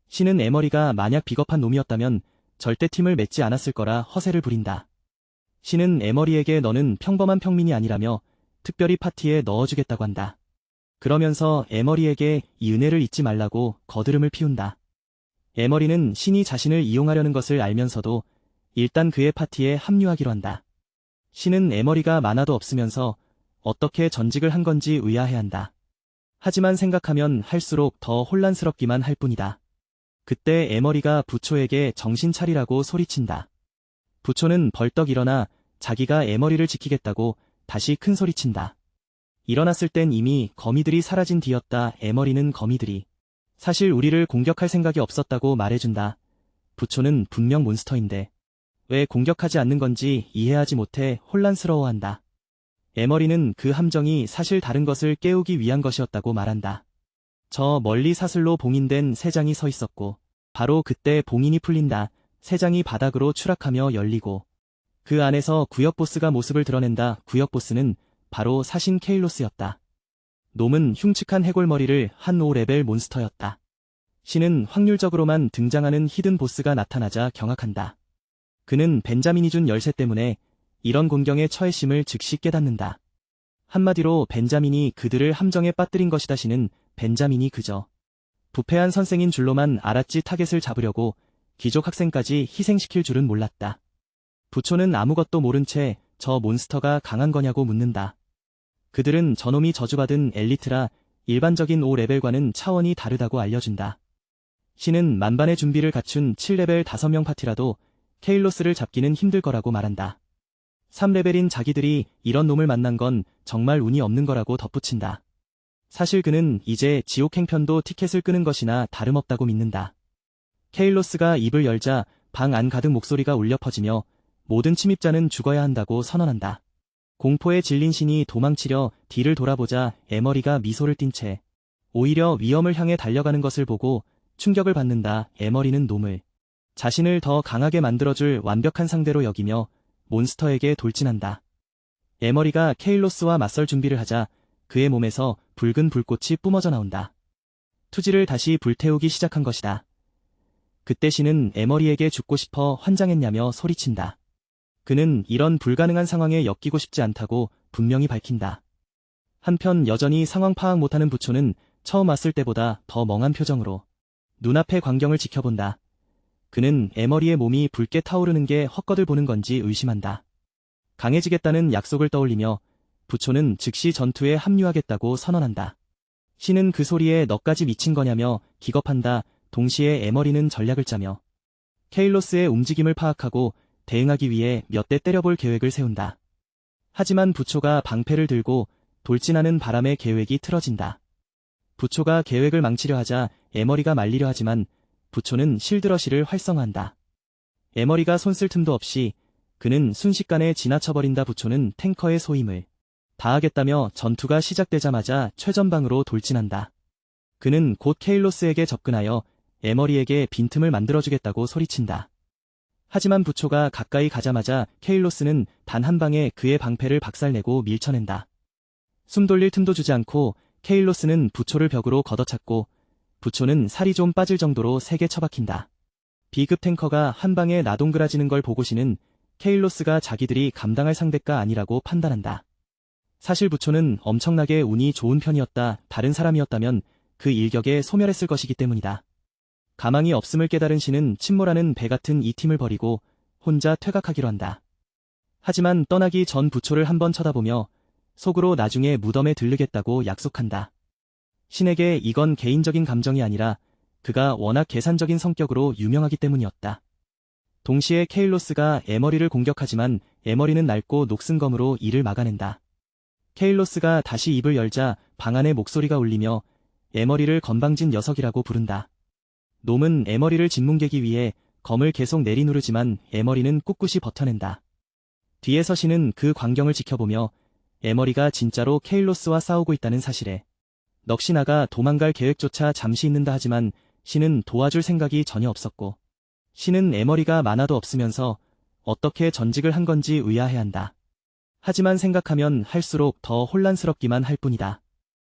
신은 에머리가 만약 비겁한 놈이었다면 절대 팀을 맺지 않았을 거라 허세를 부린다. 신은 에머리에게 너는 평범한 평민이 아니라며 특별히 파티에 넣어주겠다고 한다. 그러면서 에머리에게 이 은혜를 잊지 말라고 거드름을 피운다. 에머리는 신이 자신을 이용하려는 것을 알면서도 일단 그의 파티에 합류하기로 한다. 신은 에머리가 많아도 없으면서 어떻게 전직을 한 건지 의아해한다. 하지만 생각하면 할수록 더 혼란스럽기만 할 뿐이다. 그때 에머리가 부초에게 정신 차리라고 소리친다. 부초는 벌떡 일어나 자기가 에머리를 지키겠다고 다시 큰 소리친다. 일어났을 땐 이미 거미들이 사라진 뒤였다. 에머리는 거미들이 사실 우리를 공격할 생각이 없었다고 말해준다. 부초는 분명 몬스터인데 왜 공격하지 않는 건지 이해하지 못해 혼란스러워한다. 에머리는 그 함정이 사실 다른 것을 깨우기 위한 것이었다고 말한다. 저 멀리 사슬로 봉인된 세 장이 서 있었고 바로 그때 봉인이 풀린다. 세 장이 바닥으로 추락하며 열리고 그 안에서 구역보스가 모습을 드러낸다. 구역보스는 바로 사신 케일로스였다. 놈은 흉측한 해골머리를 한 5레벨 몬스터였다. 신은 확률적으로만 등장하는 히든 보스가 나타나자 경악한다. 그는 벤자민이 준 열쇠 때문에 이런 곤경에 처해심을 즉시 깨닫는다. 한마디로 벤자민이 그들을 함정에 빠뜨린 것이다. 신은 벤자민이 그저 부패한 선생인 줄로만 알았지 타겟을 잡으려고 귀족 학생까지 희생시킬 줄은 몰랐다. 부초는 아무것도 모른 채 저 몬스터가 강한 거냐고 묻는다. 그들은 저놈이 저주받은 엘리트라 일반적인 5레벨과는 차원이 다르다고 알려준다. 신은 만반의 준비를 갖춘 7레벨 5명 파티라도 케일로스를 잡기는 힘들 거라고 말한다. 3레벨인 자기들이 이런 놈을 만난 건 정말 운이 없는 거라고 덧붙인다. 사실 그는 이제 지옥 행편도 티켓을 끄는 것이나 다름없다고 믿는다. 케일로스가 입을 열자 방 안 가득 목소리가 울려 퍼지며 모든 침입자는 죽어야 한다고 선언한다. 공포에 질린 신이 도망치려 뒤를 돌아보자 에머리가 미소를 띤 채 오히려 위험을 향해 달려가는 것을 보고 충격을 받는다. 에머리는 놈을 자신을 더 강하게 만들어줄 완벽한 상대로 여기며 몬스터에게 돌진한다. 에머리가 케일로스와 맞설 준비를 하자 그의 몸에서 붉은 불꽃이 뿜어져 나온다. 투지를 다시 불태우기 시작한 것이다. 그때 신은 에머리에게 죽고 싶어 환장했냐며 소리친다. 그는 이런 불가능한 상황에 엮이고 싶지 않다고 분명히 밝힌다. 한편 여전히 상황 파악 못하는 부초는 처음 왔을 때보다 더 멍한 표정으로 눈앞의 광경을 지켜본다. 그는 에머리의 몸이 붉게 타오르는 게 헛것을 보는 건지 의심한다. 강해지겠다는 약속을 떠올리며 부초는 즉시 전투에 합류하겠다고 선언한다. 신은 그 소리에 너까지 미친 거냐며 기겁한다. 동시에 에머리는 전략을 짜며 케일로스의 움직임을 파악하고 대응하기 위해 몇 대 때려볼 계획을 세운다. 하지만 부초가 방패를 들고 돌진하는 바람에 계획이 틀어진다. 부초가 계획을 망치려 하자 에머리가 말리려 하지만 부초는 실드러시를 활성화한다. 에머리가 손쓸 틈도 없이 그는 순식간에 지나쳐버린다. 부초는 탱커의 소임을 다하겠다며 전투가 시작되자마자 최전방으로 돌진한다. 그는 곧 케일로스에게 접근하여 에머리에게 빈틈을 만들어주겠다고 소리친다. 하지만 부초가 가까이 가자마자 케일로스는 단 한 방에 그의 방패를 박살내고 밀쳐낸다. 숨 돌릴 틈도 주지 않고 케일로스는 부초를 벽으로 걷어찼고 부초는 살이 좀 빠질 정도로 세게 처박힌다. B급 탱커가 한 방에 나동그라지는 걸 보고 신은 케일로스가 자기들이 감당할 상대가 아니라고 판단한다. 사실 부초는 엄청나게 운이 좋은 편이었다. 다른 사람이었다면 그 일격에 소멸했을 것이기 때문이다. 가망이 없음을 깨달은 신은 침몰하는 배 같은 이 팀을 버리고 혼자 퇴각하기로 한다. 하지만 떠나기 전 부초를 한번 쳐다보며 속으로 나중에 무덤에 들르겠다고 약속한다. 신에게 이건 개인적인 감정이 아니라 그가 워낙 계산적인 성격으로 유명하기 때문이었다. 동시에 케일로스가 에머리를 공격하지만 에머리는 낡고 녹슨 검으로 이를 막아낸다. 케일로스가 다시 입을 열자 방 안에 목소리가 울리며 에머리를 건방진 녀석이라고 부른다. 놈은 에머리를 짓뭉개기 위해 검을 계속 내리누르지만 에머리는 꿋꿋이 버텨낸다. 뒤에서 신은 그 광경을 지켜보며 에머리가 진짜로 케일로스와 싸우고 있다는 사실에 넋이 나가 도망갈 계획조차 잠시 있는다 하지만 신은 도와줄 생각이 전혀 없었고 신은 에머리가 만화도 없으면서 어떻게 전직을 한 건지 의아해한다. 하지만 생각하면 할수록 더 혼란스럽기만 할 뿐이다.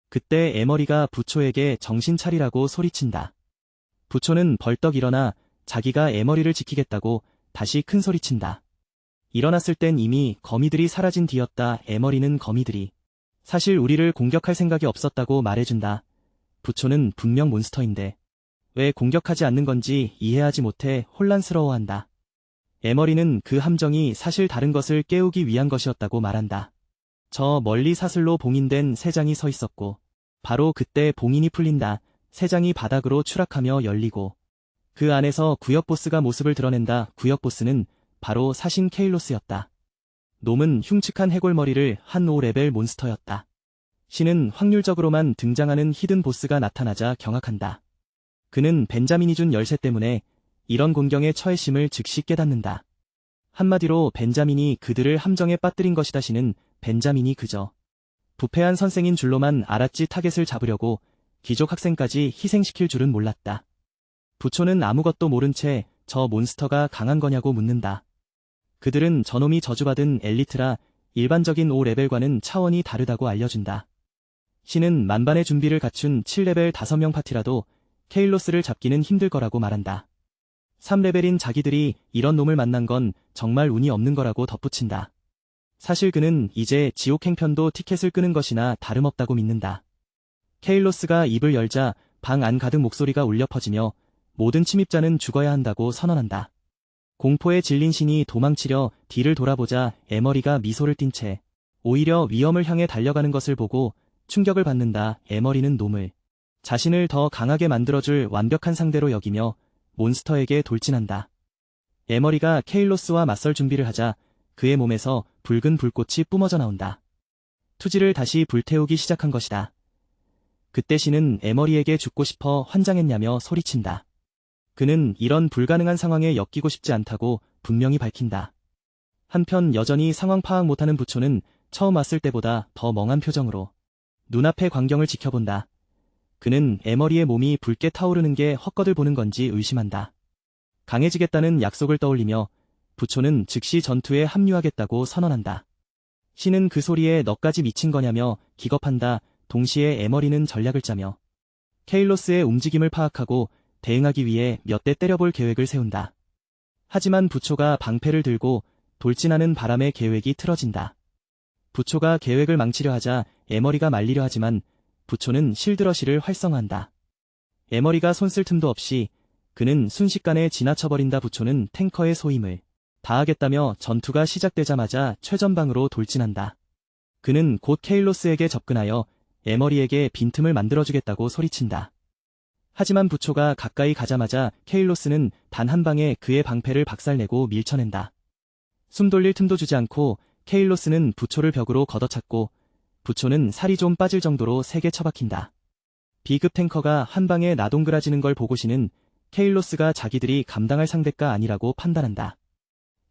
그때 에머리가 부초에게 정신 차리라고 소리친다. 부초는 벌떡 일어나 자기가 에머리를 지키겠다고 다시 큰 소리친다. 일어났을 땐 이미 거미들이 사라진 뒤였다. 에머리는 거미들이 사실 우리를 공격할 생각이 없었다고 말해준다. 부초는 분명 몬스터인데 왜 공격하지 않는 건지 이해하지 못해 혼란스러워한다. 에머리는 그 함정이 사실 다른 것을 깨우기 위한 것이었다고 말한다. 저 멀리 사슬로 봉인된 세 장이 서 있었고 바로 그때 봉인이 풀린다. 세 장이 바닥으로 추락하며 열리고 그 안에서 구역보스가 모습을 드러낸다. 구역보스는 바로 사신 케일로스였다. 놈은 흉측한 해골머리를 한 5레벨 몬스터였다. 신은 확률적으로만 등장하는 히든 보스가 나타나자 경악한다. 그는 벤자민이 준 열쇠 때문에 이런 곤경에 처해심을 즉시 깨닫는다. 한마디로 벤자민이 그들을 함정에 빠뜨린 것이다. 신은 벤자민이 그저 부패한 선생인 줄로만 알았지 타겟을 잡으려고 귀족 학생까지 희생시킬 줄은 몰랐다. 부초는 아무것도 모른 채 저 몬스터가 강한 거냐고 묻는다. 그들은 저놈이 저주받은 엘리트라 일반적인 5레벨과는 차원이 다르다고 알려준다. 신은 만반의 준비를 갖춘 7레벨 5명 파티라도 케일로스를 잡기는 힘들 거라고 말한다. 3레벨인 자기들이 이런 놈을 만난 건 정말 운이 없는 거라고 덧붙인다. 사실 그는 이제 지옥 행편도 티켓을 끄는 것이나 다름없다고 믿는다. 케일로스가 입을 열자 방 안 가득 목소리가 울려 퍼지며 모든 침입자는 죽어야 한다고 선언한다. 공포에 질린 신이 도망치려 뒤를 돌아보자 에머리가 미소를 띤 채 오히려 위험을 향해 달려가는 것을 보고 충격을 받는다. 에머리는 놈을 자신을 더 강하게 만들어줄 완벽한 상대로 여기며 몬스터에게 돌진한다. 에머리가 케일로스와 맞설 준비를 하자 그의 몸에서 붉은 불꽃이 뿜어져 나온다. 투지를 다시 불태우기 시작한 것이다. 그때 신은 에머리에게 죽고 싶어 환장했냐며 소리친다. 그는 이런 불가능한 상황에 엮이고 싶지 않다고 분명히 밝힌다. 한편 여전히 상황 파악 못하는 부초는 처음 왔을 때보다 더 멍한 표정으로 눈앞의 광경을 지켜본다. 그는 에머리의 몸이 붉게 타오르는 게 헛것을 보는 건지 의심한다. 강해지겠다는 약속을 떠올리며 부초는 즉시 전투에 합류하겠다고 선언한다. 신은 그 소리에 너까지 미친 거냐며 기겁한다. 동시에 에머리는 전략을 짜며 케일로스의 움직임을 파악하고 대응하기 위해 몇 대 때려볼 계획을 세운다. 하지만 부초가 방패를 들고 돌진하는 바람에 계획이 틀어진다. 부초가 계획을 망치려 하자 에머리가 말리려 하지만 부초는 실드러시를 활성화한다. 에머리가 손쓸 틈도 없이 그는 순식간에 지나쳐버린다. 부초는 탱커의 소임을 다하겠다며 전투가 시작되자마자 최전방으로 돌진한다. 그는 곧 케일로스에게 접근하여 에머리에게 빈틈을 만들어주겠다고 소리친다. 하지만 부초가 가까이 가자마자 케일로스는 단 한 방에 그의 방패를 박살내고 밀쳐낸다. 숨 돌릴 틈도 주지 않고 케일로스는 부초를 벽으로 걷어찼고 부초는 살이 좀 빠질 정도로 세게 처박힌다. B급 탱커가 한 방에 나동그라지는 걸 보고 신은 케일로스가 자기들이 감당할 상대가 아니라고 판단한다.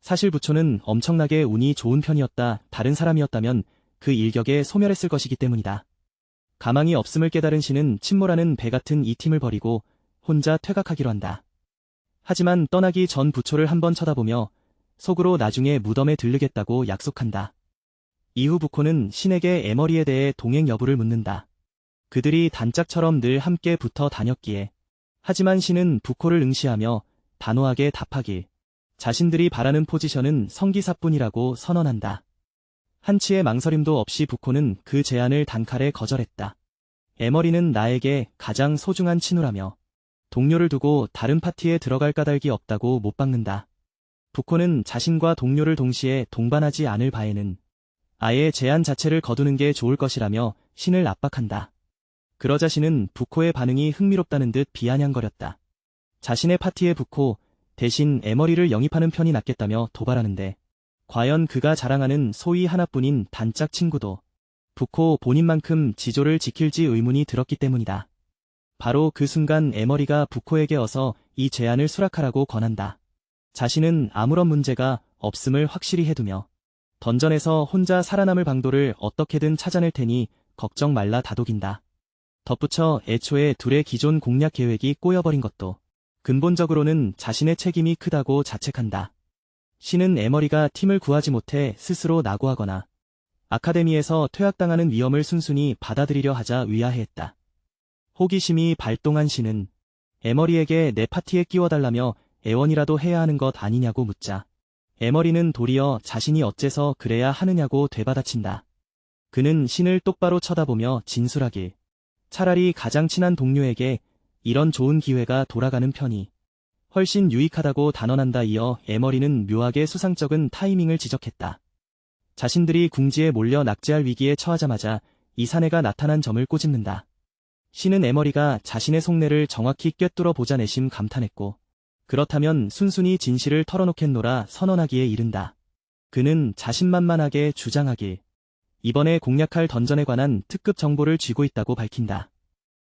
사실 부초는 엄청나게 운이 좋은 편이었다. 다른 사람이었다면 그 일격에 소멸했을 것이기 때문이다. 가망이 없음을 깨달은 신은 침몰하는 배 같은 이 팀을 버리고 혼자 퇴각하기로 한다. 하지만 떠나기 전 부초를 한번 쳐다보며 속으로 나중에 무덤에 들르겠다고 약속한다. 이후 부코는 신에게 에머리에 대해 동행 여부를 묻는다. 그들이 단짝처럼 늘 함께 붙어 다녔기에. 하지만 신은 부코를 응시하며 단호하게 답하길. 자신들이 바라는 포지션은 성기사뿐이라고 선언한다. 한치의 망설임도 없이 부코는 그 제안을 단칼에 거절했다. 에머리는 나에게 가장 소중한 친구라며 동료를 두고 다른 파티에 들어갈 까닭이 없다고 못 박는다. 부코는 자신과 동료를 동시에 동반하지 않을 바에는 아예 제안 자체를 거두는 게 좋을 것이라며 신을 압박한다. 그러자 신은 부코의 반응이 흥미롭다는 듯 비아냥거렸다. 자신의 파티에 부코 대신 에머리를 영입하는 편이 낫겠다며 도발하는데 과연 그가 자랑하는 소위 하나뿐인 단짝 친구도 부코 본인만큼 지조를 지킬지 의문이 들었기 때문이다. 바로 그 순간 에머리가 부코에게 어서 이 제안을 수락하라고 권한다. 자신은 아무런 문제가 없음을 확실히 해두며 던전에서 혼자 살아남을 방도를 어떻게든 찾아낼 테니 걱정 말라 다독인다. 덧붙여 애초에 둘의 기존 공략 계획이 꼬여버린 것도 근본적으로는 자신의 책임이 크다고 자책한다. 신은 에머리가 팀을 구하지 못해 스스로 낙오하거나 아카데미에서 퇴학당하는 위험을 순순히 받아들이려 하자 위화해했다. 호기심이 발동한 신은 에머리에게 내 파티에 끼워달라며 애원이라도 해야 하는 것 아니냐고 묻자 에머리는 도리어 자신이 어째서 그래야 하느냐고 되받아친다. 그는 신을 똑바로 쳐다보며 진술하길. 차라리 가장 친한 동료에게 이런 좋은 기회가 돌아가는 편이 훨씬 유익하다고 단언한다. 이어 에머리는 묘하게 수상쩍은 타이밍을 지적했다. 자신들이 궁지에 몰려 낙제할 위기에 처하자마자 이 사내가 나타난 점을 꼬집는다. 신은 에머리가 자신의 속내를 정확히 꿰뚫어 보자 내심 감탄했고 그렇다면 순순히 진실을 털어놓겠노라 선언하기에 이른다. 그는 자신만만하게 주장하길 이번에 공략할 던전에 관한 특급 정보를 쥐고 있다고 밝힌다.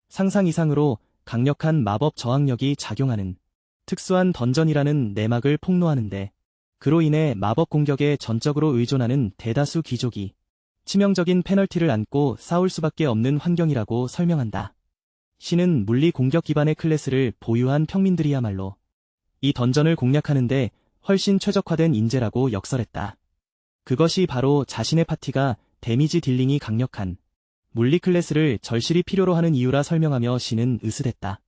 상상 이상으로 강력한 마법 저항력이 작용하는 특수한 던전이라는 내막을 폭로하는데 그로 인해 마법 공격에 전적으로 의존하는 대다수 귀족이 치명적인 페널티를 안고 싸울 수밖에 없는 환경이라고 설명한다. 신은 물리 공격 기반의 클래스를 보유한 평민들이야말로 이 던전을 공략하는데 훨씬 최적화된 인재라고 역설했다. 그것이 바로 자신의 파티가 데미지 딜링이 강력한 물리 클래스를 절실히 필요로 하는 이유라 설명하며 신은 으스댔다.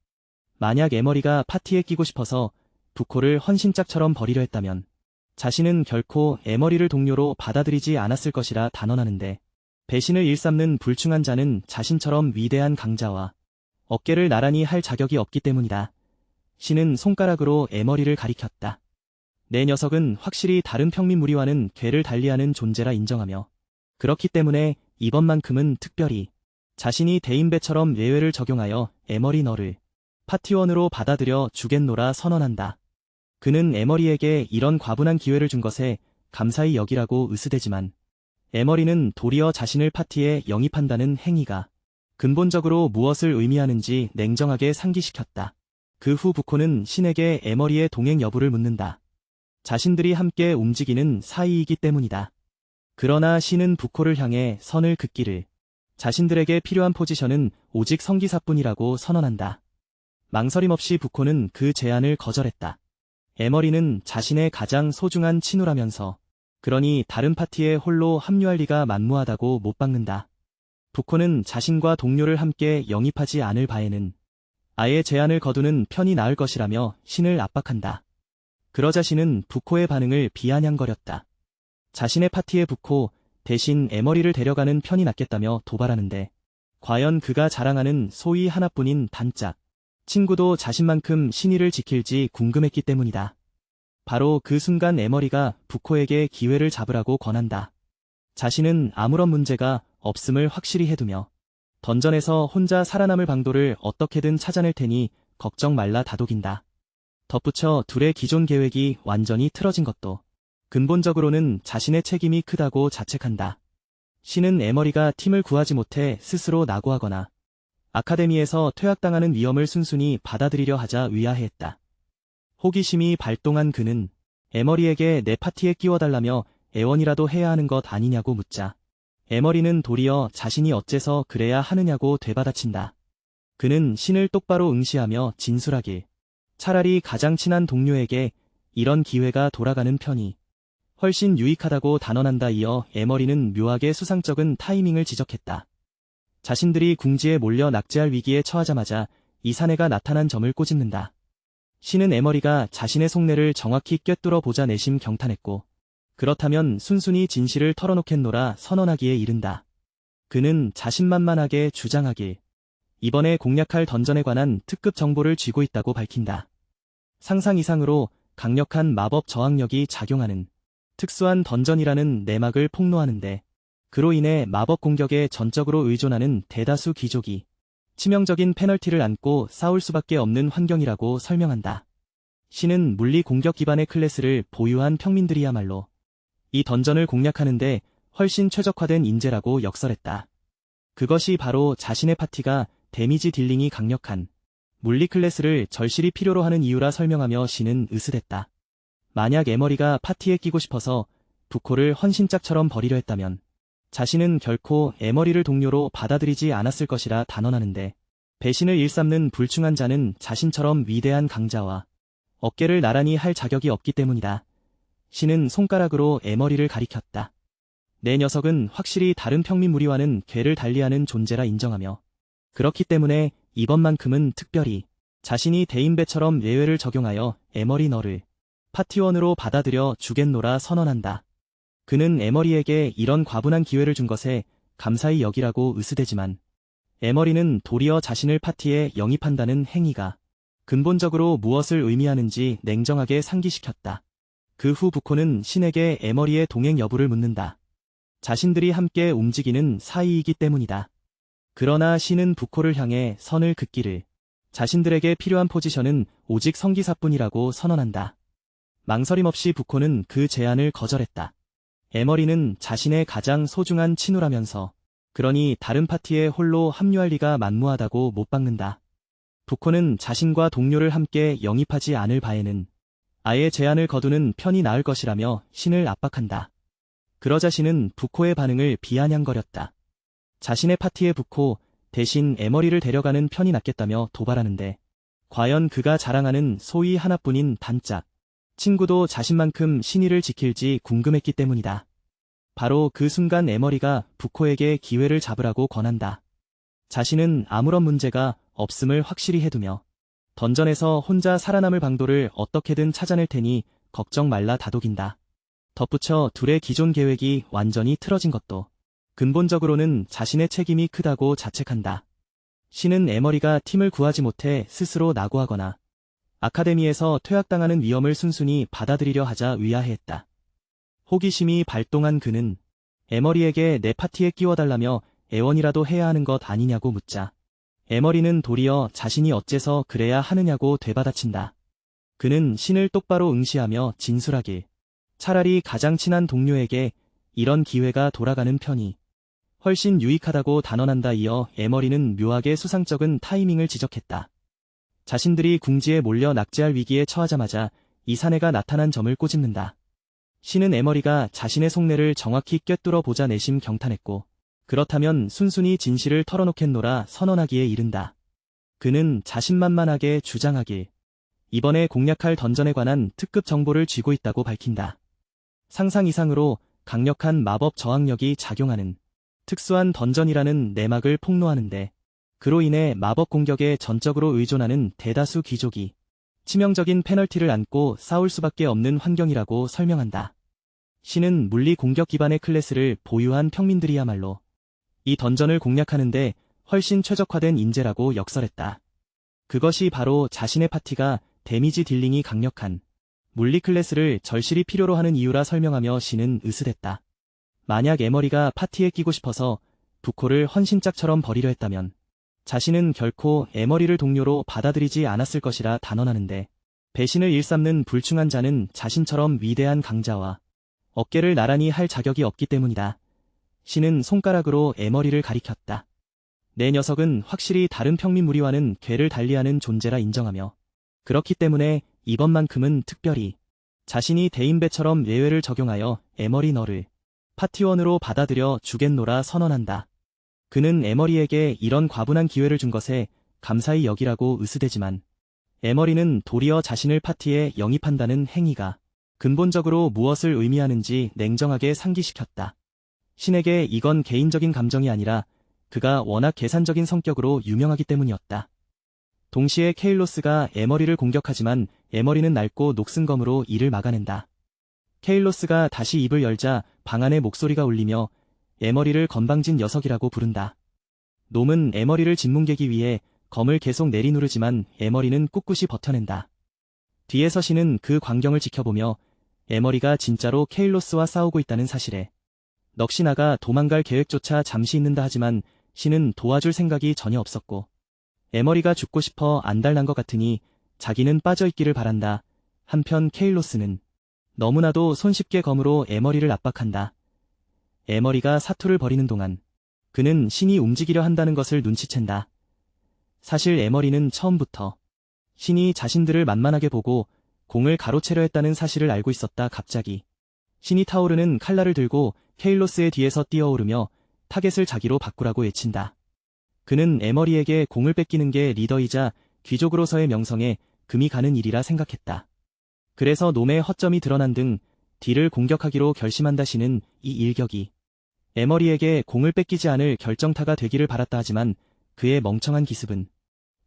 만약 에머리가 파티에 끼고 싶어서 부코를 헌신짝처럼 버리려 했다면 자신은 결코 에머리를 동료로 받아들이지 않았을 것이라 단언하는데 배신을 일삼는 불충한 자는 자신처럼 위대한 강자와 어깨를 나란히 할 자격이 없기 때문이다. 신은 손가락으로 에머리를 가리켰다. 내 녀석은 확실히 다른 평민 무리와는 궤를 달리하는 존재라 인정하며 그렇기 때문에 이번만큼은 특별히 자신이 대인배처럼 예외를 적용하여 에머리 너를 파티원으로 받아들여 주겠노라 선언한다. 그는 에머리에게 이런 과분한 기회를 준 것에 감사히 여기라고 으스대지만 에머리는 도리어 자신을 파티에 영입한다는 행위가 근본적으로 무엇을 의미하는지 냉정하게 상기시켰다. 그 후 부코는 신에게 에머리의 동행 여부를 묻는다. 자신들이 함께 움직이는 사이이기 때문이다. 그러나 신은 부코를 향해 선을 긋기를 자신들에게 필요한 포지션은 오직 성기사뿐이라고 선언한다. 망설임 없이 부코는 그 제안을 거절했다. 에머리는 자신의 가장 소중한 친우라면서 그러니 다른 파티에 홀로 합류할 리가 만무하다고 못 박는다. 부코는 자신과 동료를 함께 영입하지 않을 바에는 아예 제안을 거두는 편이 나을 것이라며 신을 압박한다. 그러자 신은 부코의 반응을 비아냥거렸다. 자신의 파티에 부코 대신 에머리를 데려가는 편이 낫겠다며 도발하는데 과연 그가 자랑하는 소위 하나뿐인 단짝 친구도 자신만큼 신의를 지킬지 궁금했기 때문이다. 바로 그 순간 에머리가 부코에게 기회를 잡으라고 권한다. 자신은 아무런 문제가 없음을 확실히 해두며 던전에서 혼자 살아남을 방도를 어떻게든 찾아낼 테니 걱정 말라 다독인다. 덧붙여 둘의 기존 계획이 완전히 틀어진 것도 근본적으로는 자신의 책임이 크다고 자책한다. 신은 에머리가 팀을 구하지 못해 스스로 낙오하거나 아카데미에서 퇴학당하는 위험을 순순히 받아들이려 하자 위화해했다. 호기심이 발동한 그는 에머리에게 내 파티에 끼워달라며 애원이라도 해야 하는 것 아니냐고 묻자 에머리는 도리어 자신이 어째서 그래야 하느냐고 되받아친다. 그는 신을 똑바로 응시하며 진술하길. 차라리 가장 친한 동료에게 이런 기회가 돌아가는 편이 훨씬 유익하다고 단언한다. 이어 에머리는 묘하게 수상쩍은 타이밍을 지적했다. 자신들이 궁지에 몰려 낙제할 위기에 처하자마자 이 사내가 나타난 점을 꼬집는다. 신은 에머리가 자신의 속내를 정확히 꿰뚫어 보자 내심 경탄했고 그렇다면 순순히 진실을 털어놓겠노라 선언하기에 이른다. 그는 자신만만하게 주장하길 이번에 공략할 던전에 관한 특급 정보를 쥐고 있다고 밝힌다. 상상 이상으로 강력한 마법 저항력이 작용하는 특수한 던전이라는 내막을 폭로하는데 그로 인해 마법 공격에 전적으로 의존하는 대다수 귀족이 치명적인 페널티를 안고 싸울 수밖에 없는 환경이라고 설명한다. 신은 물리 공격 기반의 클래스를 보유한 평민들이야말로 이 던전을 공략하는데 훨씬 최적화된 인재라고 역설했다. 그것이 바로 자신의 파티가 데미지 딜링이 강력한 물리 클래스를 절실히 필요로 하는 이유라 설명하며 신은 으스댔다. 만약 에머리가 파티에 끼고 싶어서 부코를 헌신짝처럼 버리려 했다면 자신은 결코 에머리를 동료로 받아들이지 않았을 것이라 단언하는데, 배신을 일삼는 불충한 자는 자신처럼 위대한 강자와 어깨를 나란히 할 자격이 없기 때문이다. 신은 손가락으로 에머리를 가리켰다. 내 녀석은 확실히 다른 평민 무리와는 궤를 달리하는 존재라 인정하며, 그렇기 때문에 이번만큼은 특별히 자신이 대인배처럼 예외를 적용하여 에머리 너를 파티원으로 받아들여 주겠노라 선언한다. 그는 에머리에게 이런 과분한 기회를 준 것에 감사히 여기라고 으스대지만, 에머리는 도리어 자신을 파티에 영입한다는 행위가 근본적으로 무엇을 의미하는지 냉정하게 상기시켰다. 그 후 부코는 신에게 에머리의 동행 여부를 묻는다. 자신들이 함께 움직이는 사이이기 때문이다. 그러나 신은 부코를 향해 선을 긋기를, 자신들에게 필요한 포지션은 오직 성기사뿐이라고 선언한다. 망설임 없이 부코는 그 제안을 거절했다. 에머리는 자신의 가장 소중한 친구라면서 그러니 다른 파티에 홀로 합류할 리가 만무하다고 못 박는다. 부코는 자신과 동료를 함께 영입하지 않을 바에는 아예 제안을 거두는 편이 나을 것이라며 신을 압박한다. 그러자 신은 부코의 반응을 비아냥거렸다. 자신의 파티에 부코 대신 에머리를 데려가는 편이 낫겠다며 도발하는데, 과연 그가 자랑하는 소위 하나뿐인 단짝 친구도 자신만큼 신의를 지킬지 궁금했기 때문이다. 바로 그 순간 에머리가 부코에게 기회를 잡으라고 권한다. 자신은 아무런 문제가 없음을 확실히 해두며 던전에서 혼자 살아남을 방도를 어떻게든 찾아낼 테니 걱정 말라 다독인다. 덧붙여 둘의 기존 계획이 완전히 틀어진 것도 근본적으로는 자신의 책임이 크다고 자책한다. 신은 에머리가 팀을 구하지 못해 스스로 낙오하거나 아카데미에서 퇴학당하는 위험을 순순히 받아들이려 하자 위아해했다. 호기심이 발동한 그는 에머리에게 내 파티에 끼워달라며 애원이라도 해야 하는 것 아니냐고 묻자, 에머리는 도리어 자신이 어째서 그래야 하느냐고 되받아친다. 그는 신을 똑바로 응시하며 진술하길, 차라리 가장 친한 동료에게 이런 기회가 돌아가는 편이 훨씬 유익하다고 단언한다. 이어 에머리는 묘하게 수상쩍은 타이밍을 지적했다. 자신들이 궁지에 몰려 낙제할 위기에 처하자마자 이 사내가 나타난 점을 꼬집는다. 신은 에머리가 자신의 속내를 정확히 꿰뚫어 보자 내심 경탄했고, 그렇다면 순순히 진실을 털어놓겠노라 선언하기에 이른다. 그는 자신만만하게 주장하길, 이번에 공략할 던전에 관한 특급 정보를 쥐고 있다고 밝힌다. 상상 이상으로 강력한 마법 저항력이 작용하는 특수한 던전이라는 내막을 폭로하는데, 그로 인해 마법 공격에 전적으로 의존하는 대다수 귀족이 치명적인 페널티를 안고 싸울 수밖에 없는 환경이라고 설명한다. 신은 물리 공격 기반의 클래스를 보유한 평민들이야말로 이 던전을 공략하는데 훨씬 최적화된 인재라고 역설했다. 그것이 바로 자신의 파티가 데미지 딜링이 강력한 물리 클래스를 절실히 필요로 하는 이유라 설명하며 신은 으스댔다. 만약 에머리가 파티에 끼고 싶어서 부코를 헌신짝처럼 버리려 했다면 자신은 결코 에머리를 동료로 받아들이지 않았을 것이라 단언하는데, 배신을 일삼는 불충한 자는 자신처럼 위대한 강자와 어깨를 나란히 할 자격이 없기 때문이다. 신은 손가락으로 에머리를 가리켰다. 내 녀석은 확실히 다른 평민 무리와는 궤를 달리하는 존재라 인정하며, 그렇기 때문에 이번만큼은 특별히 자신이 대인배처럼 예외를 적용하여 에머리 너를 파티원으로 받아들여 주겠노라 선언한다. 그는 에머리에게 이런 과분한 기회를 준 것에 감사히 여기라고 으스대지만, 에머리는 도리어 자신을 파티에 영입한다는 행위가 근본적으로 무엇을 의미하는지 냉정하게 상기시켰다. 신에게 이건 개인적인 감정이 아니라 그가 워낙 계산적인 성격으로 유명하기 때문이었다. 동시에 케일로스가 에머리를 공격하지만 에머리는 낡고 녹슨 검으로 이를 막아낸다. 케일로스가 다시 입을 열자 방 안에 목소리가 울리며 에머리를 건방진 녀석이라고 부른다. 놈은 에머리를 짓뭉개기 위해 검을 계속 내리누르지만 에머리는 꿋꿋이 버텨낸다. 뒤에서 신은 그 광경을 지켜보며 에머리가 진짜로 케일로스와 싸우고 있다는 사실에 넋이 나가 도망갈 계획조차 잠시 있는다 하지만 신은 도와줄 생각이 전혀 없었고, 에머리가 죽고 싶어 안달난 것 같으니 자기는 빠져있기를 바란다. 한편 케일로스는 너무나도 손쉽게 검으로 에머리를 압박한다. 에머리가 사투를 벌이는 동안 그는 신이 움직이려 한다는 것을 눈치챈다. 사실 에머리는 처음부터 신이 자신들을 만만하게 보고 공을 가로채려 했다는 사실을 알고 있었다. 갑자기 신이 타오르는 칼날을 들고 케일로스의 뒤에서 뛰어오르며 타겟을 자기로 바꾸라고 외친다. 그는 에머리에게 공을 뺏기는 게 리더이자 귀족으로서의 명성에 금이 가는 일이라 생각했다. 그래서 놈의 허점이 드러난 등 딜을 공격하기로 결심한다. 신은 이 일격이 에머리에게 공을 뺏기지 않을 결정타가 되기를 바랐다. 하지만 그의 멍청한 기습은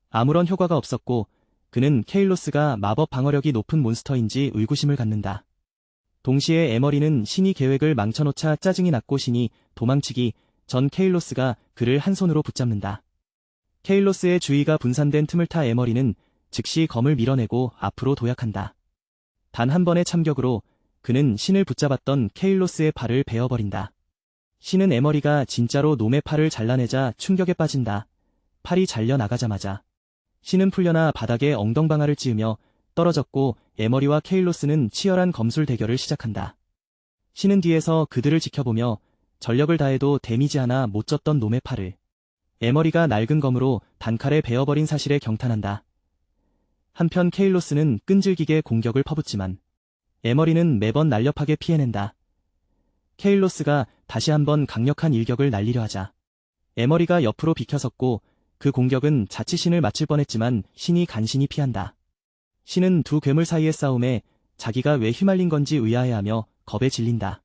아무런 효과가 없었고 그는 케일로스가 마법 방어력이 높은 몬스터인지 의구심을 갖는다. 동시에 에머리는 신이 계획을 망쳐놓자 짜증이 났고 신이 도망치기 전 케일로스가 그를 한 손으로 붙잡는다. 케일로스의 주의가 분산된 틈을 타 에머리는 즉시 검을 밀어내고 앞으로 도약한다. 단 한 번의 참격으로 그는 신을 붙잡았던 케일로스의 팔을 베어버린다. 신은 에머리가 진짜로 놈의 팔을 잘라내자 충격에 빠진다. 팔이 잘려나가자마자 신은 풀려나 바닥에 엉덩방아를 찧으며 떨어졌고 에머리와 케일로스는 치열한 검술 대결을 시작한다. 신은 뒤에서 그들을 지켜보며 전력을 다해도 데미지 하나 못 줬던 놈의 팔을 에머리가 낡은 검으로 단칼에 베어버린 사실에 경탄한다. 한편 케일로스는 끈질기게 공격을 퍼붓지만 에머리는 매번 날렵하게 피해낸다. 케일로스가 다시 한번 강력한 일격을 날리려 하자 에머리가 옆으로 비켜섰고 그 공격은 자칫 신을 맞힐 뻔했지만 신이 간신히 피한다. 신은 두 괴물 사이의 싸움에 자기가 왜 휘말린 건지 의아해하며 겁에 질린다.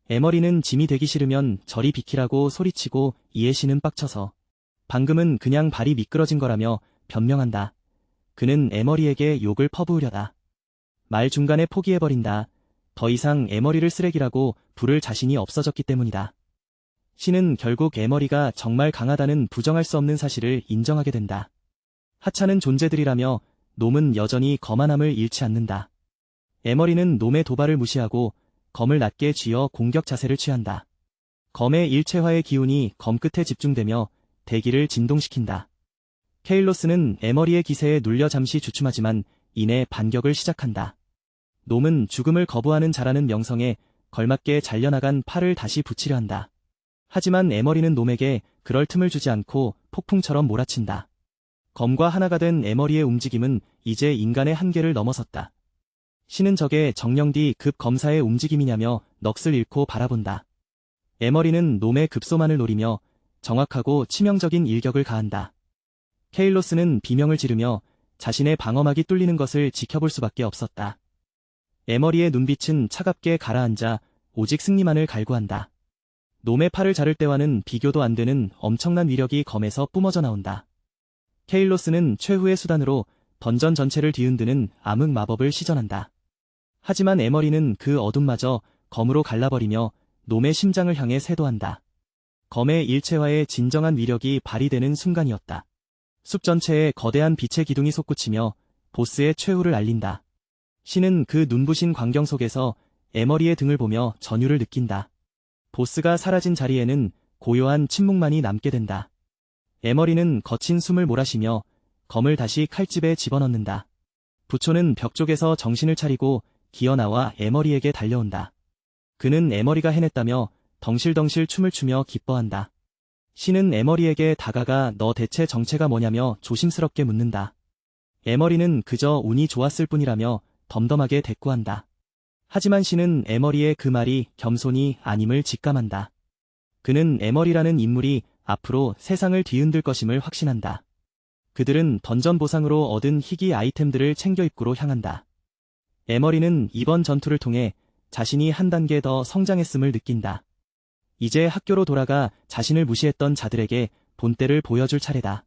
에머리는 짐이 되기 싫으면 저리 비키라고 소리치고 이에 신은 빡쳐서 방금은 그냥 발이 미끄러진 거라며 변명한다. 그는 에머리에게 욕을 퍼부으려다. 말 중간에 포기해버린다. 더 이상 에머리를 쓰레기라고 부를 자신이 없어졌기 때문이다. 신은 결국 에머리가 정말 강하다는 부정할 수 없는 사실을 인정하게 된다. 하찮은 존재들이라며 놈은 여전히 거만함을 잃지 않는다. 에머리는 놈의 도발을 무시하고 검을 낮게 쥐어 공격 자세를 취한다. 검의 일체화의 기운이 검 끝에 집중되며 대기를 진동시킨다. 케일로스는 에머리의 기세에 눌려 잠시 주춤하지만 이내 반격을 시작한다. 놈은 죽음을 거부하는 자라는 명성에 걸맞게 잘려나간 팔을 다시 붙이려 한다. 하지만 에머리는 놈에게 그럴 틈을 주지 않고 폭풍처럼 몰아친다. 검과 하나가 된 에머리의 움직임은 이제 인간의 한계를 넘어섰다. 신은 저게 정령 급 검사의 움직임이냐며 넋을 잃고 바라본다. 에머리는 놈의 급소만을 노리며 정확하고 치명적인 일격을 가한다. 케일로스는 비명을 지르며 자신의 방어막이 뚫리는 것을 지켜볼 수밖에 없었다. 에머리의 눈빛은 차갑게 가라앉아 오직 승리만을 갈구한다. 놈의 팔을 자를 때와는 비교도 안 되는 엄청난 위력이 검에서 뿜어져 나온다. 케일로스는 최후의 수단으로 던전 전체를 뒤흔드는 암흑 마법을 시전한다. 하지만 에머리는 그 어둠마저 검으로 갈라버리며 놈의 심장을 향해 쇄도한다. 검의 일체화의 진정한 위력이 발휘되는 순간이었다. 숲 전체에 거대한 빛의 기둥이 솟구치며 보스의 최후를 알린다. 신은 그 눈부신 광경 속에서 에머리의 등을 보며 전율을 느낀다. 보스가 사라진 자리에는 고요한 침묵만이 남게 된다. 에머리는 거친 숨을 몰아쉬며 검을 다시 칼집에 집어넣는다. 부초는 벽 쪽에서 정신을 차리고 기어나와 에머리에게 달려온다. 그는 에머리가 해냈다며 덩실덩실 춤을 추며 기뻐한다. 신은 에머리에게 다가가 너 대체 정체가 뭐냐며 조심스럽게 묻는다. 에머리는 그저 운이 좋았을 뿐이라며 덤덤하게 대꾸한다. 하지만 신은 에머리의 그 말이 겸손이 아님을 직감한다. 그는 에머리라는 인물이 앞으로 세상을 뒤흔들 것임을 확신한다. 그들은 던전 보상으로 얻은 희귀 아이템들을 챙겨 입구로 향한다. 에머리는 이번 전투를 통해 자신이 한 단계 더 성장했음을 느낀다. 이제 학교로 돌아가 자신을 무시했던 자들에게 본때를 보여줄 차례다.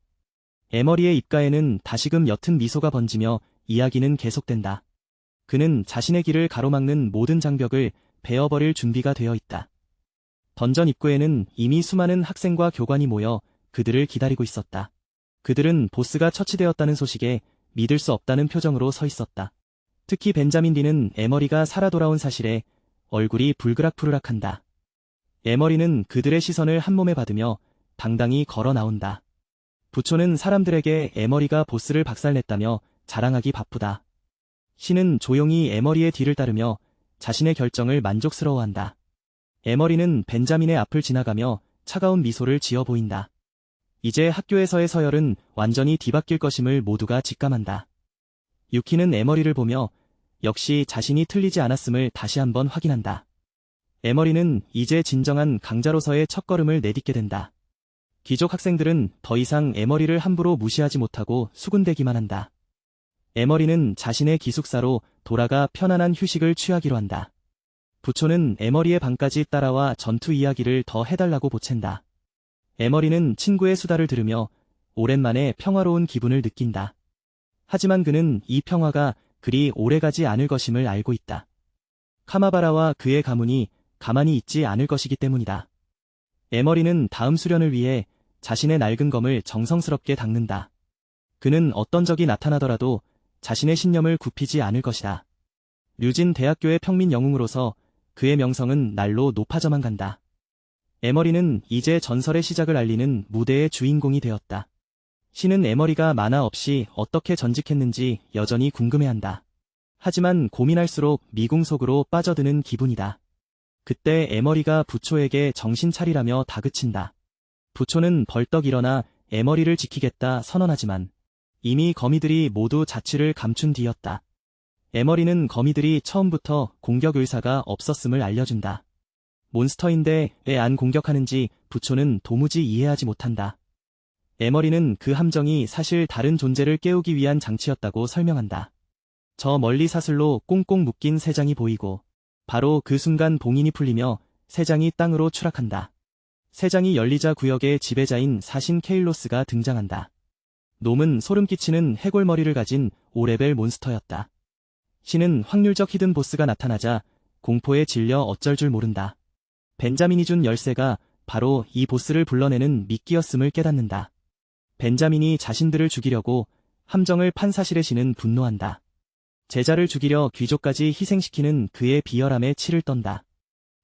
에머리의 입가에는 다시금 옅은 미소가 번지며 이야기는 계속된다. 그는 자신의 길을 가로막는 모든 장벽을 베어버릴 준비가 되어 있다. 던전 입구에는 이미 수많은 학생과 교관이 모여 그들을 기다리고 있었다. 그들은 보스가 처치되었다는 소식에 믿을 수 없다는 표정으로 서 있었다. 특히 벤자민 D는 에머리가 살아 돌아온 사실에 얼굴이 불그락푸르락한다. 에머리는 그들의 시선을 한몸에 받으며 당당히 걸어 나온다. 부초는 사람들에게 에머리가 보스를 박살냈다며 자랑하기 바쁘다. 신은 조용히 에머리의 뒤를 따르며 자신의 결정을 만족스러워한다. 에머리는 벤자민의 앞을 지나가며 차가운 미소를 지어 보인다. 이제 학교에서의 서열은 완전히 뒤바뀔 것임을 모두가 직감한다. 유키는 에머리를 보며 역시 자신이 틀리지 않았음을 다시 한번 확인한다. 에머리는 이제 진정한 강자로서의 첫걸음을 내딛게 된다. 귀족 학생들은 더 이상 에머리를 함부로 무시하지 못하고 수군대기만 한다. 에머리는 자신의 기숙사로 돌아가 편안한 휴식을 취하기로 한다. 부초는 에머리의 방까지 따라와 전투 이야기를 더 해달라고 보챈다. 에머리는 친구의 수다를 들으며 오랜만에 평화로운 기분을 느낀다. 하지만 그는 이 평화가 그리 오래가지 않을 것임을 알고 있다. 카마바라와 그의 가문이 가만히 있지 않을 것이기 때문이다. 에머리는 다음 수련을 위해 자신의 낡은 검을 정성스럽게 닦는다. 그는 어떤 적이 나타나더라도 자신의 신념을 굽히지 않을 것이다. 류진 대학교의 평민 영웅으로서 그의 명성은 날로 높아져만 간다. 에머리는 이제 전설의 시작을 알리는 무대의 주인공이 되었다. 신은 에머리가 만화 없이 어떻게 전직했는지 여전히 궁금해한다. 하지만 고민할수록 미궁 속으로 빠져드는 기분이다. 그때 에머리가 부초에게 정신 차리라며 다그친다. 부초는 벌떡 일어나 에머리를 지키겠다 선언하지만 이미 거미들이 모두 자취를 감춘 뒤였다. 에머리는 거미들이 처음부터 공격 의사가 없었음을 알려준다. 몬스터인데 왜 안 공격하는지 부초는 도무지 이해하지 못한다. 에머리는 그 함정이 사실 다른 존재를 깨우기 위한 장치였다고 설명한다. 저 멀리 사슬로 꽁꽁 묶인 새 장이 보이고 바로 그 순간 봉인이 풀리며 새 장이 땅으로 추락한다. 새 장이 열리자 구역의 지배자인 사신 케일로스가 등장한다. 놈은 소름 끼치는 해골머리를 가진 5레벨 몬스터였다. 신은 확률적 히든 보스가 나타나자 공포에 질려 어쩔 줄 모른다. 벤자민이 준 열쇠가 바로 이 보스를 불러내는 미끼였음을 깨닫는다. 벤자민이 자신들을 죽이려고 함정을 판 사실에 신은 분노한다. 제자를 죽이려 귀족까지 희생시키는 그의 비열함에 치를 떤다.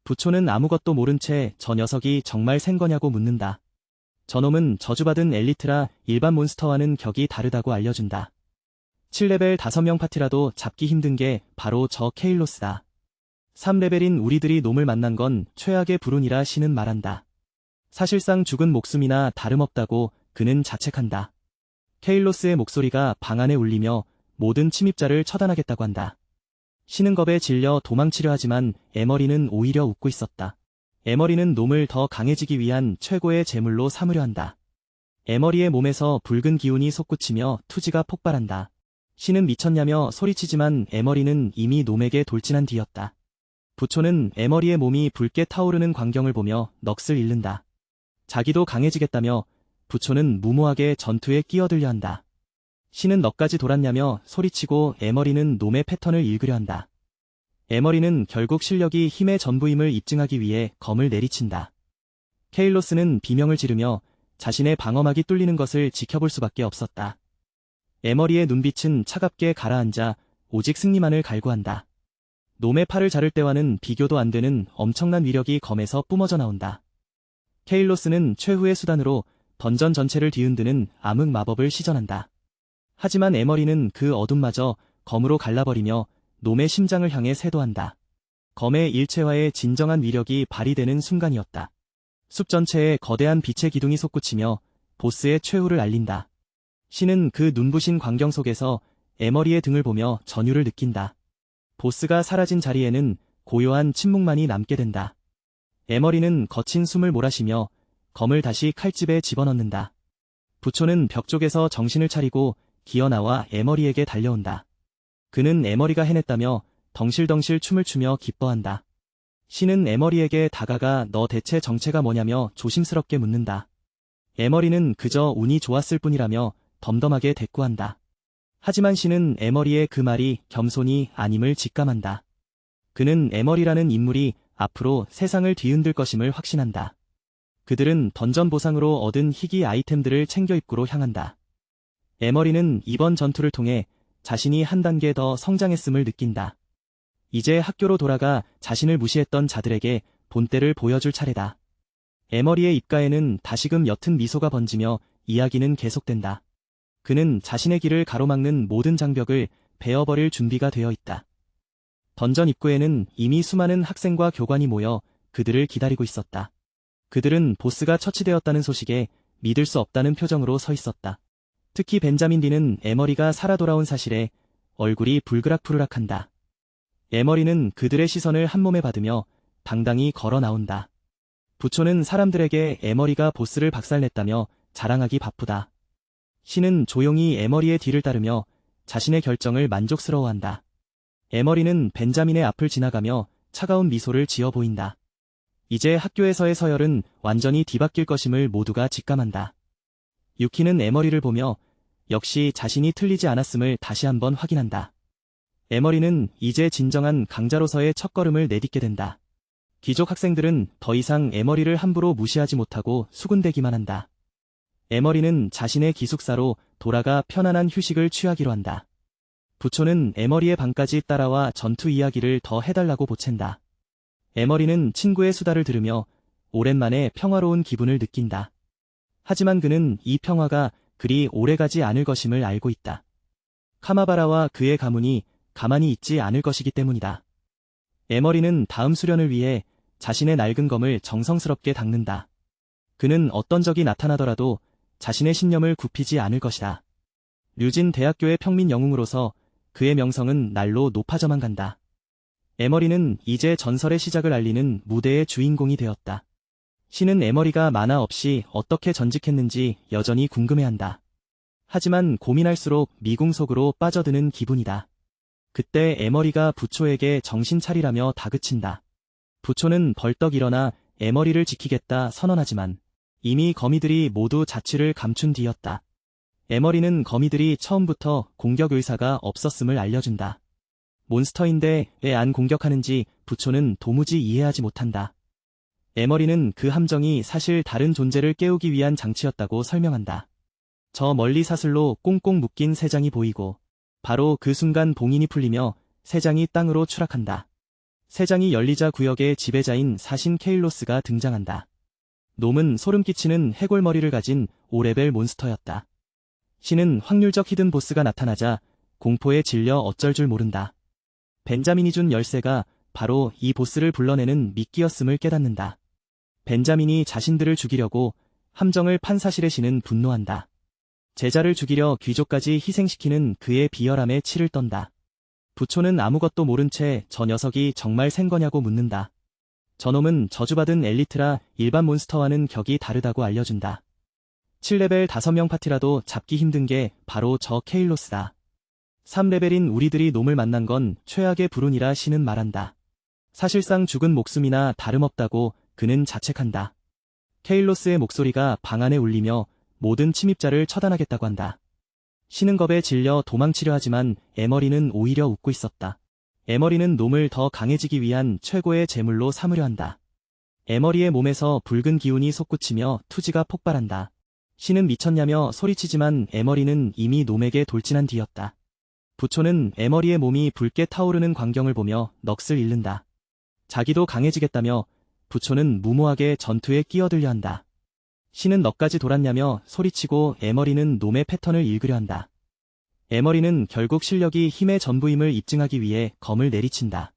부초는 아무것도 모른 채 저 녀석이 정말 센 거냐고 묻는다. 저놈은 저주받은 엘리트라 일반 몬스터와는 격이 다르다고 알려준다. 7레벨 5명 파티라도 잡기 힘든 게 바로 저 케일로스다. 3레벨인 우리들이 놈을 만난 건 최악의 불운이라 신은 말한다. 사실상 죽은 목숨이나 다름없다고 그는 자책한다. 케일로스의 목소리가 방 안에 울리며 모든 침입자를 처단하겠다고 한다. 신은 겁에 질려 도망치려 하지만 에머리는 오히려 웃고 있었다. 에머리는 놈을 더 강해지기 위한 최고의 제물로 삼으려 한다. 에머리의 몸에서 붉은 기운이 솟구치며 투지가 폭발한다. 신은 미쳤냐며 소리치지만 에머리는 이미 놈에게 돌진한 뒤였다. 부초는 에머리의 몸이 붉게 타오르는 광경을 보며 넋을 잃는다. 자기도 강해지겠다며 부초는 무모하게 전투에 끼어들려 한다. 신은 너까지 돌았냐며 소리치고 에머리는 놈의 패턴을 읽으려 한다. 에머리는 결국 실력이 힘의 전부임을 입증하기 위해 검을 내리친다. 케일로스는 비명을 지르며 자신의 방어막이 뚫리는 것을 지켜볼 수밖에 없었다. 에머리의 눈빛은 차갑게 가라앉아 오직 승리만을 갈구한다. 놈의 팔을 자를 때와는 비교도 안 되는 엄청난 위력이 검에서 뿜어져 나온다. 케일로스는 최후의 수단으로 던전 전체를 뒤흔드는 암흑 마법을 시전한다. 하지만 에머리는 그 어둠마저 검으로 갈라버리며 놈의 심장을 향해 세도한다. 검의 일체화의 진정한 위력이 발휘되는 순간이었다. 숲 전체에 거대한 빛의 기둥이 솟구치며 보스의 최후를 알린다. 신은 그 눈부신 광경 속에서 에머리의 등을 보며 전율을 느낀다. 보스가 사라진 자리에는 고요한 침묵만이 남게 된다. 에머리는 거친 숨을 몰아쉬며 검을 다시 칼집에 집어넣는다. 부초는 벽 쪽에서 정신을 차리고 기어나와 에머리에게 달려온다. 그는 에머리가 해냈다며 덩실덩실 춤을 추며 기뻐한다. 신은 에머리에게 다가가 너 대체 정체가 뭐냐며 조심스럽게 묻는다. 에머리는 그저 운이 좋았을 뿐이라며 덤덤하게 대꾸한다. 하지만 신은 에머리의 그 말이 겸손이 아님을 직감한다. 그는 에머리라는 인물이 앞으로 세상을 뒤흔들 것임을 확신한다. 그들은 던전 보상으로 얻은 희귀 아이템들을 챙겨 입구로 향한다. 에머리는 이번 전투를 통해 자신이 한 단계 더 성장했음을 느낀다. 이제 학교로 돌아가 자신을 무시했던 자들에게 본때를 보여줄 차례다. 에머리의 입가에는 다시금 옅은 미소가 번지며 이야기는 계속된다. 그는 자신의 길을 가로막는 모든 장벽을 베어버릴 준비가 되어 있다. 던전 입구에는 이미 수많은 학생과 교관이 모여 그들을 기다리고 있었다. 그들은 보스가 처치되었다는 소식에 믿을 수 없다는 표정으로 서 있었다. 특히 벤자민 디는 에머리가 살아 돌아온 사실에 얼굴이 불그락푸르락한다. 에머리는 그들의 시선을 한몸에 받으며 당당히 걸어 나온다. 부초는 사람들에게 에머리가 보스를 박살냈다며 자랑하기 바쁘다. 신은 조용히 에머리의 뒤를 따르며 자신의 결정을 만족스러워한다. 에머리는 벤자민의 앞을 지나가며 차가운 미소를 지어 보인다. 이제 학교에서의 서열은 완전히 뒤바뀔 것임을 모두가 직감한다. 유키는 에머리를 보며 역시 자신이 틀리지 않았음을 다시 한번 확인한다. 에머리는 이제 진정한 강자로서의 첫걸음을 내딛게 된다. 귀족 학생들은 더 이상 에머리를 함부로 무시하지 못하고 수군대기만 한다. 에머리는 자신의 기숙사로 돌아가 편안한 휴식을 취하기로 한다. 부초는 에머리의 방까지 따라와 전투 이야기를 더 해달라고 보챈다. 에머리는 친구의 수다를 들으며 오랜만에 평화로운 기분을 느낀다. 하지만 그는 이 평화가 그리 오래가지 않을 것임을 알고 있다. 카마바라와 그의 가문이 가만히 있지 않을 것이기 때문이다. 에머리는 다음 수련을 위해 자신의 낡은 검을 정성스럽게 닦는다. 그는 어떤 적이 나타나더라도 자신의 신념을 굽히지 않을 것이다. 류진 대학교의 평민 영웅으로서 그의 명성은 날로 높아져만 간다. 에머리는 이제 전설의 시작을 알리는 무대의 주인공이 되었다. 신은 에머리가 만화 없이 어떻게 전직했는지 여전히 궁금해한다. 하지만 고민할수록 미궁 속으로 빠져드는 기분이다. 그때 에머리가 부초에게 정신 차리라며 다그친다. 부초는 벌떡 일어나 에머리를 지키겠다 선언하지만 이미 거미들이 모두 자취를 감춘 뒤였다. 에머리는 거미들이 처음부터 공격 의사가 없었음을 알려준다. 몬스터인데 왜 안 공격하는지 부초는 도무지 이해하지 못한다. 에머리는 그 함정이 사실 다른 존재를 깨우기 위한 장치였다고 설명한다. 저 멀리 사슬로 꽁꽁 묶인 세 장이 보이고 바로 그 순간 봉인이 풀리며 세 장이 땅으로 추락한다. 세 장이 열리자 구역의 지배자인 사신 케일로스가 등장한다. 놈은 소름 끼치는 해골머리를 가진 5레벨 몬스터였다. 신은 확률적 히든 보스가 나타나자 공포에 질려 어쩔 줄 모른다. 벤자민이 준 열쇠가 바로 이 보스를 불러내는 미끼였음을 깨닫는다. 벤자민이 자신들을 죽이려고 함정을 판 사실에 신은 분노한다. 제자를 죽이려 귀족까지 희생시키는 그의 비열함에 치를 떤다. 부초는 아무것도 모른 채 저 녀석이 정말 센 거냐고 묻는다. 저놈은 저주받은 엘리트라 일반 몬스터와는 격이 다르다고 알려준다. 7레벨 5명 파티라도 잡기 힘든 게 바로 저 케일로스다. 3레벨인 우리들이 놈을 만난 건 최악의 불운이라 신은 말한다. 사실상 죽은 목숨이나 다름없다고 그는 자책한다. 케일로스의 목소리가 방 안에 울리며 모든 침입자를 처단하겠다고 한다. 신은 겁에 질려 도망치려 하지만 에머리는 오히려 웃고 있었다. 에머리는 놈을 더 강해지기 위한 최고의 제물로 삼으려 한다. 에머리의 몸에서 붉은 기운이 솟구치며 투지가 폭발한다. 신은 미쳤냐며 소리치지만 에머리는 이미 놈에게 돌진한 뒤였다. 부초는 에머리의 몸이 붉게 타오르는 광경을 보며 넋을 잃는다. 자기도 강해지겠다며 부초는 무모하게 전투에 끼어들려 한다. 신은 너까지 돌았냐며 소리치고 에머리는 놈의 패턴을 읽으려 한다. 에머리는 결국 실력이 힘의 전부임을 입증하기 위해 검을 내리친다.